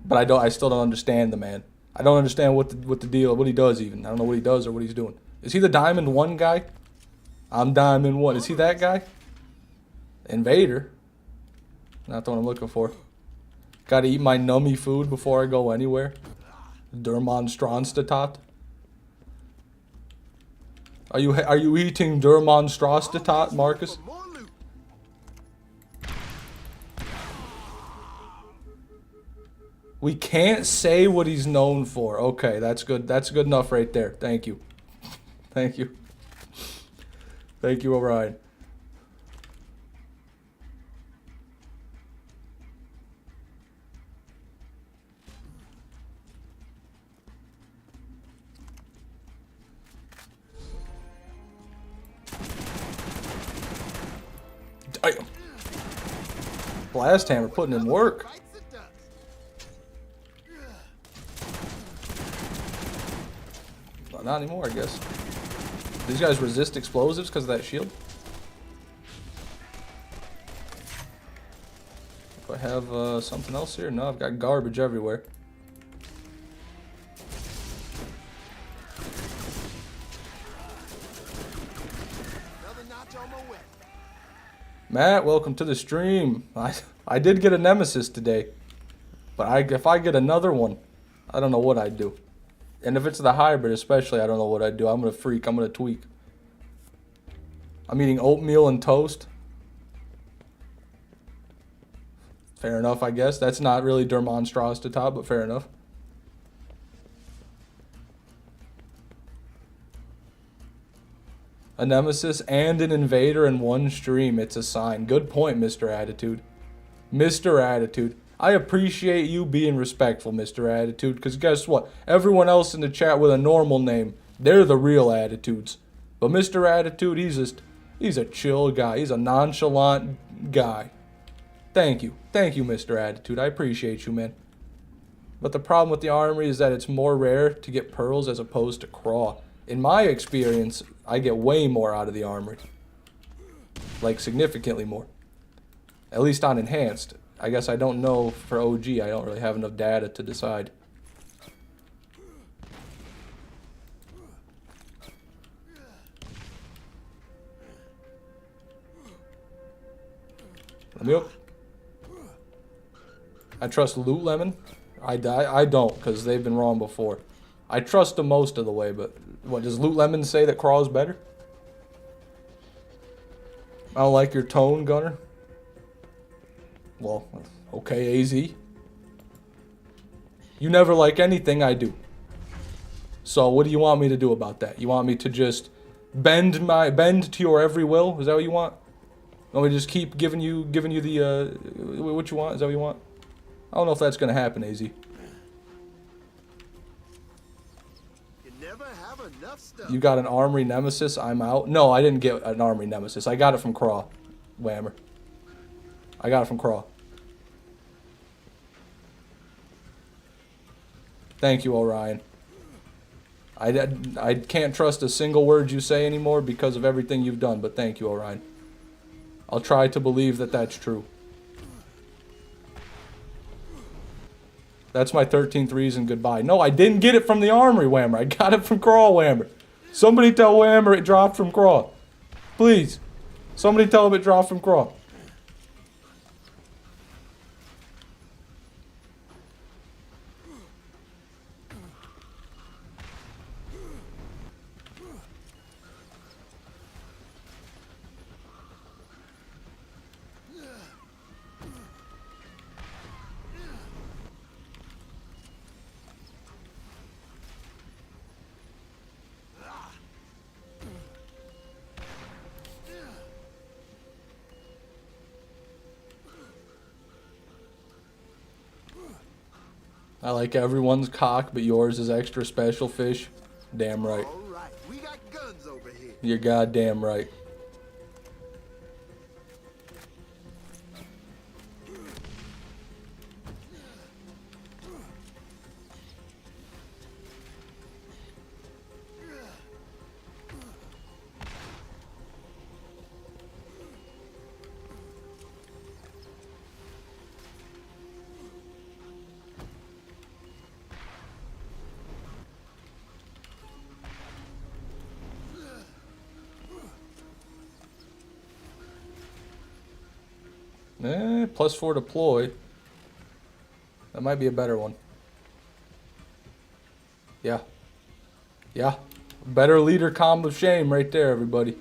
But I still don't understand the man. I don't understand what the deal, what he does even. I don't know what he does or what he's doing. Is he the Diamond 1 guy? I'm Diamond 1. Is he that guy? Invader. Not the one I'm looking for. Gotta eat my nummy food before I go anywhere. Durmonstronstatot. Are you eating Durmonstronstatot, Marcus? We can't say what he's known for. Okay, that's good. That's good enough right there. Thank you. Thank you. Thank you, O'Brien. Damn. Blast hammer putting in work. Not anymore, I guess. These guys resist explosives because of that shield? Go have something else here? No, I've got garbage everywhere. Another notch on my way. Matt, welcome to the stream. I did get a Nemesis today, but if I get another one, I don't know what I'd do. And if it's the hybrid especially, I don't know what I'd do. I'm gonna freak. I'm gonna tweak. I'm eating oatmeal and toast. Fair enough, I guess. That's not really der monstrous to top, but fair enough. A Nemesis and an Invader in one stream. It's a sign. Good point, Mr. Attitude. Mr. Attitude. I appreciate you being respectful, Mr. Attitude, because guess what? Everyone else in the chat with a normal name, they're the real attitudes. But Mr. Attitude, he's a chill guy. He's a nonchalant guy. Thank you. Thank you, Mr. Attitude. I appreciate you, man. But the problem with the armory is that it's more rare to get pearls as opposed to craw. In my experience, I get way more out of the armory. Like, significantly more. At least on enhanced. I guess I don't know for OG. I don't really have enough data to decide. Let me up. I trust Loot Lemon. I don't, because they've been wrong before. I trust them most of the way, but what, does Loot Lemon say that Craw's better? I don't like your tone, Gunner. Well, okay, AZ. You never like anything I do. So what do you want me to do about that? You want me to just bend to your every will? Is that what you want? Want me to just keep giving you the what you want? Is that what you want? I don't know if that's gonna happen, AZ. You never have enough stuff. You got an Armory Nemesis, I'm out. No, I didn't get an Armory Nemesis. I got it from Craw. Whammer. I got it from Craw. Thank you, Orion. I can't trust a single word you say anymore because of everything you've done, but thank you, Orion. I'll try to believe that that's true. That's my 13th reason goodbye. No, I didn't get it from the Armory, Whammer. I got it from Craw, Whammer. Somebody tell Whammer it dropped from Craw. Please. Somebody tell him it dropped from Craw. I like everyone's cock, but yours is extra special, fish. Damn right. All right, we got guns over here. You're goddamn right. +4 deploy. That might be a better one. Yeah. Yeah. Better leader combo of shame right there, everybody.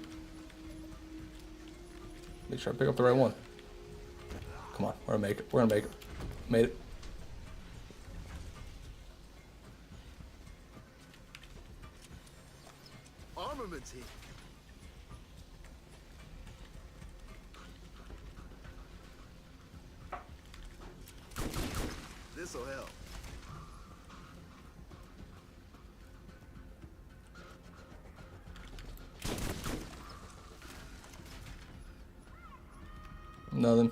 Make sure I pick up the right one. Come on, we're gonna make it. We're gonna make it. Made it. Armaments here. This'll help. Nothing.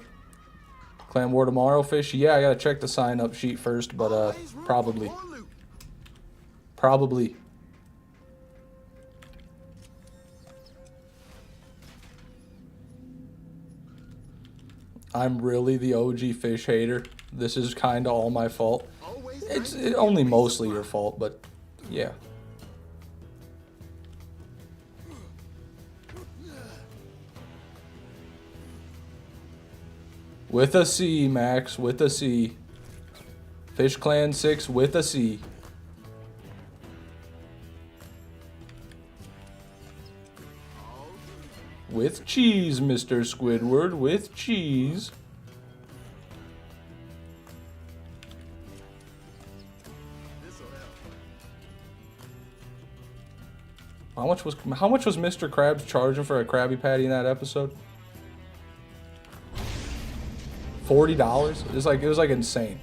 Clan War tomorrow, fish? Yeah, I gotta check the sign-up sheet first, but Always room probably. for more loot. Probably. I'm really the OG fish hater. This is kind of all my fault. Always It's nice to only be mostly your surprised. fault, but yeah. With a C, Max, with a C. Fish Clan 6 with a C. With cheese, Mr. Squidward, with cheese. This'll help. How much was Mr. Krabs charging for a Krabby Patty in that episode? $40? It was like insane.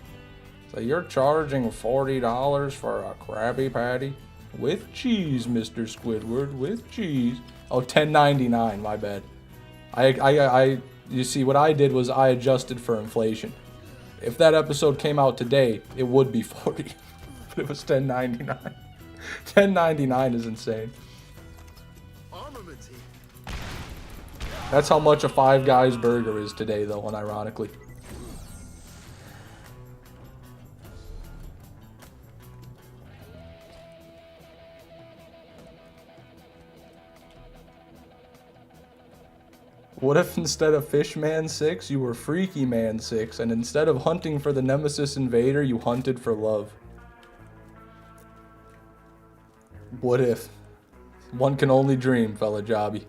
So you're charging $40 for a Krabby Patty? With cheese, Mr. Squidward, with cheese. Oh, $10.99, my bad. You see, what I did was I adjusted for inflation. If that episode came out today, it would be 40, but it was $10.99. $10.99 is insane. Armaments here. That's how much a Five Guys burger is today, though, unironically. What if instead of Fishman 6, you were Freaky Man 6, and instead of hunting for the Nemesis Invader, you hunted for love? What if? One can only dream, fella Jobby.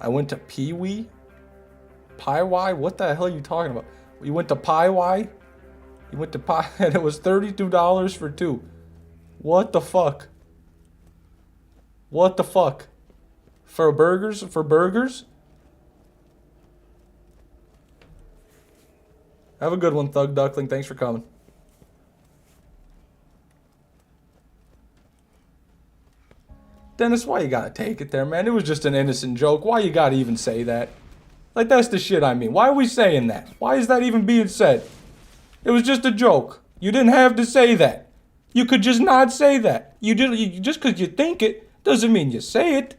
I went to Pee-wee? Pie-wye? What the hell are you talking about? You went to Pie-wye? You went to Pie, and it was $32 for two. What the fuck? What the fuck? For burgers? For burgers? Have a good one, Thug Duckling. Thanks for coming. Dennis, why you gotta take it there, man? It was just an innocent joke. Why you gotta even say that? Like, that's the shit I mean. Why are we saying that? Why is that even being said? It was just a joke. You didn't have to say that. You could just not say that. Just because you think it doesn't mean you say it.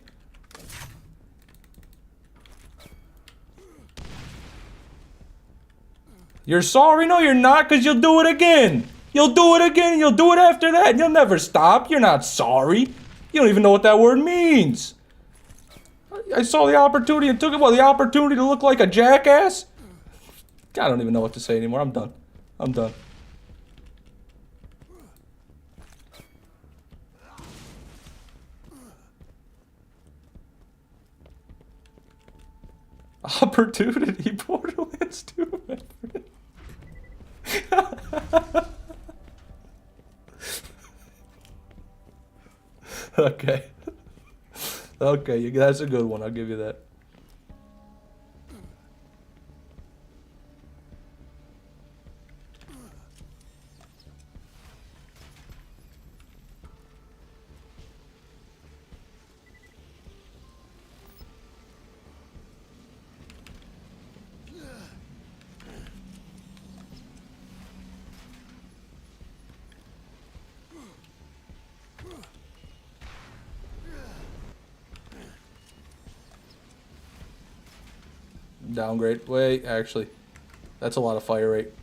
You're sorry? No, you're not, because you'll do it again. You'll do it again, and you'll do it after that, and you'll never stop. You're not sorry. You don't even know what that word means. I saw the opportunity and took it. Well, the opportunity to look like a jackass? I don't even know what to say anymore. I'm done. I'm done. Opportunity, Borderlands 2, my friend. Okay. Okay, that's a good one. I'll give you that. Downgrade. Wait, actually, that's a lot of fire rate.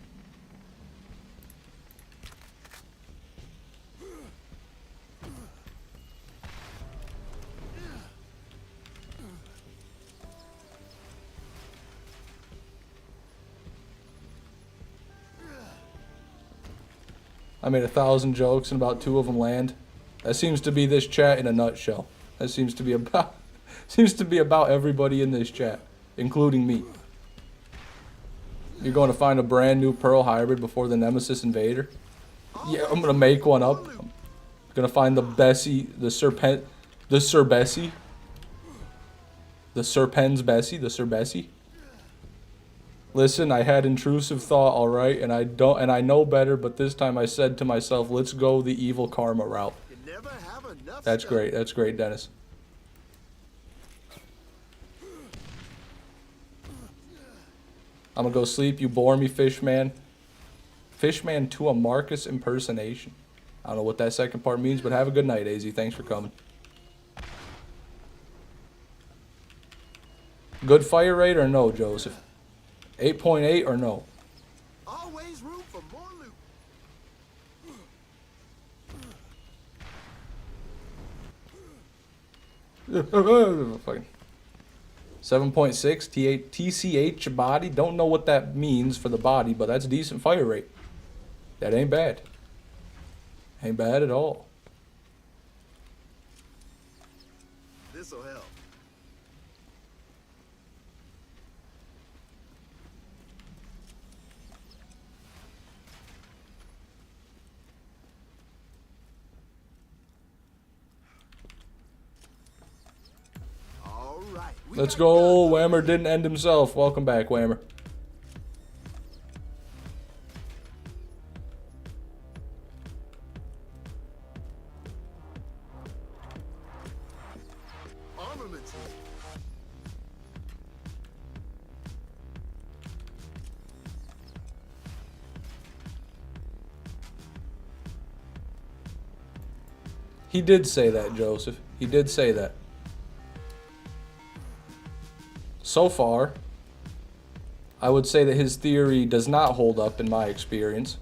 I made 1,000 jokes and about 2 of them land. That seems to be this chat in a nutshell. That seems to be about everybody in this chat, including me. You're going to find a brand new Pearl hybrid before the Nemesis Invader? Yeah, I'm gonna make one up. I'm gonna find the Bessie, the Sir Bessie. The Serpens Bessie, the Sir Bessie. Listen, I had intrusive thought, alright, and I know better, but this time I said to myself, let's go the evil karma route. You never have enough That's stuff. great. That's great, Dennis. I'm gonna go sleep. You bore me, Fishman. Fishman to a Marcus impersonation. I don't know what that second part means, but have a good night, AZ. Thanks for coming. Good fire rate or no, Joseph? 8.8 or no? Always room for more loot. Fucking 7.6 TCH body. Don't know what that means for the body, but that's decent fire rate. That ain't bad. Ain't bad at all. This'll help. All right. Let's go. Whammer didn't end himself. Welcome back, Whammer. Armaments here. He did say that, Joseph. He did say that. So far, I would say that his theory does not hold up in my experience.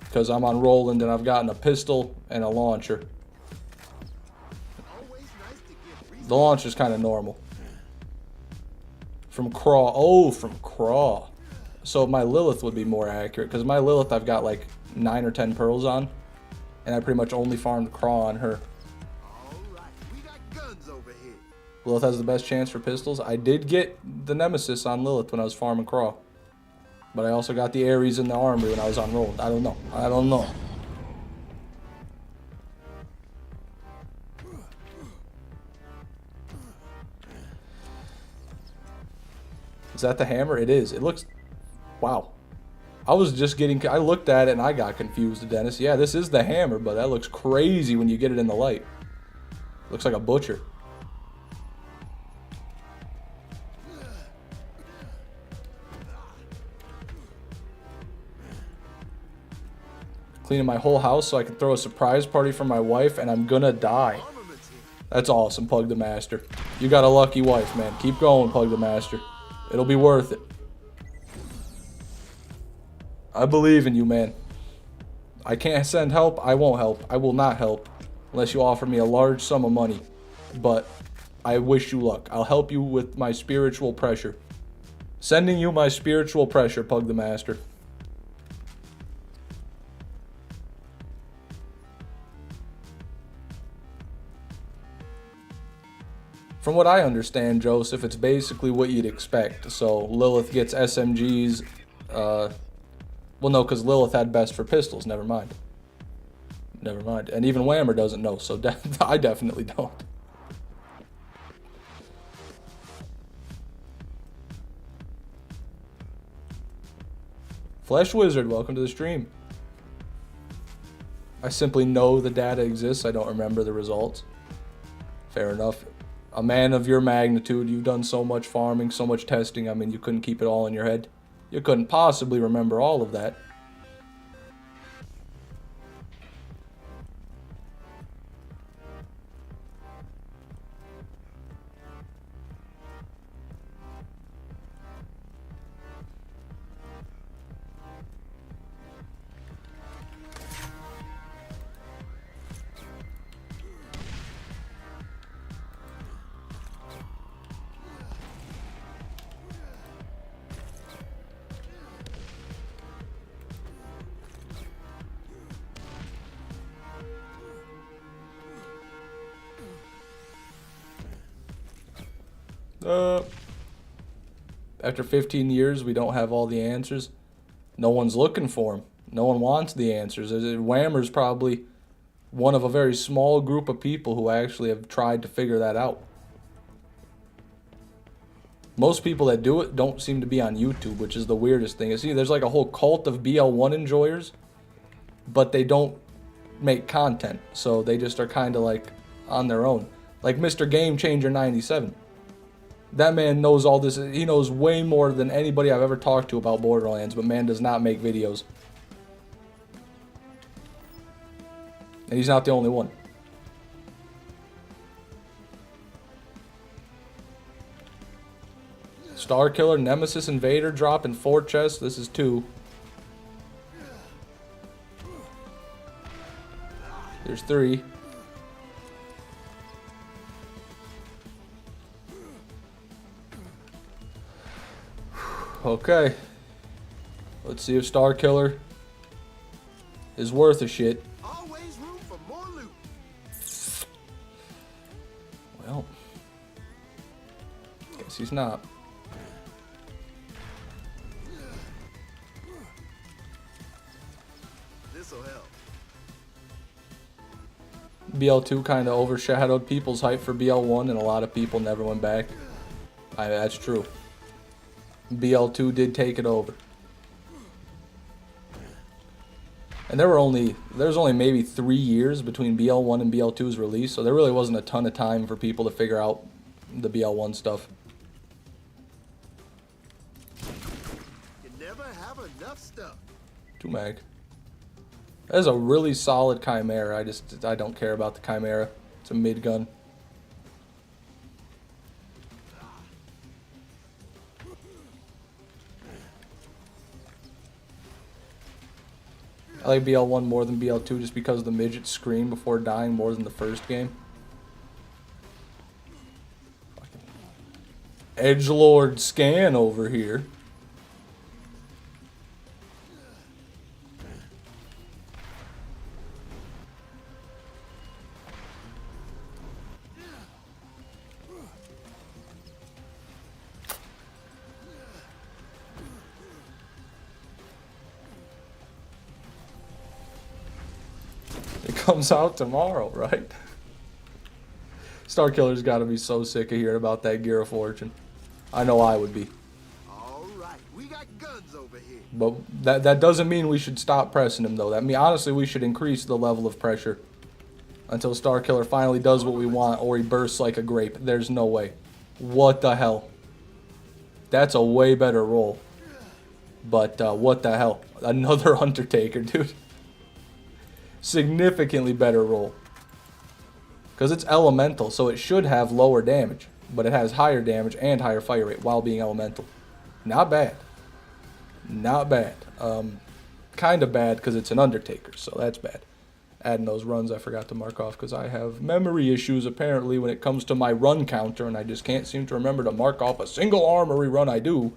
Because I'm on Roland and I've gotten a pistol and a launcher. Always nice to get The launcher's kind of normal. From Craw. Oh, from Craw. So my Lilith would be more accurate. Because my Lilith I've got like 9 or 10 pearls on. And I pretty much only farmed Craw on her. All right. We got guns over here. Lilith has the best chance for pistols. I did get the Nemesis on Lilith when I was farming Craw. But I also got the Ares in the armory when I was on Roland. I don't know. I don't know. Is that the hammer? It is. It looks... Wow. I was just getting... I looked at it and I got confused, Dennis. Yeah, this is the hammer, but that looks crazy when you get it in the light. Looks like a butcher. Cleaning my whole house so I can throw a surprise party for my wife and I'm gonna die. Armaments here. That's awesome, Pug the Master. You got a lucky wife, man. Keep going, Pug the Master. It'll be worth it. I believe in you, man. I can't send help. I won't help. I will not help unless you offer me a large sum of money. But I wish you luck. I'll help you with my spiritual pressure. Sending you my spiritual pressure, Pug the Master. From what I understand, Joseph, it's basically what you'd expect. So Lilith gets SMGs. Well, no, because Lilith had best for pistols. Never mind. Never mind. And even Whammer doesn't know, so I definitely don't. Flesh Wizard, welcome to the stream. I simply know the data exists. I don't remember the results. Fair enough. A man of your magnitude, you've done so much farming, so much testing. I mean, you couldn't keep it all in your head. You couldn't possibly remember all of that. After 15 years, we don't have all the answers. No one's looking for them. No one wants the answers. Whammer's probably one of a very small group of people who actually have tried to figure that out. Most people that do it don't seem to be on YouTube, which is the weirdest thing. See, there's like a whole cult of BL1 enjoyers, but they don't make content. So they just are kind of like on their own. Like Mr. Game Changer 97. That man knows all this. He knows way more than anybody I've ever talked to about Borderlands, but man does not make videos. And he's not the only one. Star Killer, Nemesis Invader dropping 4 chests. This is 2. There's 3. Okay. Let's see if Star Killer is worth a shit. Always room for more loot. Well, guess he's not. This'll help. BL2 kind of overshadowed people's hype for BL1, and a lot of people never went back. That's true. BL2 did take it over. And there's only maybe 3 years between BL1 and BL2's release, so there really wasn't a ton of time for people to figure out the BL1 stuff. You never have enough stuff. 2 mag. That is a really solid Chimera. I don't care about the Chimera. It's a mid gun. I like BL1 more than BL2 just because of the midget scream before dying more than the first game. Edgelord scan over here. It comes out tomorrow, right? Star Killer's got to be so sick of hearing about that Gear of Fortune. I know I would be. All right, we got guns over here. But that doesn't mean we should stop pressing him, though. That mean honestly, we should increase the level of pressure until Star Killer finally does what we want, or he bursts like a grape. There's no way. What the hell? That's a way better roll. But what the hell? Another Undertaker, dude. Significantly better roll. Because it's elemental, so it should have lower damage. But it has higher damage and higher fire rate while being elemental. Not bad. Not bad. Kind of bad because it's an Undertaker, so that's bad. Adding those runs I forgot to mark off because I have memory issues apparently when it comes to my run counter, and I just can't seem to remember to mark off a single armory run I do.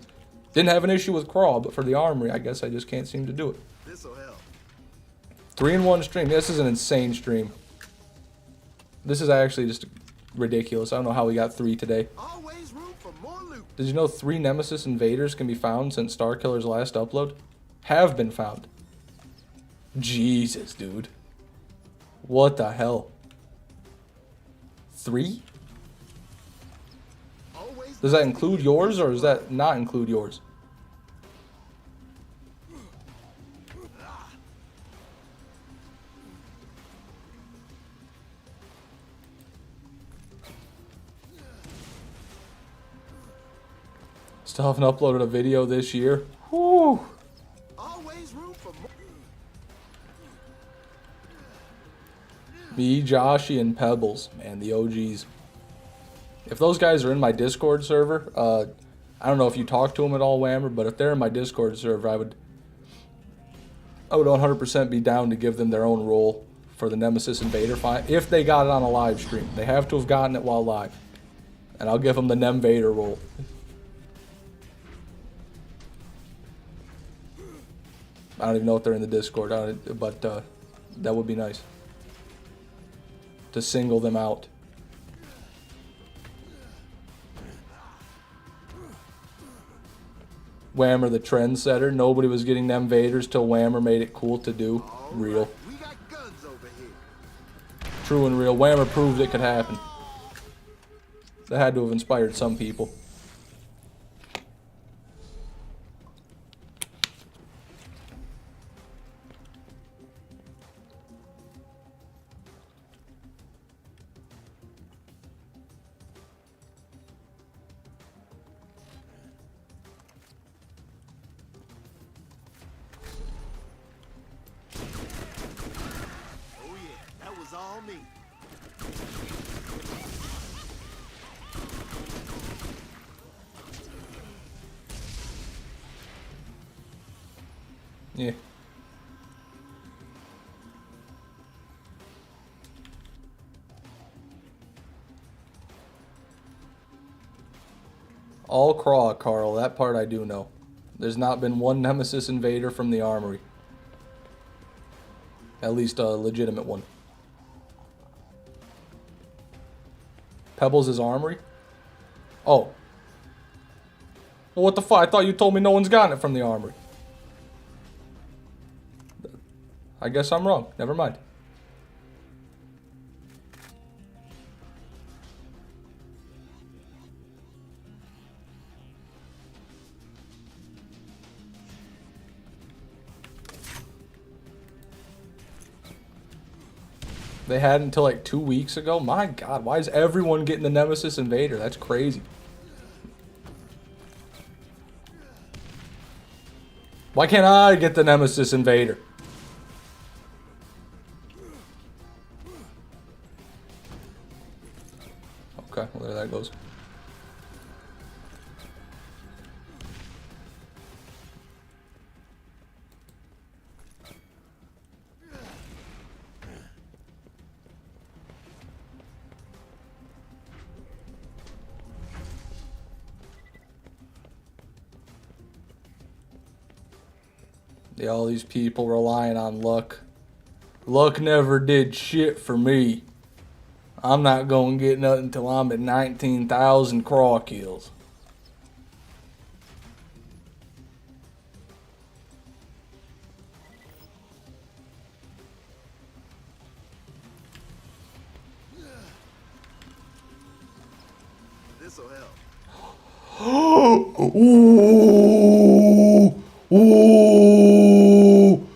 Didn't have an issue with crawl, but for the armory, I guess I just can't seem to do it. This'll help. 3-in-1 stream. This is an insane stream. This is actually just ridiculous. I don't know how we got 3 today. Always room for more loot. Did you know 3 Nemesis Invaders can be found since Star Killer's last upload? Have been found. Jesus, dude. What the hell? 3? Always Does that include yours, or does that not include yours? Still haven't uploaded a video this year. Whew. always room for more. Me, Joshy, and Pebbles. Man, the OGs. If those guys are in my Discord server, I don't know if you talk to them at all, Whammer, but if they're in my Discord server, I would 100% be down to give them their own role for the Nemesis Invader fight. If they got it on a live stream. They have to have gotten it while live. And I'll give them the Nemvader role. I don't even know if they're in the Discord, but that would be nice. To single them out. Whammer the trendsetter. Nobody was getting them Vaders till Whammer made it cool to do. Real. We got guns over here. True and real. Whammer proved it could happen. That had to have inspired some people. Oh yeah, that was all me. Yeah. All craw, Carl. That part I do know. There's not been one Nemesis Invader from the armory. At least a legitimate one. Pebbles is armory? Oh. Well, what the fuck? I thought you told me no one's gotten it from the armory. I guess I'm wrong. Never mind. They had until like 2 weeks ago? My god, why is everyone getting the Nemesis Invader? That's crazy. Why can't I get the Nemesis Invader? Okay, well there that goes. Yeah, all these people relying on luck. Luck never did shit for me. I'm not gonna get nothing until I'm at 19,000 craw kills. This'll help. Ooh! Ooh!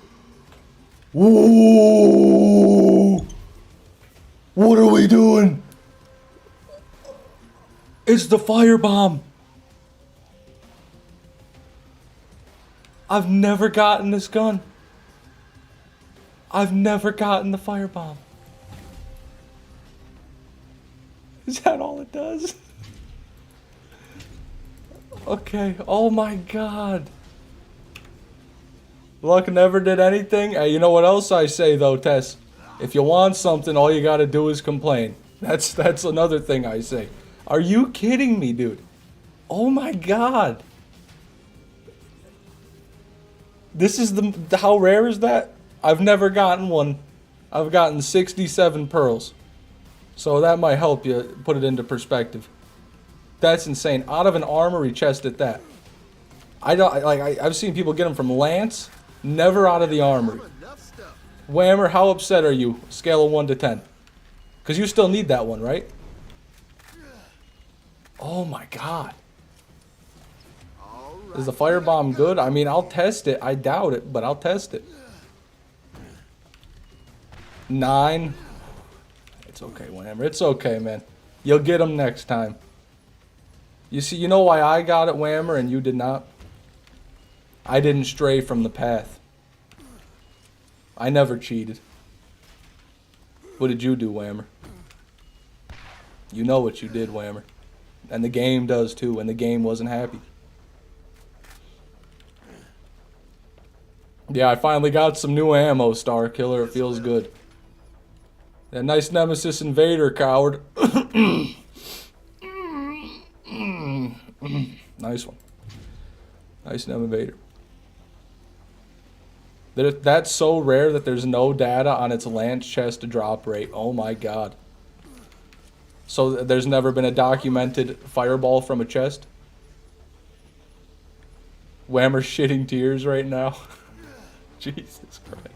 Ooh! What are we doing? It's the firebomb. I've never gotten this gun. I've never gotten the firebomb. Is that all it does? Okay, oh my god. Luck never did anything. Hey, you know what else I say though, Tess? If you want something, all you gotta do is complain. That's another thing I say. Are you kidding me, dude? Oh my god. This is how rare is that? I've never gotten one. I've gotten 67 pearls. So that might help you put it into perspective. That's insane. Out of an armory chest at that. I've seen people get them from Lance, never out of the armory. Enough stuff. Whammer, how upset are you? Scale of 1 to 10. Because you still need that one, right? Oh my god. All right. Is the firebomb good? I mean, I'll test it. I doubt it, but I'll test it. 9. It's okay, Whammer. It's okay, man. You'll get them next time. You see, you know why I got it, Whammer, and you did not? I didn't stray from the path. I never cheated. What did you do, Whammer? You know what you did, Whammer. And the game does too, and the game wasn't happy. Yeah, I finally got some new ammo, Star Killer. It feels good. That nice Nemesis Invader, coward. Nice one. Nice Nem Invader. That's so rare that there's no data on its Lance chest drop rate. Oh my god. So there's never been a documented fireball from a chest? Whammer's shitting tears right now. Jesus Christ.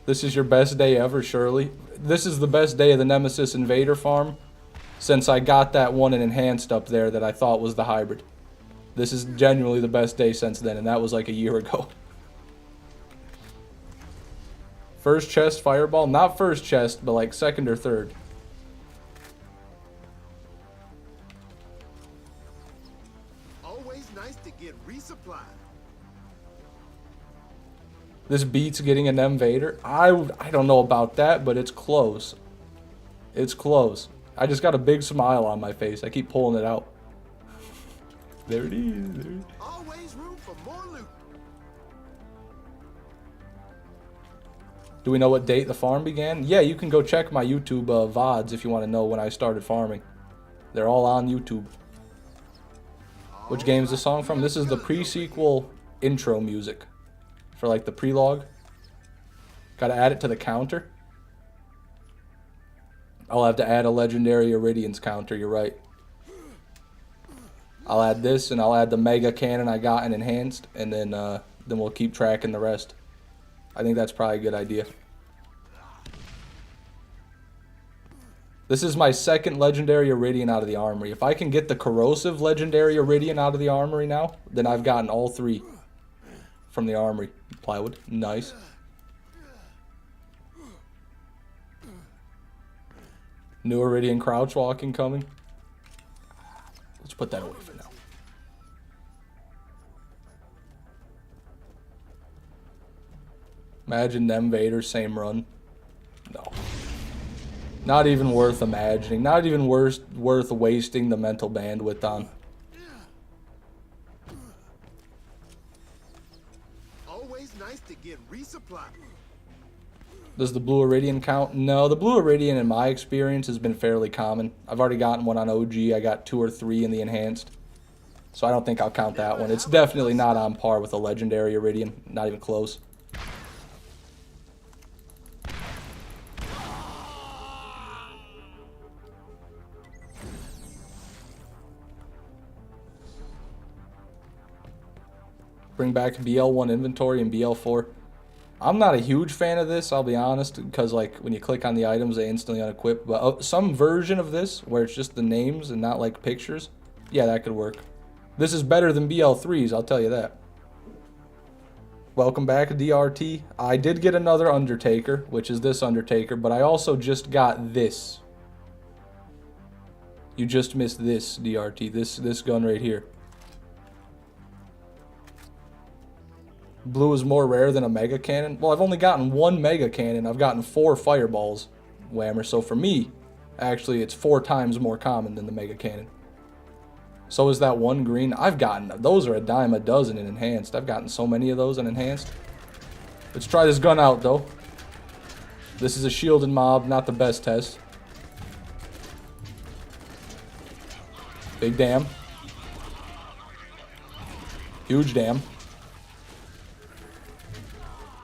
This is your best day ever, Shirley. This is the best day of the Nemesis Invader farm since I got that one and enhanced up there that I thought was the hybrid. This is genuinely the best day since then, and that was like a year ago. First chest fireball? Not first chest, but like second or third. Always nice to get resupplied. This beats getting an Invader. I don't know about that, but it's close. It's close. I just got a big smile on my face. I keep pulling it out. There it is. There it is. Always room for more loot. Do we know what date the farm began? Yeah, you can go check my YouTube VODs if you want to know when I started farming. They're all on YouTube. Which game is the song from? This is the pre-sequel intro music. For like the prelogue. Gotta add it to the counter. I'll have to add a legendary Iridians counter, you're right. I'll add this and I'll add the mega cannon I got in enhanced, and then we'll keep tracking the rest. I think that's probably a good idea. This is my second legendary Iridian out of the armory. If I can get the corrosive legendary Iridian out of the armory now, then I've gotten all 3 from the armory. Plywood, nice. New Iridian crouch walking coming. Let's put that away for now. Imagine them Vader, same run. No. Not even worth imagining. Not even worth wasting the mental bandwidth on. Always nice to get resupplied. Does the blue Iridian count? No, the blue Iridian in my experience has been fairly common. I've already gotten one on OG. I got 2 or 3 in the enhanced. So I don't think I'll count that one. It's definitely not on par with a legendary Iridian. Not even close. Bring back BL1 inventory and BL4. I'm not a huge fan of this, I'll be honest, because like when you click on the items, they instantly unequip. But some version of this, where it's just the names and not like pictures, yeah, that could work. This is better than BL3s, I'll tell you that. Welcome back, DRT. I did get another Undertaker, which is this Undertaker, but I also just got this. You just missed this, DRT, this gun right here. Blue is more rare than a mega cannon. Well, I've only gotten 1 mega cannon. I've gotten 4 fireballs, Whammer. So for me, actually, it's 4 times more common than the mega cannon. So is that 1 green. I've gotten, those are a dime a dozen in enhanced. I've gotten so many of those in enhanced. Let's try this gun out, though. This is a shielded mob, not the best test. Big dam. Huge dam.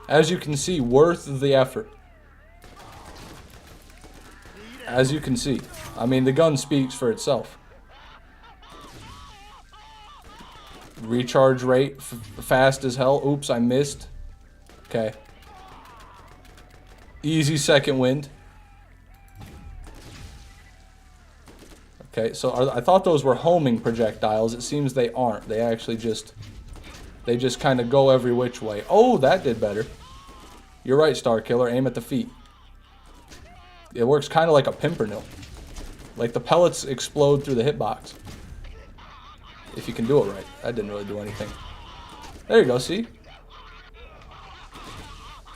As you can see, worth the effort. As you can see. I mean, the gun speaks for itself. Recharge rate, fast as hell. Oops, I missed. Okay. Easy second wind. Okay, so I thought those were homing projectiles. It seems they aren't. They actually just... They just kind of go every which way. Oh, that did better. You're right, Star Killer. Aim at the feet. It works kind of like a Pimpernel. Like the pellets explode through the hitbox. If you can do it right. That didn't really do anything. There you go, see?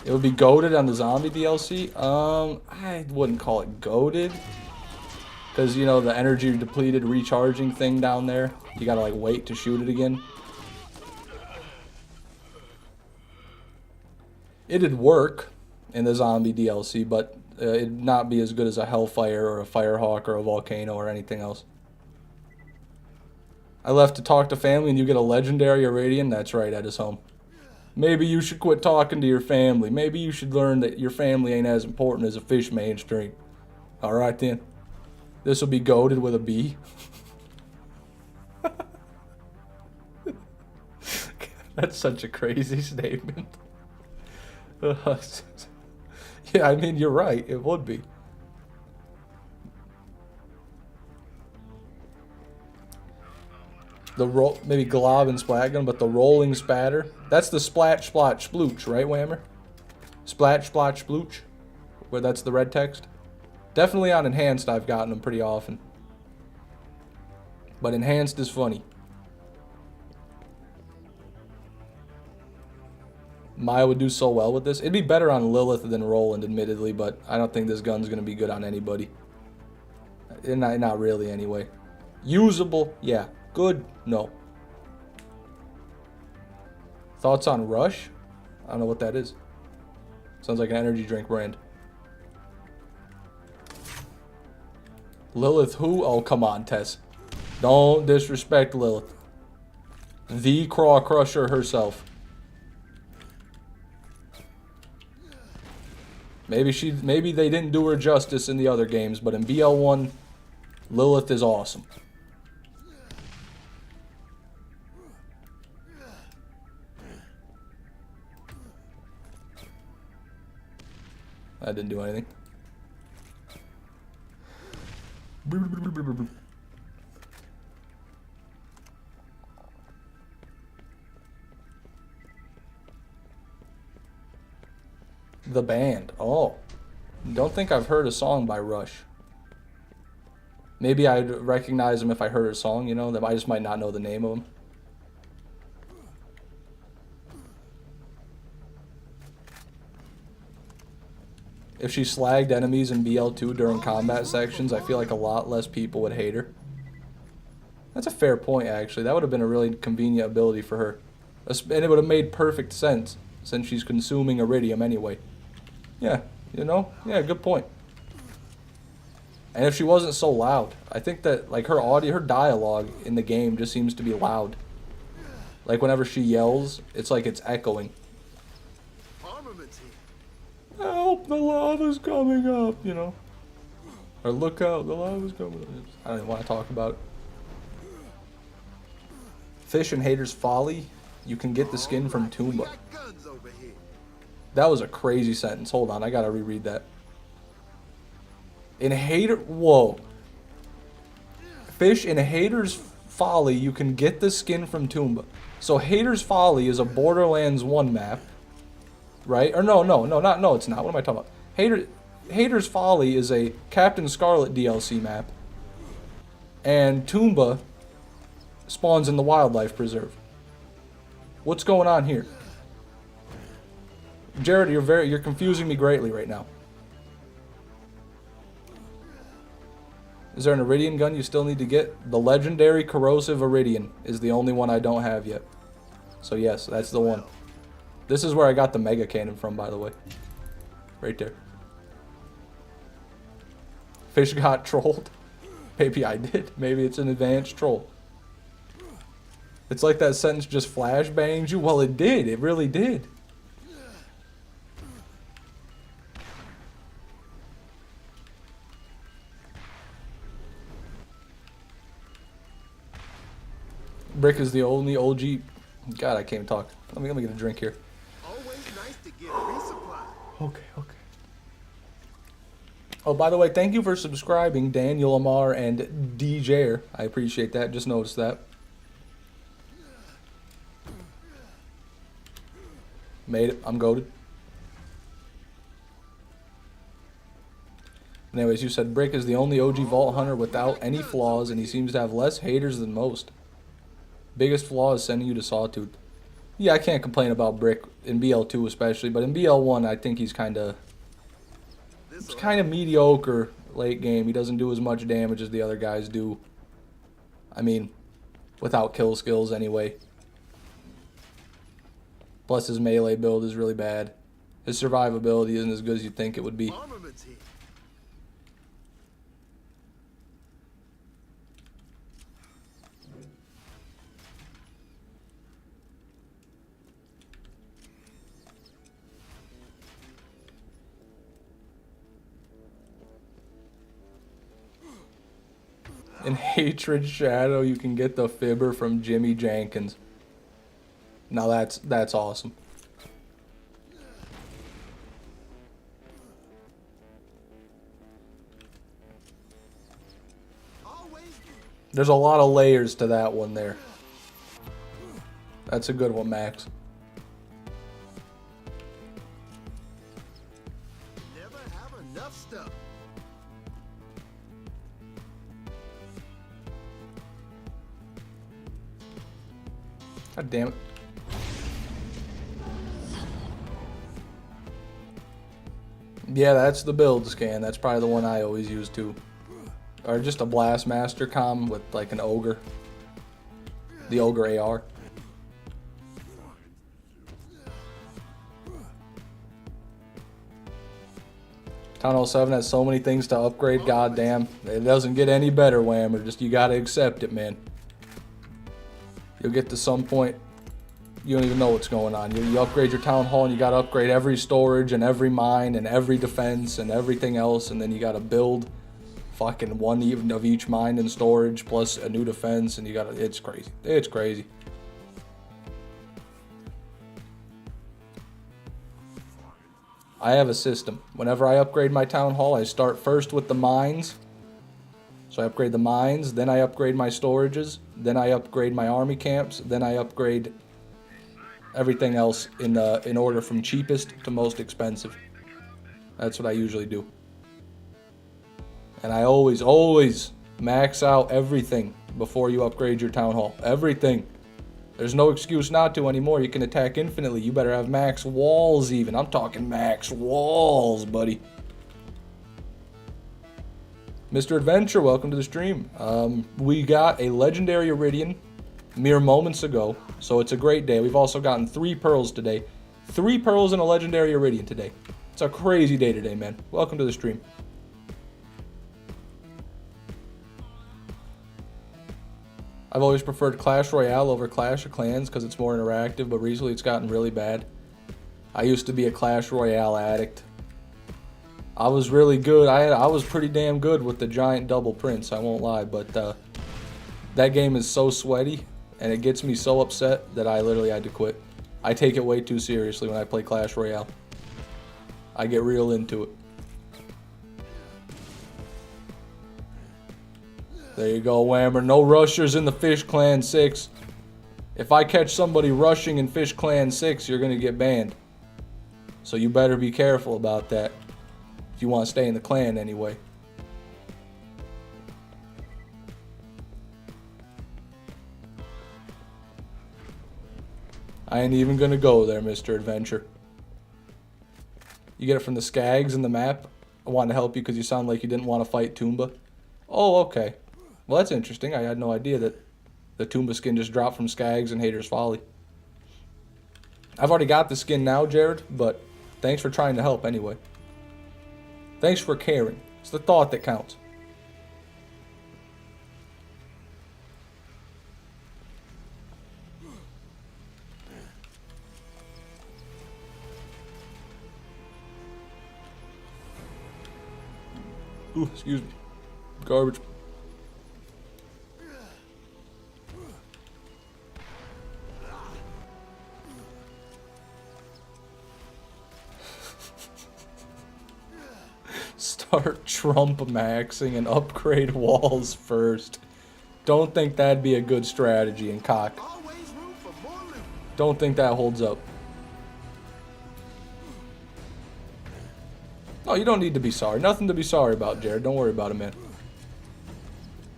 It would be goated on the zombie DLC. I wouldn't call it goated. Because, you know, the energy depleted recharging thing down there. You gotta, like, wait to shoot it again. It'd work in the zombie DLC, but it'd not be as good as a Hellfire or a Firehawk or a Volcano or anything else. I left to talk to family and you get a legendary Iridian? That's right, Ed is home. Maybe you should quit talking to your family. Maybe you should learn that your family ain't as important as a fish mainstream. Alright then. This will be goated with a B. That's such a crazy statement. Yeah, I mean, you're right. It would be. The roll, maybe glob and splat gun, but the rolling spatter. That's the splat, splotch, splooch, right, Whammer? Splat, splotch, splooch. Where that's the red text. Definitely on enhanced, I've gotten them pretty often. But enhanced is funny. Maya would do so well with this. It'd be better on Lilith than Roland, admittedly, but I don't think this gun's going to be good on anybody. Not really, anyway. Usable, yeah. Good, no. Thoughts on Rush? I don't know what that is. Sounds like an energy drink brand. Lilith who? Oh, come on, Tess. Don't disrespect Lilith. The Craw Crusher herself. Maybe they didn't do her justice in the other games, but in BL1, Lilith is awesome. I didn't do anything. The band. Oh. Don't think I've heard a song by Rush. Maybe I'd recognize them if I heard a song, you know? I just might not know the name of them. If she slagged enemies in BL2 during combat sections, I feel like a lot less people would hate her. That's a fair point, actually. That would have been a really convenient ability for her. And it would have made perfect sense, since she's consuming iridium anyway. Yeah, you know? Yeah, good point. And if she wasn't so loud, I think that, like, her audio, her dialogue in the game just seems to be loud. Like, whenever she yells, it's like it's echoing. Armaments here. Help, the lava's coming up, you know? Or look out, the lava's coming up. I don't even want to talk about it. Fish and Haters Folly, you can get the skin from We Toomba. got guns over here. That was a crazy sentence. Hold on, I gotta reread that. In Whoa. Fish in Haters Folly, you can get the skin from Toomba. So Haters Folly is a Borderlands 1 map. Right? Or no, it's not. What am I talking about? Haters Folly is a Captain Scarlet DLC map. And Toomba spawns in the Wildlife Preserve. What's going on here? Jared, you're confusing me greatly right now. Is there an Iridian gun you still need to get? The legendary corrosive Iridian is the only one I don't have yet. So yes, that's the one. This is where I got the mega cannon from, by the way. Right there. Fish got trolled. Maybe I did. Maybe it's an advanced troll. It's like that sentence just flashbangs you. Well, it did. It really did. Brick is the only OG. God, I can't talk. Let me get a drink here. Always nice to get resupply. Okay. Oh, by the way, thank you for subscribing, Daniel Amar and DJ. I appreciate that. Just noticed that. Made it. I'm goated. Anyways, you said Brick is the only OG Vault Hunter without any flaws, and he seems to have less haters than most. Biggest flaw is sending you to Sawtooth. Yeah, I can't complain about Brick in BL2 especially, but in BL1 I think he's kind of mediocre late game. He doesn't do as much damage as the other guys do. I mean, without kill skills anyway. Plus his melee build is really bad. His survivability isn't as good as you'd think it would be. Armaments here. In Hatred Shadow, you can get the Fibber from Jimmy Jenkins. Now that's awesome. There's a lot of layers to that one there. That's a good one, Max. Never have enough stuff. God damn it. Yeah, that's the build scan. That's probably the one I always use too. Or just a Blastmaster comm with like an ogre. The ogre AR. Town Hall 7 has so many things to upgrade, goddamn. It doesn't get any better, Whammer. Just you gotta accept it, man. You'll get to some point, you don't even know what's going on. You upgrade your Town Hall and you gotta upgrade every storage and every mine and every defense and everything else, and then you gotta build fucking one even of each mine and storage plus a new defense, and you gotta, it's crazy. It's crazy. I have a system. Whenever I upgrade my Town Hall, I start first with the mines. So I upgrade the mines, then I upgrade my storages, then I upgrade my army camps, then I upgrade everything else in order from cheapest to most expensive. That's what I usually do. And I always max out everything before you upgrade your Town Hall. Everything. There's no excuse not to anymore. You can attack infinitely. You better have max walls even. I'm talking max walls, buddy. Mr. Adventure, welcome to the stream. We got a legendary Iridian mere moments ago, so it's a great day. We've also gotten 3 pearls today. 3 pearls and a legendary Iridian today. It's a crazy day today, man. Welcome to the stream. I've always preferred Clash Royale over Clash of Clans because it's more interactive, but recently it's gotten really bad. I used to be a Clash Royale addict. I was really good. I was pretty damn good with the giant double prince, I won't lie, but that game is so sweaty and it gets me so upset that I literally had to quit. I take it way too seriously when I play Clash Royale. I get real into it. There you go, Whammer. No rushers in the Fish Clan 6. If I catch somebody rushing in Fish Clan 6, you're going to get banned. So you better be careful about that. If you want to stay in the clan anyway. I ain't even going to go there, Mr. Adventure. You get it from the Skags in the map? I wanted to help you because you sound like you didn't want to fight Toomba. Oh, okay. Well, that's interesting. I had no idea that the Toomba skin just dropped from Skags and Hater's Folly. I've already got the skin now, Jared, but thanks for trying to help anyway. Thanks for caring. It's the thought that counts. Ooh, excuse me. Garbage. Start Trump maxing and upgrade walls first. Don't think that'd be a good strategy in cock. Always room for more loot. Don't think that holds up. Oh, you don't need to be sorry. Nothing to be sorry about, Jared. Don't worry about it, man.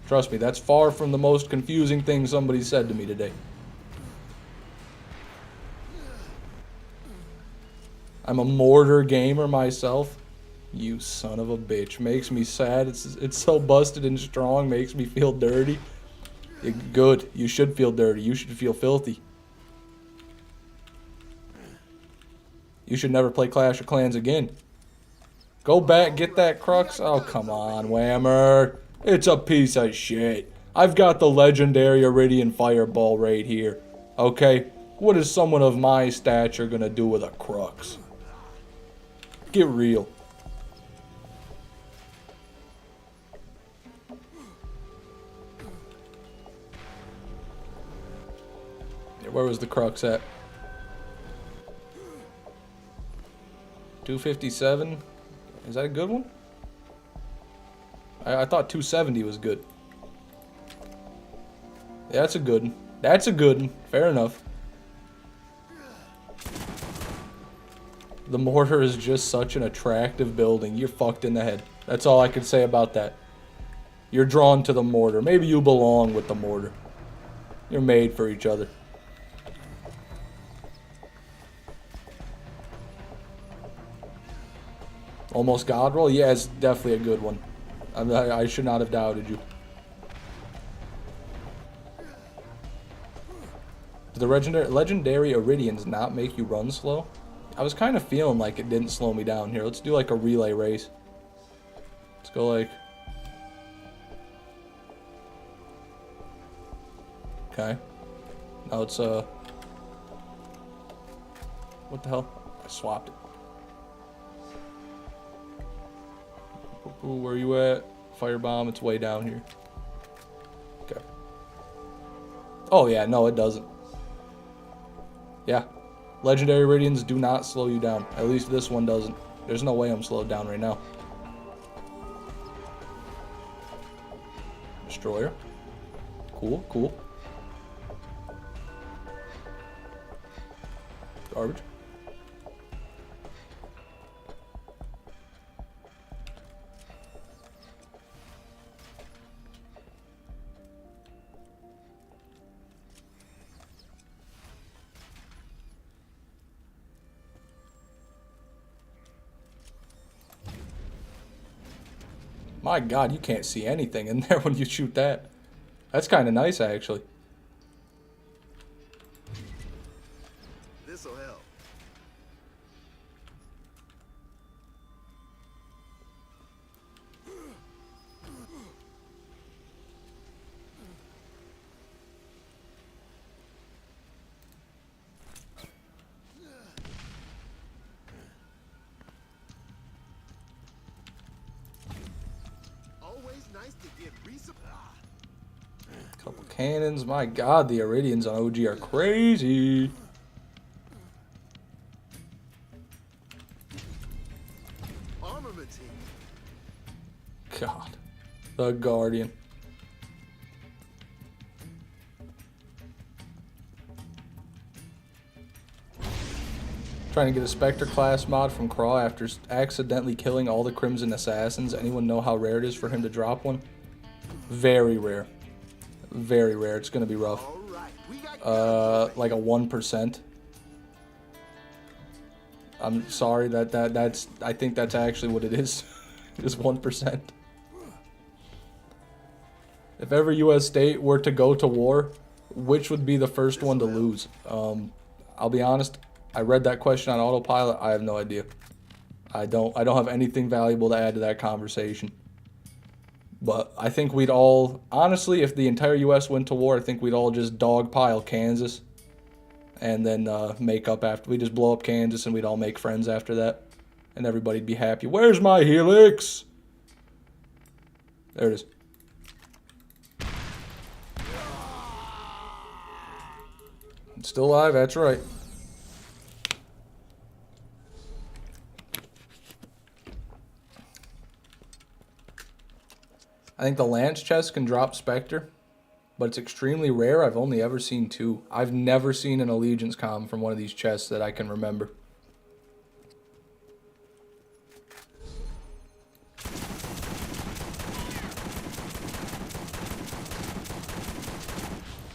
Trust me, that's far from the most confusing thing somebody said to me today. I'm a mortar gamer myself. You son of a bitch. Makes me sad. It's so busted and strong. Makes me feel dirty. Good. You should feel dirty. You should feel filthy. You should never play Clash of Clans again. Go back, get that crux. Oh, come on, Whammer. It's a piece of shit. I've got the legendary Iridian Fireball right here. Okay? What is someone of my stature gonna do with a crux? Get real. Where was the crux at? 257? Is that a good one? I thought 270 was good. Yeah, that's a good one. That's a good one. Fair enough. The mortar is just such an attractive building. You're fucked in the head. That's all I can say about that. You're drawn to the mortar. Maybe you belong with the mortar. You're made for each other. Almost God roll? Yeah, it's definitely a good one. I should not have doubted you. Do the legendary Iridians not make you run slow? I was kind of feeling like it didn't slow me down here. Let's do like a relay race. Let's go like... Okay. Now it's, what the hell? I swapped it. Ooh, where are you at? Firebomb, it's way down here. Okay. Oh yeah, no it doesn't. Yeah. Legendary Iridians do not slow you down. At least this one doesn't. There's no way I'm slowed down right now. Destroyer. Cool, cool. Garbage. My God, you can't see anything in there when you shoot that. That's kind of nice, actually. This'll help. Always nice to get resupply. Couple cannons. My God, the Iridians on OG are crazy. Armament team. God. The Guardian. Trying to get a Spectre class mod from Craw after accidentally killing all the Crimson Assassins. Anyone know how rare it is for him to drop one? Very rare. Very rare. It's gonna be rough. All right, we got Like a 1%. I'm sorry that's I think that's actually what it is. Is 1%. If ever US state were to go to war, which would be the first one to lose? I'll be honest, I read that question on autopilot. I have no idea. I don't have anything valuable to add to that conversation. But I think we'd all, honestly, if the entire US went to war, I think we'd all just dogpile Kansas and then make up after. We just blow up Kansas and we'd all make friends after that. And everybody'd be happy. Where's my helix? There it is. It's still alive, that's right. I think the Lance chest can drop Spectre, but it's extremely rare. I've only ever seen 2. I've never seen an Allegiance comm from one of these chests that I can remember.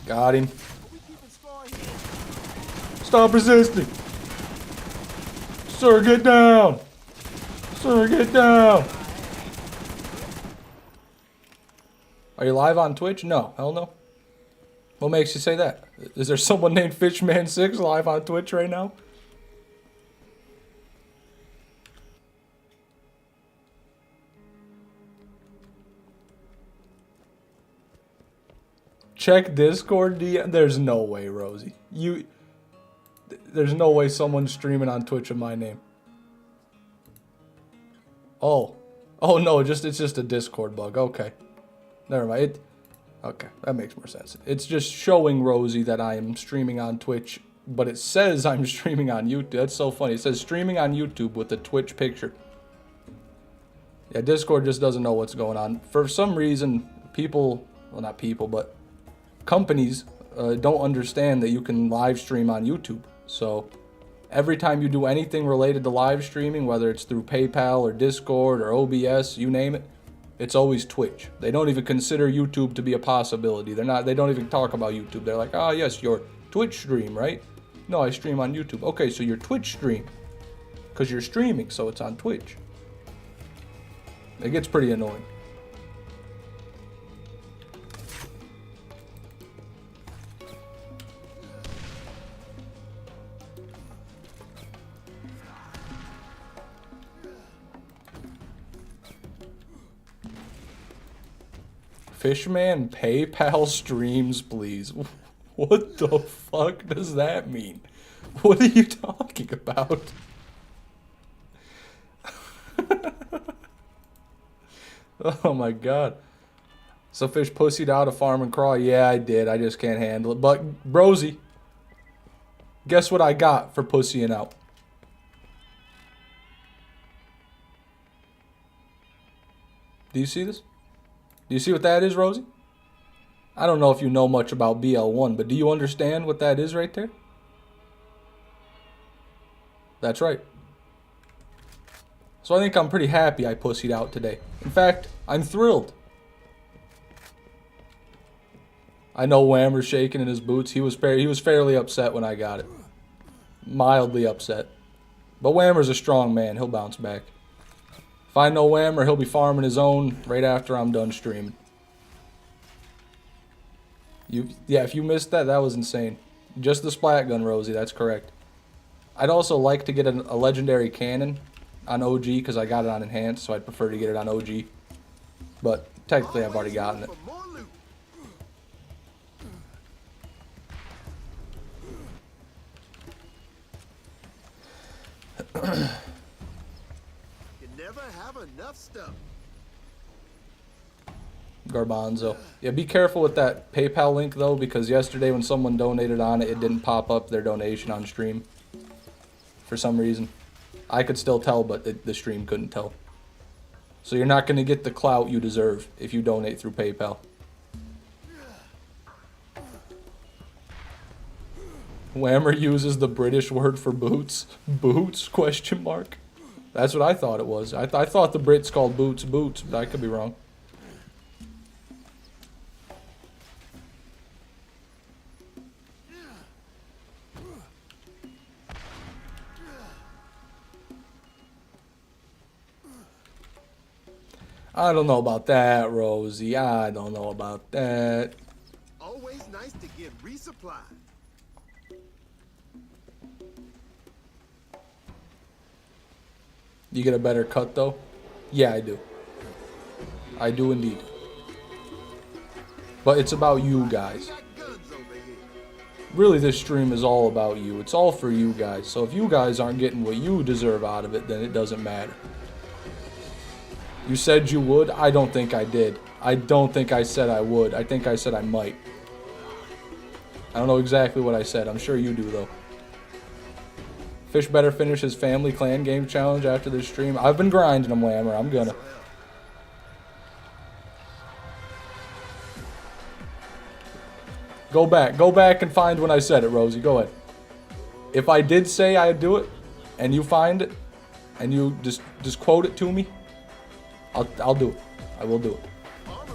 Got him. Stop resisting. Sir, get down. Sir, get down. Are you live on Twitch? No. Hell no. What makes you say that? Is there someone named Fishman6 live on Twitch right now? Check Discord DM. There's no way, Rosie. There's no way someone's streaming on Twitch with my name. Oh. Oh no, it's just a Discord bug. Okay. Never mind. Okay, that makes more sense. It's just showing Rosie that I am streaming on Twitch, but it says I'm streaming on YouTube. That's so funny. It says streaming on YouTube with the Twitch picture. Yeah, Discord just doesn't know what's going on. For some reason, people, well not people, but companies don't understand that you can live stream on YouTube. So every time you do anything related to live streaming, whether it's through PayPal or Discord or OBS, you name it, it's always Twitch. They don't even consider YouTube to be a possibility. They don't even talk about YouTube. They're like, oh yes, your Twitch stream, right? No, I stream on YouTube. Okay, so your Twitch stream. Because you're streaming, so it's on Twitch. It gets pretty annoying. Fishman PayPal streams, please. What the fuck does that mean? What are you talking about? Oh my god. So Fish pussied out a farm and crawl. Yeah, I did. I just can't handle it. But, Rosie, guess what I got for pussying out? Do you see this? Do you see what that is, Rosie? I don't know if you know much about BL1, but do you understand what that is right there? That's right. So I think I'm pretty happy I pussied out today. In fact, I'm thrilled. I know Whammer's shaking in his boots. He was fairly upset when I got it. Mildly upset. But Whammer's a strong man. He'll bounce back. If I know Whammer, he'll be farming his own right after I'm done streaming. Yeah, if you missed that, that was insane. Just the splat gun, Rosie. That's correct. I'd also like to get a legendary cannon on OG because I got it on enhanced, so I'd prefer to get it on OG. But technically, I've already gotten it. For more loot. You never have enough stuff. Garbanzo. Yeah, be careful with that PayPal link, though, because yesterday when someone donated on it, it didn't pop up their donation on stream. For some reason. I could still tell, but the stream couldn't tell. So you're not going to get the clout you deserve if you donate through PayPal. Whammer uses the British word for boots. Boots? Question mark. That's what I thought it was. I thought the Brits called boots boots, but I could be wrong. I don't know about that, Rosie. I don't know about that. Always nice to get resupply. You get a better cut, though? Yeah, I do. I do indeed. But it's about you guys. Got guns over here. Really, this stream is all about you. It's all for you guys. So if you guys aren't getting what you deserve out of it, then it doesn't matter. You said you would? I don't think I did. I don't think I said I would. I think I said I might. I don't know exactly what I said. I'm sure you do, though. Fish better finish his family clan game challenge after this stream. I've been grinding them, Whammer. I'm gonna. Go back and find when I said it, Rosie. Go ahead. If I did say I'd do it, and you find it, and you just quote it to me, I'll do it. I will do it.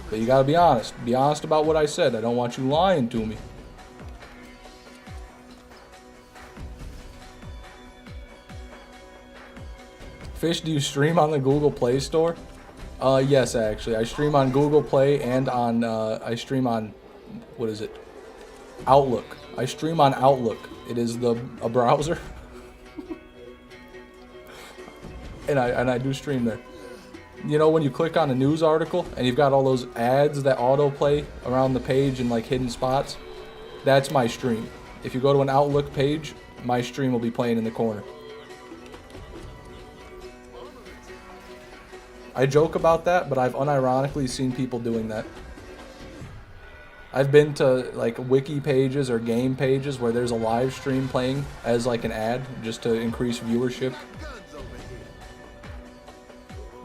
But you gotta be honest. Be honest about what I said. I don't want you lying to me. Fish, do you stream on the Google Play Store? Yes, actually. I stream on Google Play and on, I stream on, what is it? Outlook. I stream on Outlook. It is a browser. and I do stream there. You know when you click on a news article and you've got all those ads that autoplay around the page in like hidden spots? That's my stream. If you go to an Outlook page, my stream will be playing in the corner. I joke about that, but I've unironically seen people doing that. I've been to like wiki pages or game pages where there's a live stream playing as like an ad just to increase viewership. Guns over here.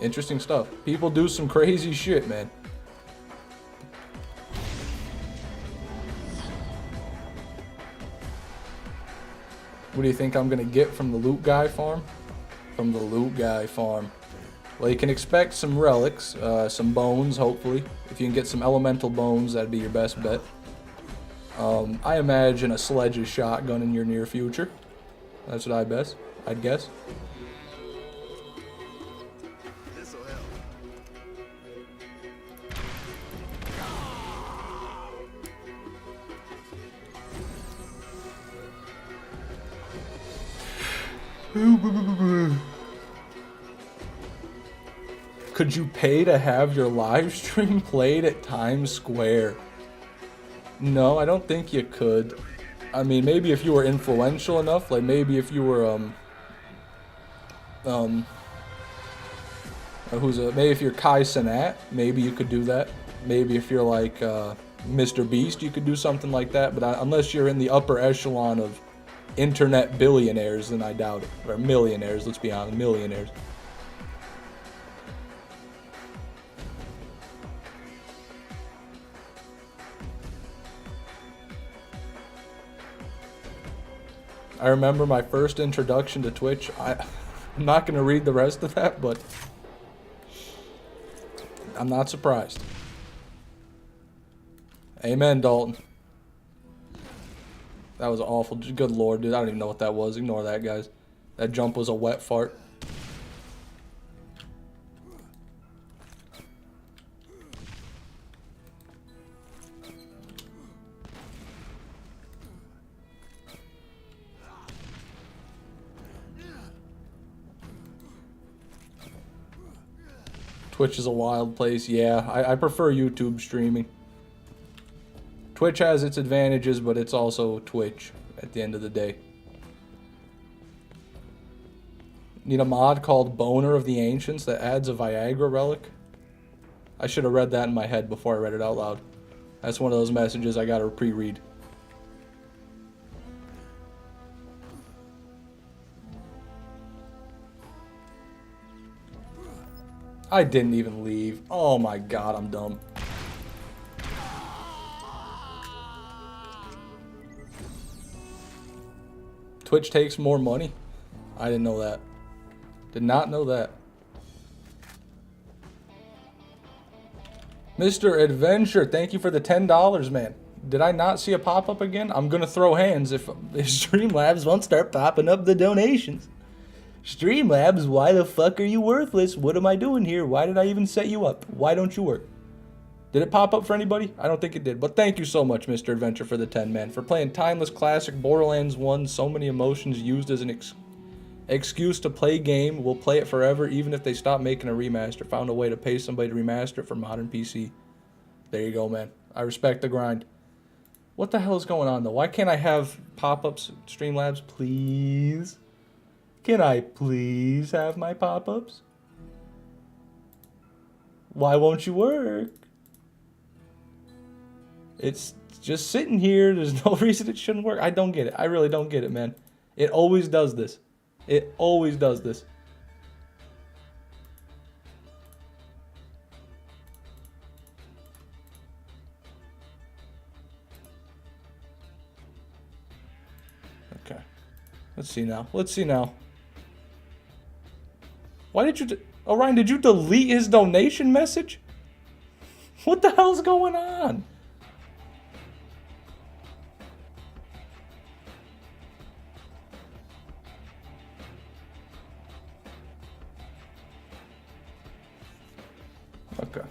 Interesting stuff. People do some crazy shit, man. What do you think I'm gonna get from the Loot Guy farm? From the Loot Guy farm. Well, you can expect some relics, some bones, hopefully. If you can get some elemental bones, that'd be your best bet. I imagine a sledge's shotgun in your near future. That's what I'd guess. This'll help. Could you pay to have your live stream played at Times Square? No, I don't think you could. I mean, maybe if you were influential enough, like maybe if you were maybe if you're Kai Cenat, maybe you could do that. Maybe if you're like Mr. Beast, you could do something like that. But unless you're in the upper echelon of internet billionaires, then I doubt it. Or millionaires, let's be honest, millionaires. I remember my first introduction to Twitch. I'm not going to read the rest of that, but I'm not surprised. Amen, Dalton. That was awful. Good lord, dude. I don't even know what that was. Ignore that, guys. That jump was a wet fart. Twitch is a wild place. Yeah, I prefer YouTube streaming. Twitch has its advantages, but it's also Twitch at the end of the day. Need a mod called Boner of the Ancients that adds a Viagra relic? I should have read that in my head before I read it out loud. That's one of those messages I gotta pre-read. I didn't even leave. Oh my god, I'm dumb. Twitch takes more money? I didn't know that. Did not know that. Mr. Adventure, thank you for the $10, man. Did I not see a pop-up again? I'm gonna throw hands if Streamlabs won't start popping up the donations. Streamlabs, why the fuck are you worthless? What am I doing here? Why did I even set you up? Why don't you work? Did it pop up for anybody? I don't think it did. But thank you so much, Mr. Adventure, for the 10, man. For playing timeless classic Borderlands 1. So many emotions used as an excuse to play game. We'll play it forever, even if they stop making a remaster. Found a way to pay somebody to remaster it for modern PC. There you go, man. I respect the grind. What the hell is going on, though? Why can't I have pop-ups, Streamlabs, please? Can I please have my pop-ups? Why won't you work? It's just sitting here. There's no reason it shouldn't work. I don't get it. I really don't get it, man. It always does this. It always does this. Okay. Let's see now. Let's see now. Why did you... Orion, did you delete his donation message? What the hell's going on? Okay.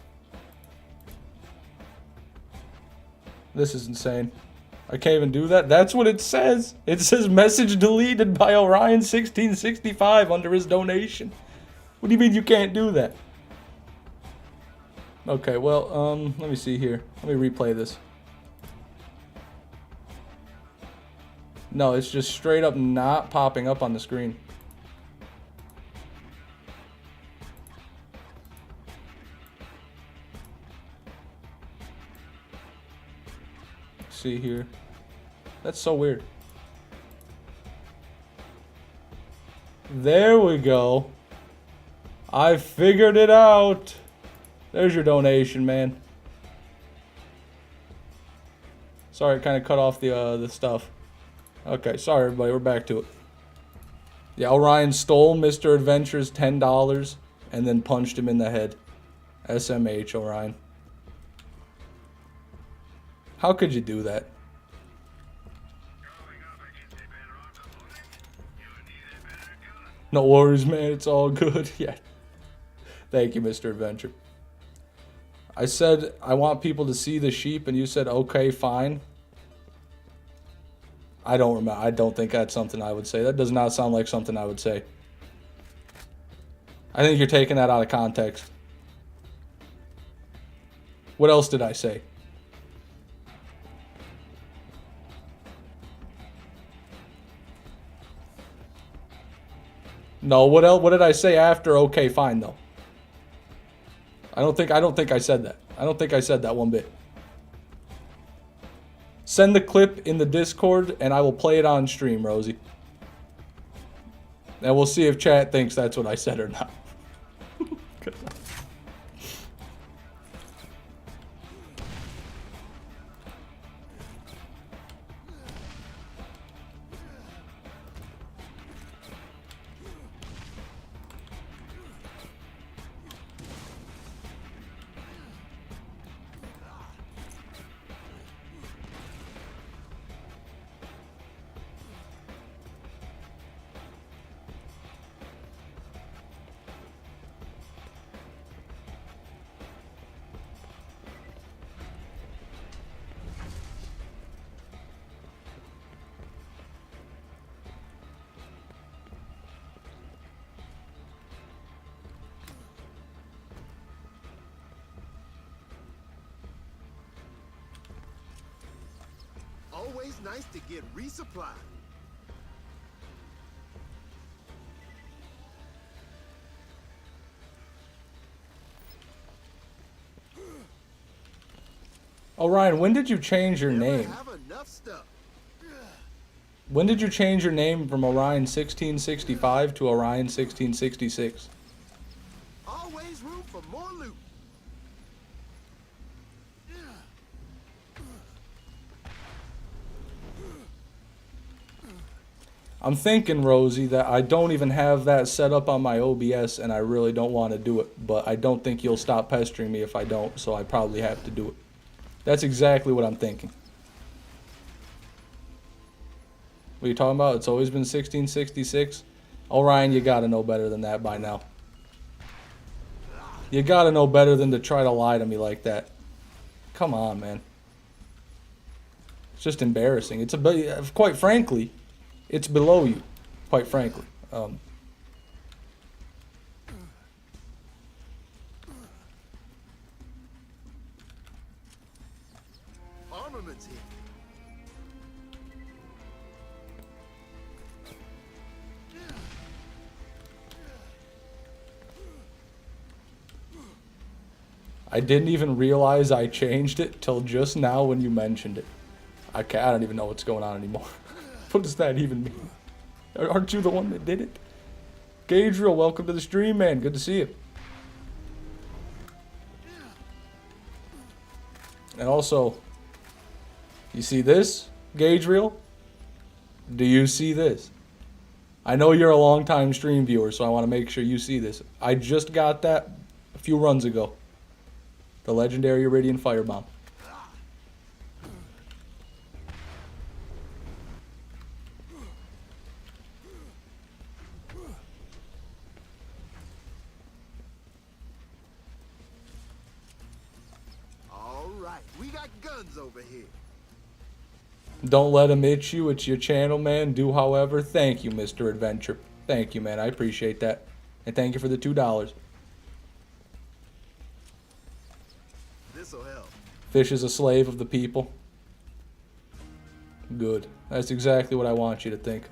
This is insane. I can't even do that. That's what it says. It says message deleted by Orion1665 under his donation. What do you mean you can't do that? Okay, well, let me see here. Let me replay this. No, it's just straight up not popping up on the screen. See here. That's so weird. There we go. I figured it out. There's your donation, man. Sorry, it kind of cut off the stuff. Okay, sorry everybody, we're back to it. Yeah, Orion stole Mr. Adventure's $10 and then punched him in the head. SMH, Orion. How could you do that? No worries, man. It's all good. Yeah. Thank you, Mr. Adventure. I said I want people to see the sheep, and you said, okay, fine. I don't remember. I don't think that's something I would say. That does not sound like something I would say. I think you're taking that out of context. What else did I say? No, what else? What did I say after? Okay, fine though. I don't think I said that. I don't think I said that one bit. Send the clip in the Discord and I will play it on stream, Rosie. And we'll see if chat thinks that's what I said or not. Always nice to get resupplied. Orion, when did you change your Never name? have enough stuff. When did you change your name from Orion 1665 to Orion 1666? Always room for more loot. I'm thinking, Rosie, that I don't even have that set up on my OBS and I really don't want to do it. But I don't think you'll stop pestering me if I don't, so I probably have to do it. That's exactly what I'm thinking. What are you talking about? It's always been 1666? Orion, you gotta know better than that by now. You gotta know better than to try to lie to me like that. Come on, man. It's just embarrassing. It's quite frankly, it's below you. Quite frankly. Armaments here. I didn't even realize I changed it till just now when you mentioned it. I don't even know what's going on anymore. What does that even mean? Aren't you the one that did it? Gabriel, welcome to the stream, man. Good to see you. And also, you see this, Gabriel? Do you see this? I know you're a long-time stream viewer, so I want to make sure you see this. I just got that a few runs ago. The legendary Iridian Firebomb. All right, we got guns over here. Don't let him itch you. It's your channel, man. Do however. Thank you, Mr. Adventure. Thank you, man. I appreciate that. And thank you for the $2. This'll help. Fish is a slave of the people. Good. That's exactly what I want you to think.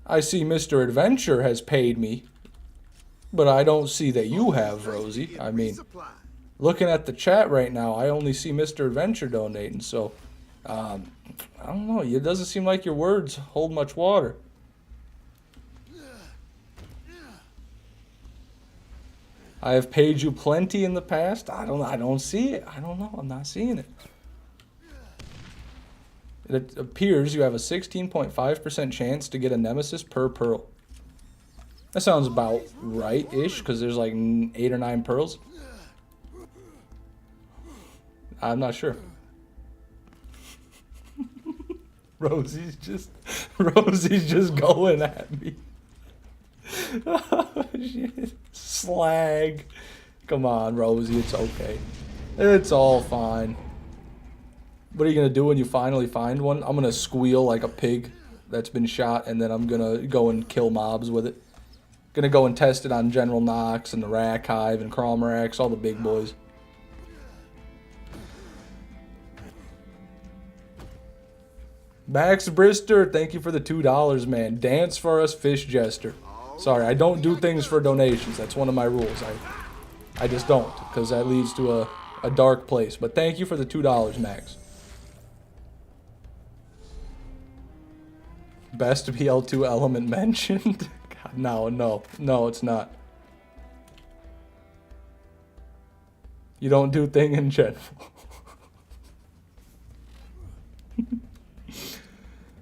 I see Mr. Adventure has paid me, but I don't see that you have, Rosie. I mean, looking at the chat right now, I only see Mr. Adventure donating, so, I don't know. It doesn't seem like your words hold much water. I have paid you plenty in the past. I don't see it. I don't know. I'm not seeing it. It appears you have a 16.5% chance to get a Nemesis per pearl. That sounds about right-ish, because there's like 8 or 9 pearls. I'm not sure. Rosie's just going at me. Oh, shit. Slag. Come on, Rosie, it's okay. It's all fine. What are you gonna do when you finally find one? I'm gonna squeal like a pig that's been shot, and then I'm gonna go and kill mobs with it. Gonna go and test it on General Knox and the Rack Hive and Cromrax, all the big boys. Max Brister, thank you for the $2, man. Dance for us, Fish Jester. Sorry, I don't do things for donations. That's one of my rules. I just don't, because that leads to a dark place. But thank you for the $2, Max. Best BL2 element mentioned? God, no, it's not. You don't do thing in general.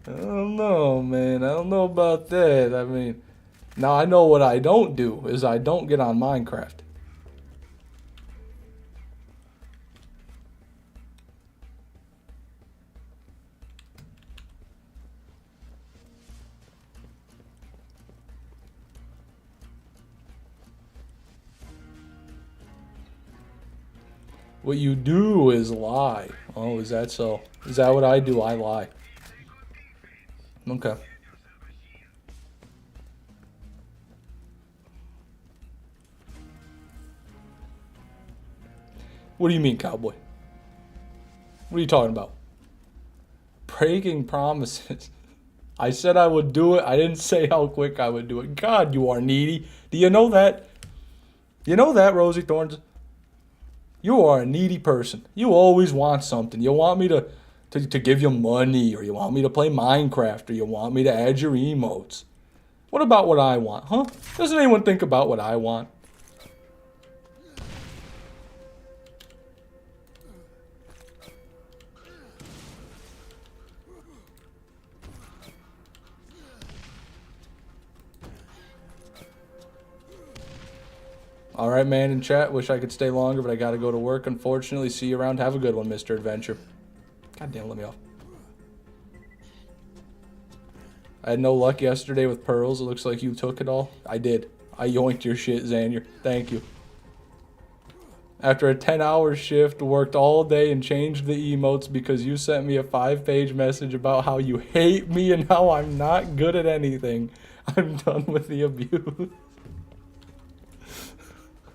I don't know, man. I don't know about that. I mean, now I know what I don't do is I don't get on Minecraft. What you do is lie. Oh, is that so? Is that what I do? I lie. Okay. What do you mean, cowboy? What are you talking about? Breaking promises. I said I would do it. I didn't say how quick I would do it. God, you are needy. Do you know that? You know that, Rosie Thorns? You are a needy person. You always want something. You want me to give you money, or you want me to play Minecraft, or you want me to add your emotes. What about what I want, huh? Doesn't anyone think about what I want? Alright, man, in chat. Wish I could stay longer, but I gotta go to work, unfortunately. See you around. Have a good one, Mr. Adventure. God damn, let me off. I had no luck yesterday with pearls. It looks like you took it all. I did. I yoinked your shit, Xanier. Thank you. After a 10-hour shift, worked all day and changed the emotes because you sent me a 5-page message about how you hate me and how I'm not good at anything. I'm done with the abuse.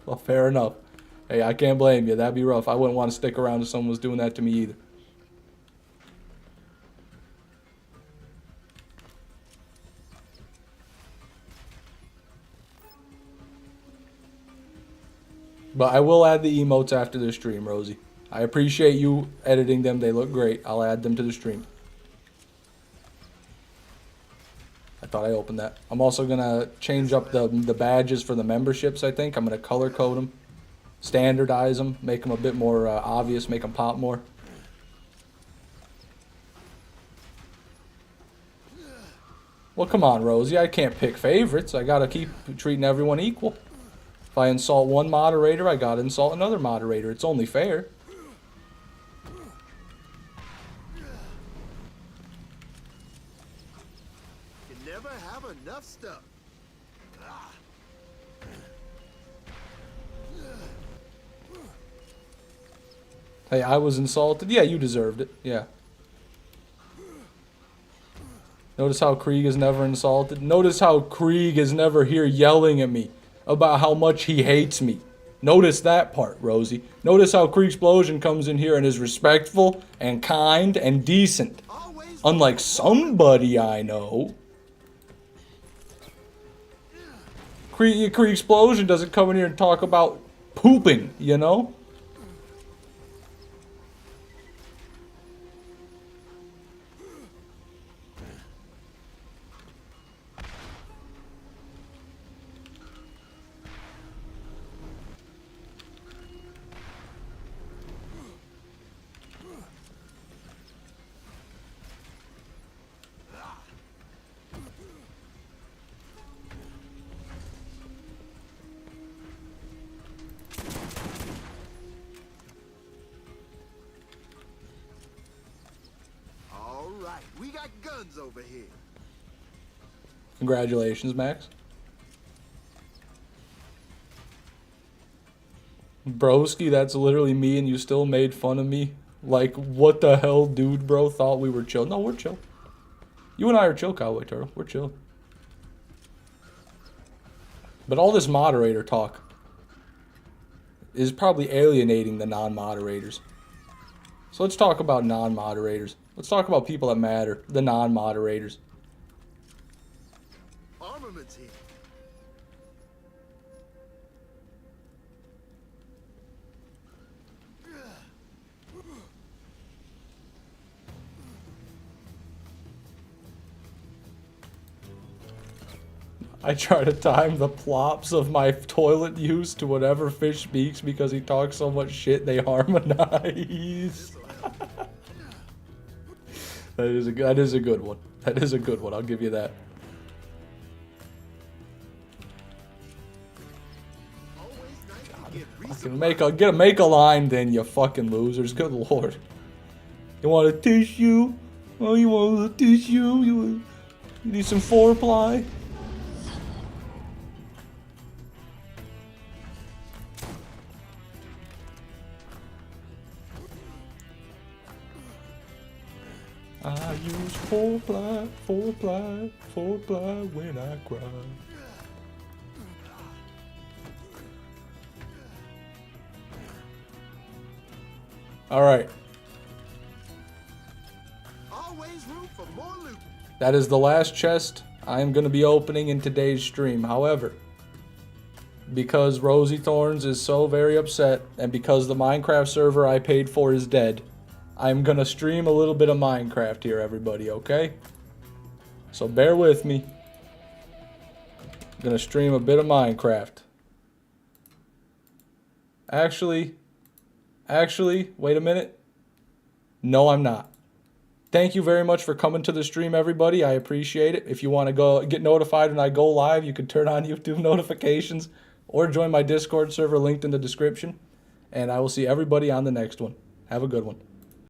Well, fair enough. Hey, I can't blame you. That'd be rough. I wouldn't want to stick around if someone was doing that to me either. But I will add the emotes after the stream, Rosie. I appreciate you editing them. They look great. I'll add them to the stream. I thought I opened that. I'm also going to change up the badges for the memberships, I think. I'm going to color code them, standardize them, make them a bit more obvious, make them pop more. Well, come on, Rosie. I can't pick favorites. I got to keep treating everyone equal. If I insult one moderator, I gotta insult another moderator. It's only fair. You never have enough stuff. Hey, I was insulted. Yeah, you deserved it. Yeah. Notice how Krieg is never insulted. Notice how Krieg is never here yelling at me about how much he hates me. Notice that part, Rosie. Notice how Kriegsplosion comes in here and is respectful and kind and decent. Unlike somebody I know. Kriegsplosion doesn't come in here and talk about pooping, you know? We got guns over here. Congratulations, Max. Broski, that's literally me and you still made fun of me Like, what the hell, dude, bro? Thought we were chill. No, we're chill. You and I are chill, Cowboy Turtle. We're chill. But all this moderator talk is probably alienating the non-moderators. So let's talk about non-moderators. Let's talk about people that matter. The non-moderators. Armaments here. I try to time the plops of my toilet use to whatever fish speaks because he talks so much shit they harmonize. That is a good one. That is a good one. I'll give you that. Always nice to get Fucking make a line then, you fucking losers. Good lord. You want a tissue? Oh, you want a tissue? You need some foreplay? I use foreplay when I cry. All right. always room for more loot. That is the last chest I am going to be opening in today's stream. However, because Rosie Thorns is so very upset, and because the Minecraft server I paid for is dead, I'm going to stream a little bit of Minecraft here, everybody, okay? So bear with me. I'm going to stream a bit of Minecraft. Actually, wait a minute. No, I'm not. Thank you very much for coming to the stream, everybody. I appreciate it. If you want to go get notified when I go live, you can turn on YouTube notifications or join my Discord server linked in the description. And I will see everybody on the next one. Have a good one.